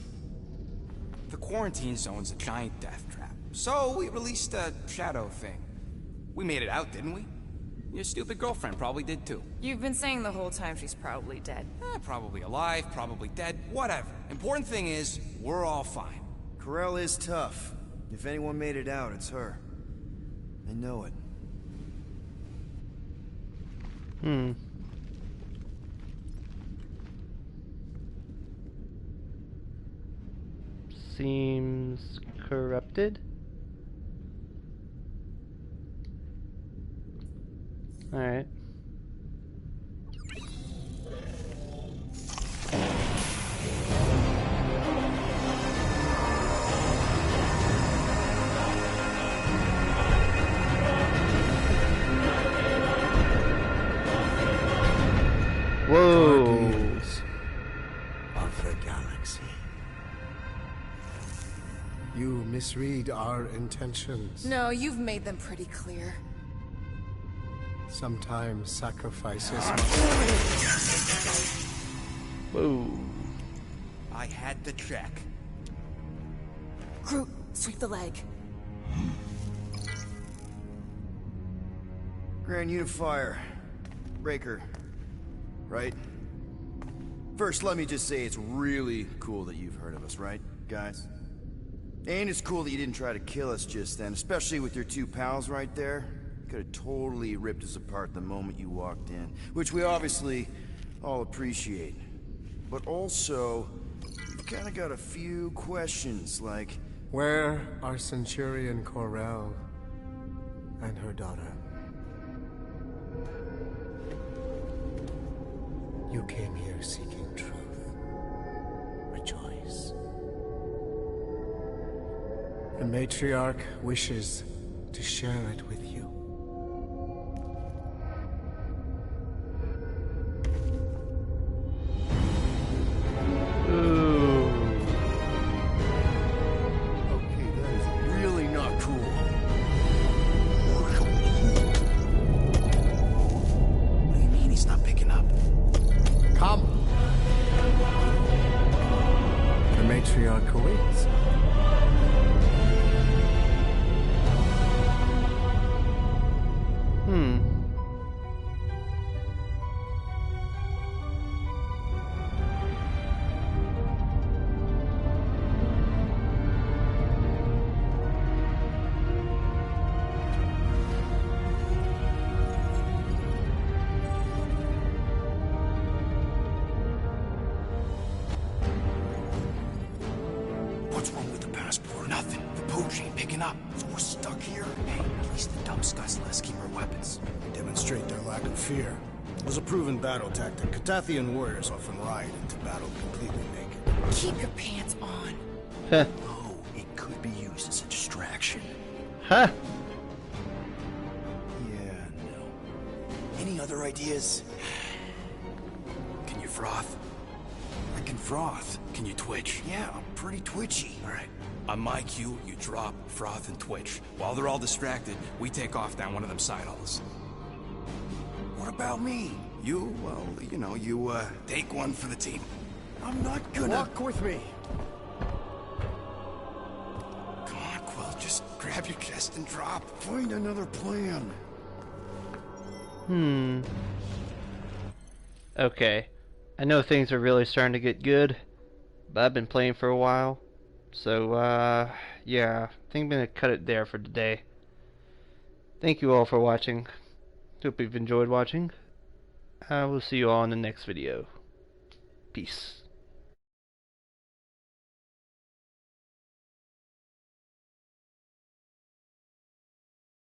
The quarantine zone's a giant death trap. So we released a shadow thing. We made it out, didn't we? Your stupid girlfriend probably did too. You've been saying the whole time she's probably dead. Probably alive, probably dead, whatever. Important thing is, we're all fine. Corell is tough. If anyone made it out, it's her. I know it. Seems corrupted. Alright. Whoa. Guardians of the galaxy. You misread our intentions. No, you've made them pretty clear. Sometimes sacrifices Whoa. I had to check. Groot, sweep the leg. Grand Unifier. Breaker. Right? First, let me just say it's really cool that you've heard of us, right, guys? And it's cool that you didn't try to kill us just then, especially with your two pals right there. Could have totally ripped us apart the moment you walked in, which we obviously all appreciate. But also, we've kind of got a few questions, like... Where are Centurion Corell and her daughter? You came here seeking truth. Rejoice. The matriarch wishes to share it with you. Okay, that is really not cool. What do you mean he's not picking up? Come! The matriarch awaits. What's wrong with the passport? Nothing. The pooch ain't picking up. So we're stuck here? Hey, at least the dumb scuts let us keep our weapons. They demonstrate their lack of fear. As a proven battle tactic, Katathian warriors often ride into battle completely naked. Keep your pants on. Oh, it could be used as a distraction. Huh. Yeah, no. Any other ideas? Can you froth? I can froth. Can you twitch? Yeah, I'm pretty twitchy. All right. On my cue, you drop, froth, and twitch. While they're all distracted, we take off down one of them side halls. What about me? well, you know, you, take one for the team. I'm not gonna... Walk with me. Come on, Quill, just grab your chest and drop. Find another plan. Okay. I know things are really starting to get good, but I've been playing for a while. So, yeah, I think I'm going to cut it there for today. Thank you all for watching. Hope you've enjoyed watching. I will see you all in the next video. Peace.